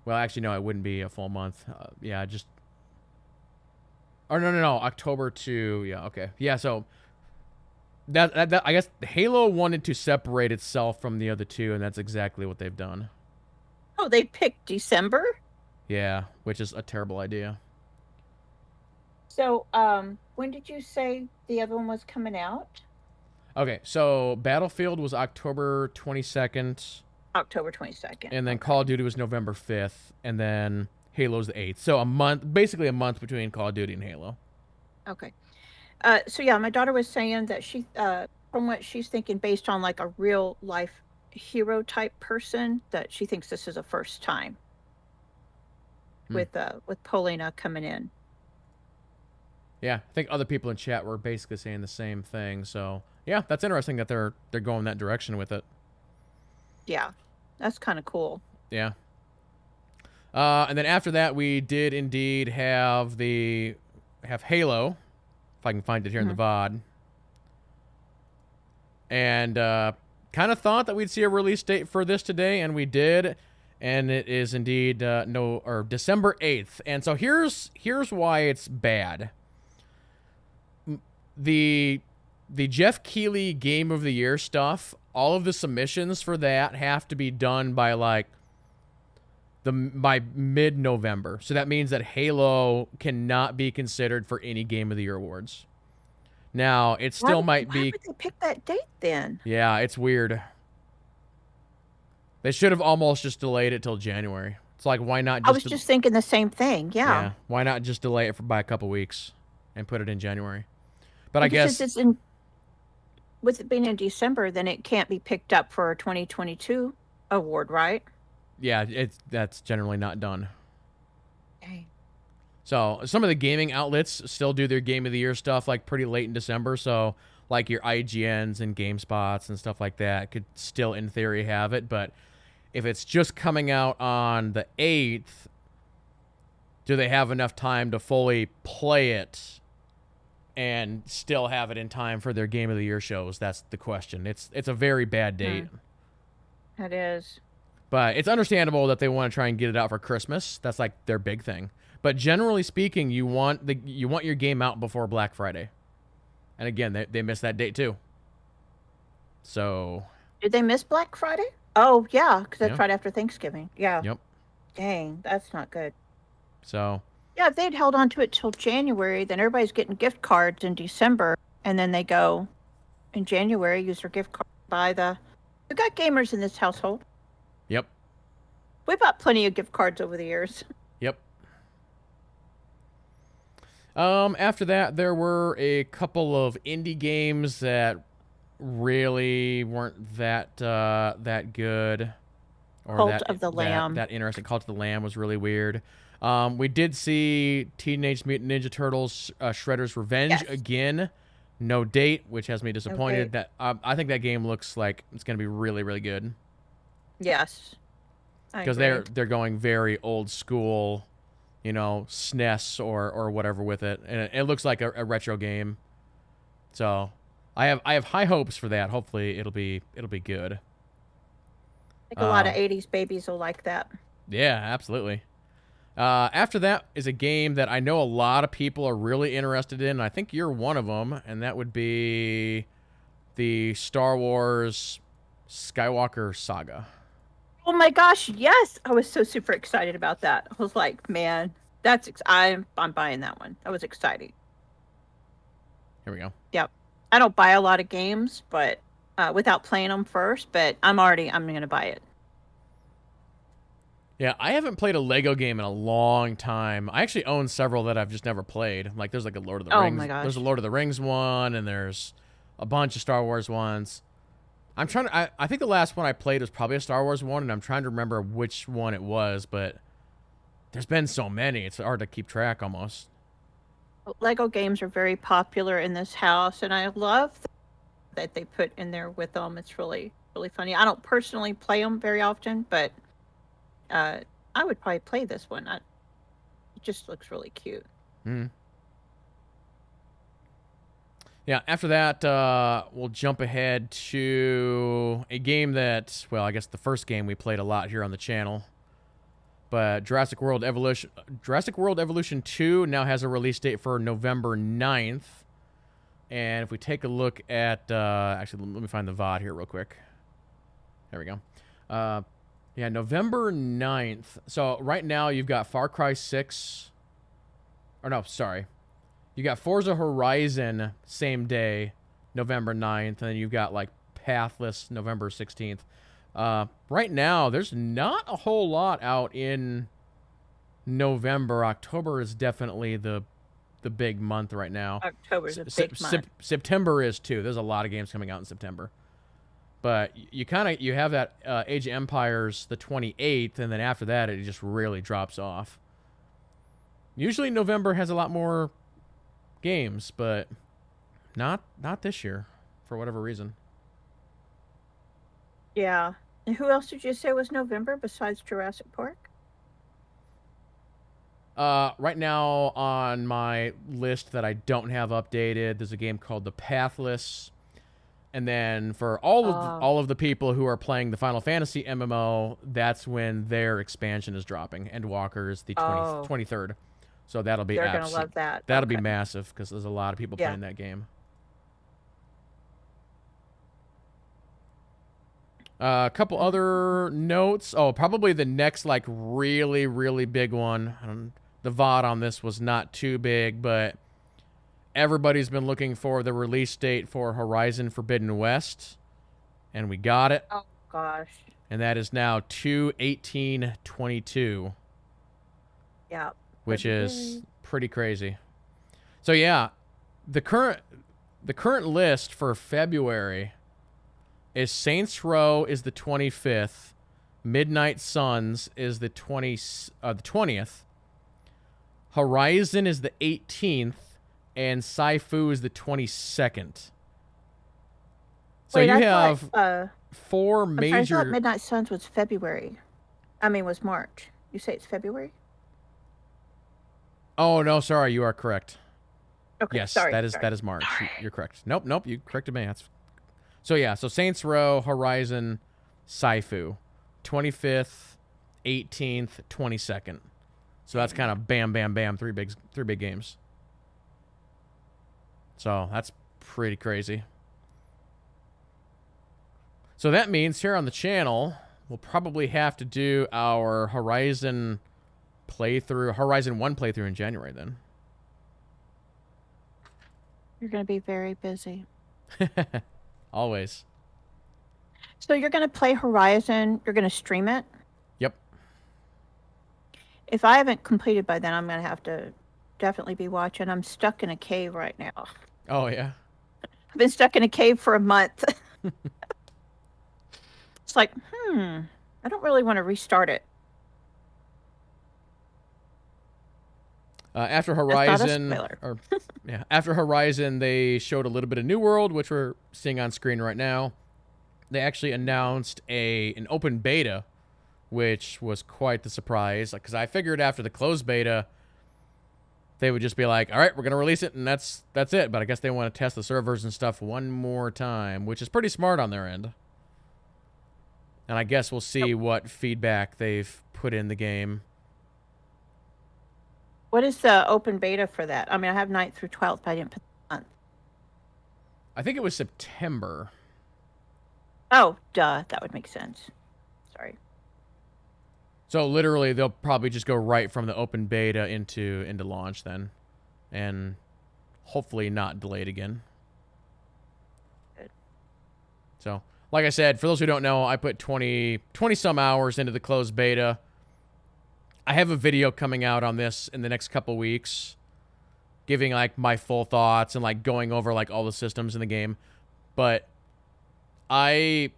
Well, actually, no, it wouldn't be a full month. Yeah, just. Or no. October to. Yeah, okay. Yeah, so. That I guess Halo wanted to separate itself from the other two, and that's exactly what they've done. Oh, they picked December? Yeah, which is a terrible idea. So, when did you say the other one was coming out? Okay, so Battlefield was October 22nd. October 22nd. And then Call of Duty was November 5th, and then Halo's the 8th. So a month, basically a month between Call of Duty and Halo. Okay. So yeah, my daughter was saying that she, from what she's thinking, based on like a real life hero type person, that she thinks this is a first time with Polina coming in. Yeah, I think other people in chat were basically saying the same thing. So yeah, that's interesting that they're going that direction with it. Yeah, that's kind of cool. Yeah. And then after that, we did indeed have Halo, if I can find it here in the VOD. And kind of thought that we'd see a release date for this today, and we did. And it is indeed December 8th. And so here's why it's bad. The Jeff Keighley Game of the Year stuff, all of the submissions for that have to be done by like by mid-November. So that means that Halo cannot be considered for any Game of the Year awards. Now, it still might be... Why would they pick that date then? Yeah, it's weird. They should have almost just delayed it till January. It's like, why not just... I was just thinking the same thing, yeah. Why not just delay it by a couple weeks and put it in January? But I guess... It's with it being in December, then it can't be picked up for a 2022 award, right? Yeah, that's generally not done. Okay. So some of the gaming outlets still do their Game of the Year stuff like pretty late in December. So like your IGNs and GameSpots and stuff like that could still in theory have it. But if it's just coming out on the 8th, do they have enough time to fully play it and still have it in time for their Game of the Year shows? That's the question. It's a very bad date. It is. But it's understandable that they want to try and get it out for Christmas. That's like their big thing. But generally speaking, you want your game out before Black Friday. And again, they missed that date too. So... Did they miss Black Friday? Oh, yeah, because that's right after Thanksgiving. Yeah. Yep. Dang, that's not good. So... Yeah, if they'd held on to it till January, then everybody's getting gift cards in December, and then they go in January, use their gift card to buy the... We got gamers in this household. Yep. We bought plenty of gift cards over the years. Yep. After that, there were a couple of indie games that really weren't that good. Or Cult of the Lamb. That interesting. Cult of the Lamb was really weird. We did see Teenage Mutant Ninja Turtles Shredder's Revenge again. No date, which has me disappointed. That I think that game looks like it's going to be really, really good. Yes. Because they're going very old school, SNES or whatever with it, and it looks like a retro game. So I have high hopes for that. Hopefully it'll be good. I think a lot of 80s babies will like that. Yeah, absolutely. After that is a game that I know a lot of people are really interested in. I think you're one of them, and that would be the Star Wars Skywalker Saga. Oh my gosh, yes! I was so super excited about that. I was like, man, I'm buying that one. That was exciting. Here we go. Yep. I don't buy a lot of games, but without playing them first, but I'm going to buy it. Yeah, I haven't played a Lego game in a long time. I actually own several that I've just never played. Like there's like a Lord of the Rings. Oh my gosh. There's a Lord of the Rings one, and there's a bunch of Star Wars ones. I think the last one I played was probably a Star Wars one, and I'm trying to remember which one it was, but there's been so many, it's hard to keep track almost. Lego games are very popular in this house, and I love that they put in there with them. It's really, really funny. I don't personally play them very often, but I would probably play this one. It just looks really cute. Yeah, after that, we'll jump ahead to a game that, well, I guess the first game we played a lot here on the channel. But Jurassic World Evolution 2 now has a release date for November 9th. And if we take a look at, actually, let me find the VOD here real quick. There we go. Yeah, November 9th. So right now you've got Far Cry 6. Or no, sorry. You got Forza Horizon same day, November 9th, and then you've got like Pathless November 16th. Right now, there's not a whole lot out in November. October is definitely the the big month right now. October's a big month. September is too. There's a lot of games coming out in September. But you have that Age of Empires the 28th, and then after that it just really drops off. Usually November has a lot more games, but not this year for whatever reason. Yeah. And who else did you say was November besides Jurassic Park? Right now on my list that I don't have updated, there's a game called The Pathless. And then for all of the people who are playing the Final Fantasy MMO, that's when their expansion is dropping. Endwalker is the 23rd. So that'll be They're going to love that. That'll be massive because there's a lot of people playing that game. A couple other notes. Oh, probably the next like really, really big one. The VOD on this was not too big, but everybody's been looking for the release date for Horizon Forbidden West, and we got it. Oh, gosh. And that is now 2/18/22. Yeah. Which is pretty crazy. So yeah, the current list for February is Saints Row is the 25th, Midnight Suns is the 20th, Horizon is the 18th, and Sci-Fu is the 22nd. So you have four major. I thought Midnight Suns was February. Was March. You say it's February? Oh no, sorry, you are correct. Okay, yes, sorry, that is March. You're correct. Nope, you corrected me. So yeah, so Saints Row, Horizon, Sci-Fu, 25th, 18th, 22nd. So that's kind of bam, bam, bam, three big games. So that's pretty crazy. So that means here on the channel, we'll probably have to do our Horizon 1 playthrough in January then. You're going to be very busy. Always. So you're going to play Horizon, you're going to stream it? Yep. If I haven't completed by then, I'm going to have to definitely be watching. I'm stuck in a cave right now. Oh, yeah? I've been stuck in a cave for a month. It's like, I don't really want to restart it. After Horizon, after Horizon, they showed a little bit of New World, which we're seeing on screen right now. They actually announced an open beta, which was quite the surprise. Because I figured after the closed beta, they would just be like, "All right, we're gonna release it, and that's it." But I guess they want to test the servers and stuff one more time, which is pretty smart on their end. And I guess we'll see what feedback they've put in the game. What is the open beta for that? I have 9th through 12th, but I didn't put the month. I think it was September. Oh, duh. That would make sense. Sorry. So literally, they'll probably just go right from the open beta into launch then. And hopefully not delayed again. Good. So, like I said, for those who don't know, I put 20 some hours into the closed beta. I have a video coming out on this in the next couple weeks, giving like my full thoughts and like going over like all the systems in the game. But let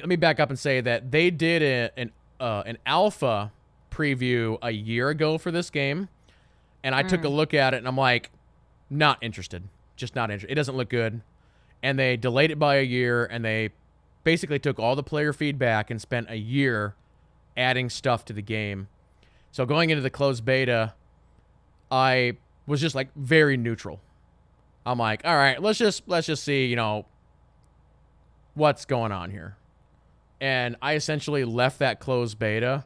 me back up and say that they did an alpha preview a year ago for this game, and I took a look at it and I'm like, not interested, just not interested. It doesn't look good, and they delayed it by a year, and they basically took all the player feedback and spent a year adding stuff to the game. So going into the closed beta, I was just like very neutral. I'm like, all right, let's just see, what's going on here. And I essentially left that closed beta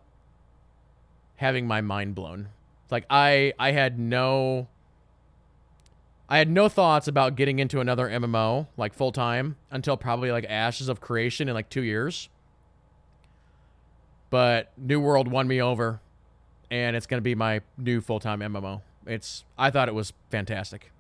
having my mind blown. It's like I had no thoughts about getting into another MMO like full time until probably like Ashes of Creation in like 2 years. But New World won me over, and it's going to be my new full-time MMO. I thought it was fantastic.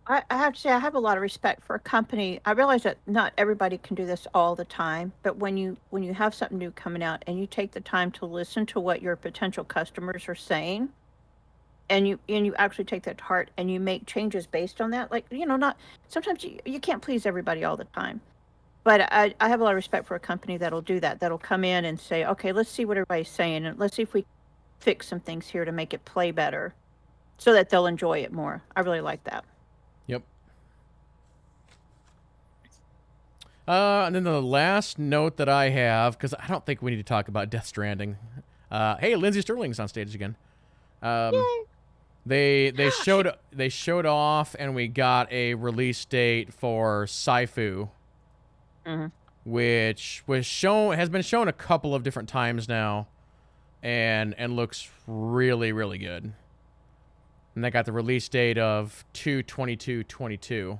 I have to say I have a lot of respect for a company. I realize that not everybody can do this all the time, but when you have something new coming out and you take the time to listen to what your potential customers are saying, and you actually take that to heart and you make changes based on that, like not sometimes you can't please everybody all the time. But I have a lot of respect for a company that'll do that. That'll come in and say, okay, let's see what everybody's saying and let's see if we fix some things here to make it play better so that they'll enjoy it more. I really like that. Yep. And then the last note that I have, because I don't think we need to talk about Death Stranding. Hey, Lindsay Sterling's on stage again. They showed off, and we got a release date for Saifu, which has been shown a couple of different times now, and looks really, really good. And they got the release date of 2/22/22.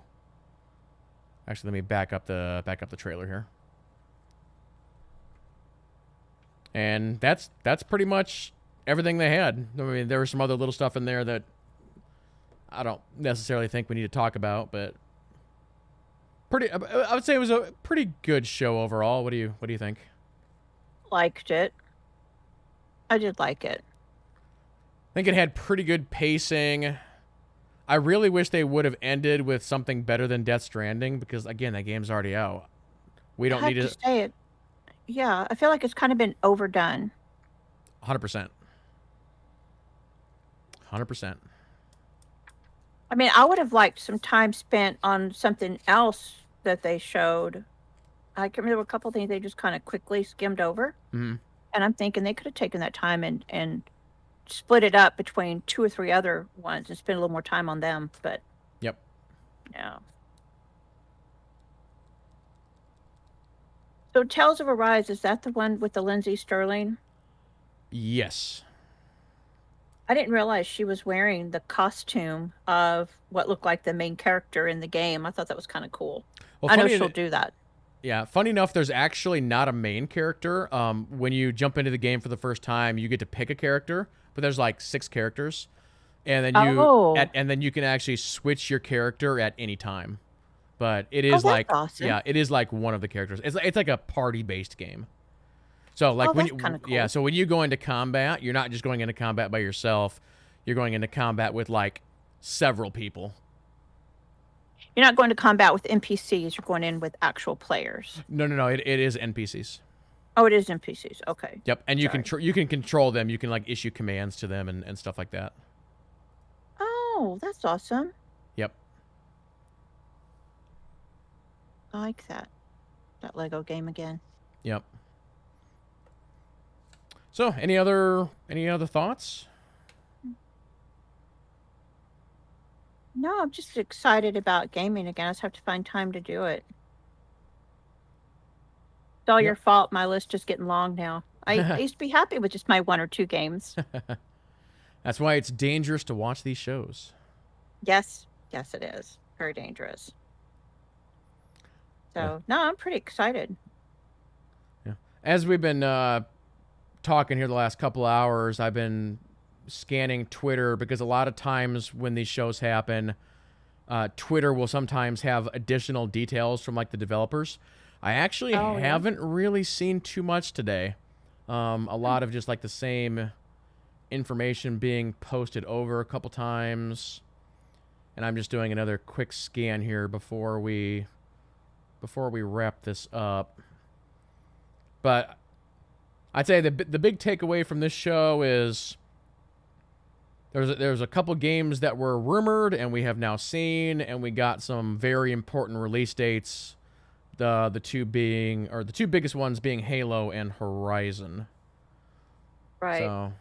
Actually, let me back up the trailer here. And that's pretty much everything they had. I mean, there was some other little stuff in there that I don't necessarily think we need to talk about, but I would say it was a pretty good show overall. What do you think? Liked it. I did like it. I think it had pretty good pacing. I really wish they would have ended with something better than Death Stranding because, again, that game's already out. We don't need to say it. Yeah, I feel like it's kind of been overdone. 100%. 100%. I mean, I would have liked some time spent on something else that they showed. I can remember a couple things they just kind of quickly skimmed over. Mm-hmm. And I'm thinking they could have taken that time and split it up between 2 or 3 other ones and spend a little more time on them, but yep. Yeah. So Tales of Arise, is that the one with the Lindsay Sterling? Yes. I didn't realize she was wearing the costume of what looked like the main character in the game. I thought that was kind of cool. Well, I know she'll do that. Yeah, funny enough, there's actually not a main character. When you jump into the game for the first time, you get to pick a character, but there's like 6 characters, and then you can actually switch your character at any time. But it is awesome. Yeah, it is like one of the characters. It's like a party-based game. So like when cool. So when you go into combat, you're not just going into combat by yourself. You're going into combat with like several people. You're not going to combat with NPCs. You're going in with actual players. No. It is NPCs. Oh, it is NPCs. Okay. Yep, and you can control them. You can like issue commands to them and stuff like that. Oh, that's awesome. Yep. I like that Lego game again. Yep. So, any other thoughts? No, I'm just excited about gaming again. I just have to find time to do it. It's all your fault. My list is getting long now. I used to be happy with just my 1 or 2 games. That's why it's dangerous to watch these shows. Yes, it is. Very dangerous. So, no, I'm pretty excited. Yeah. As we've been talking here the last couple hours, I've been scanning Twitter because a lot of times when these shows happen, Twitter will sometimes have additional details from like the developers. I actually haven't really seen too much today. A lot of just like the same information being posted over a couple times. And I'm just doing another quick scan here before we wrap this up. But I'd say the big takeaway from this show is there's a couple games that were rumored and we have now seen, and we got some very important release dates. The two biggest ones being Halo and Horizon. Right. So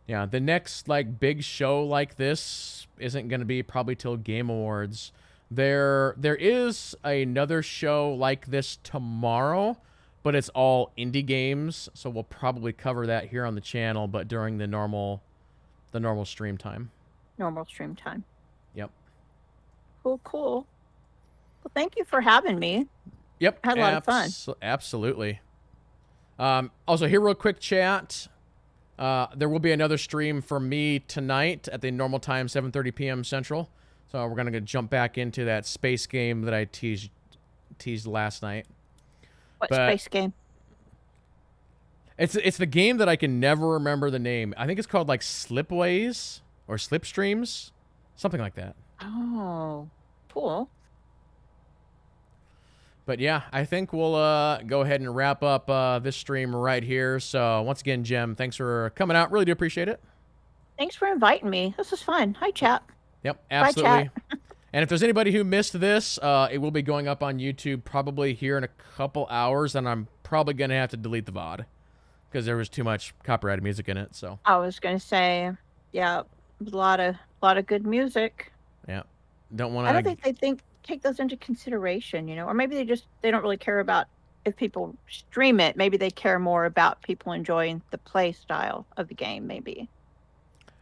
yeah, the next like big show like this isn't going to be probably till Game Awards. There is another show like this tomorrow, but it's all indie games, so we'll probably cover that here on the channel, but during the normal stream time. Normal stream time. Yep. Cool. Well, thank you for having me. Yep. Had a lot of fun. Absolutely. Also, here real quick, chat. There will be another stream from me tonight at the normal time, 7:30 p.m. Central. So we're gonna jump back into that space game that I teased last night. What space game? It's the game that I can never remember the name. I think it's called like Slipways or Slipstreams, something like that. Oh, cool. But yeah, I think we'll go ahead and wrap up this stream right here. So once again, Jem, thanks for coming out. Really do appreciate it. Thanks for inviting me. This is fun. Hi, chat. Yep, absolutely. Bye, chat. And if there's anybody who missed this, it will be going up on YouTube probably here in a couple hours, and I'm probably going to have to delete the VOD because there was too much copyrighted music in it. So I was going to say, yeah, a lot of good music. Yeah, don't want to. I don't think they take those into consideration, or maybe they don't really care about if people stream it. Maybe they care more about people enjoying the play style of the game. Maybe.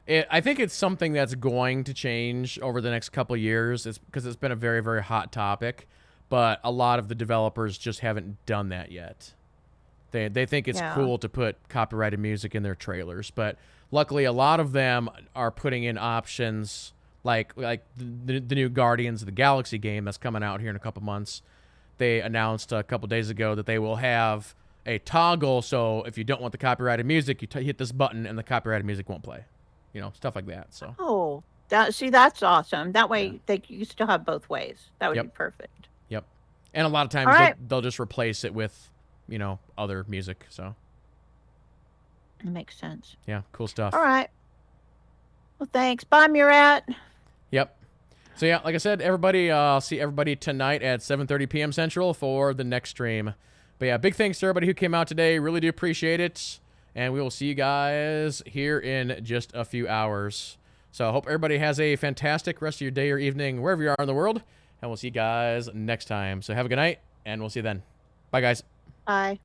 I think it's something that's going to change over the next couple of years. It's because it's been a very, very hot topic, but a lot of the developers just haven't done that yet. They think it's cool to put copyrighted music in their trailers, but luckily a lot of them are putting in options like the new Guardians of the Galaxy game that's coming out here in a couple months. They announced a couple days ago that they will have a toggle, so if you don't want the copyrighted music, you hit this button and the copyrighted music won't play. Stuff like that. So. Oh, that's awesome. That way you still have both ways. That would be perfect. Yep. And a lot of times they'll just replace it with, other music. So. It makes sense. Yeah, cool stuff. All right. Well, thanks. Bye, Murat. Yep. So yeah, like I said, everybody, I'll see everybody tonight at 7:30 p.m. Central for the next stream. But yeah, big thanks to everybody who came out today. Really do appreciate it. And we will see you guys here in just a few hours. So I hope everybody has a fantastic rest of your day or evening, wherever you are in the world. And we'll see you guys next time. So have a good night, and we'll see you then. Bye, guys. Bye.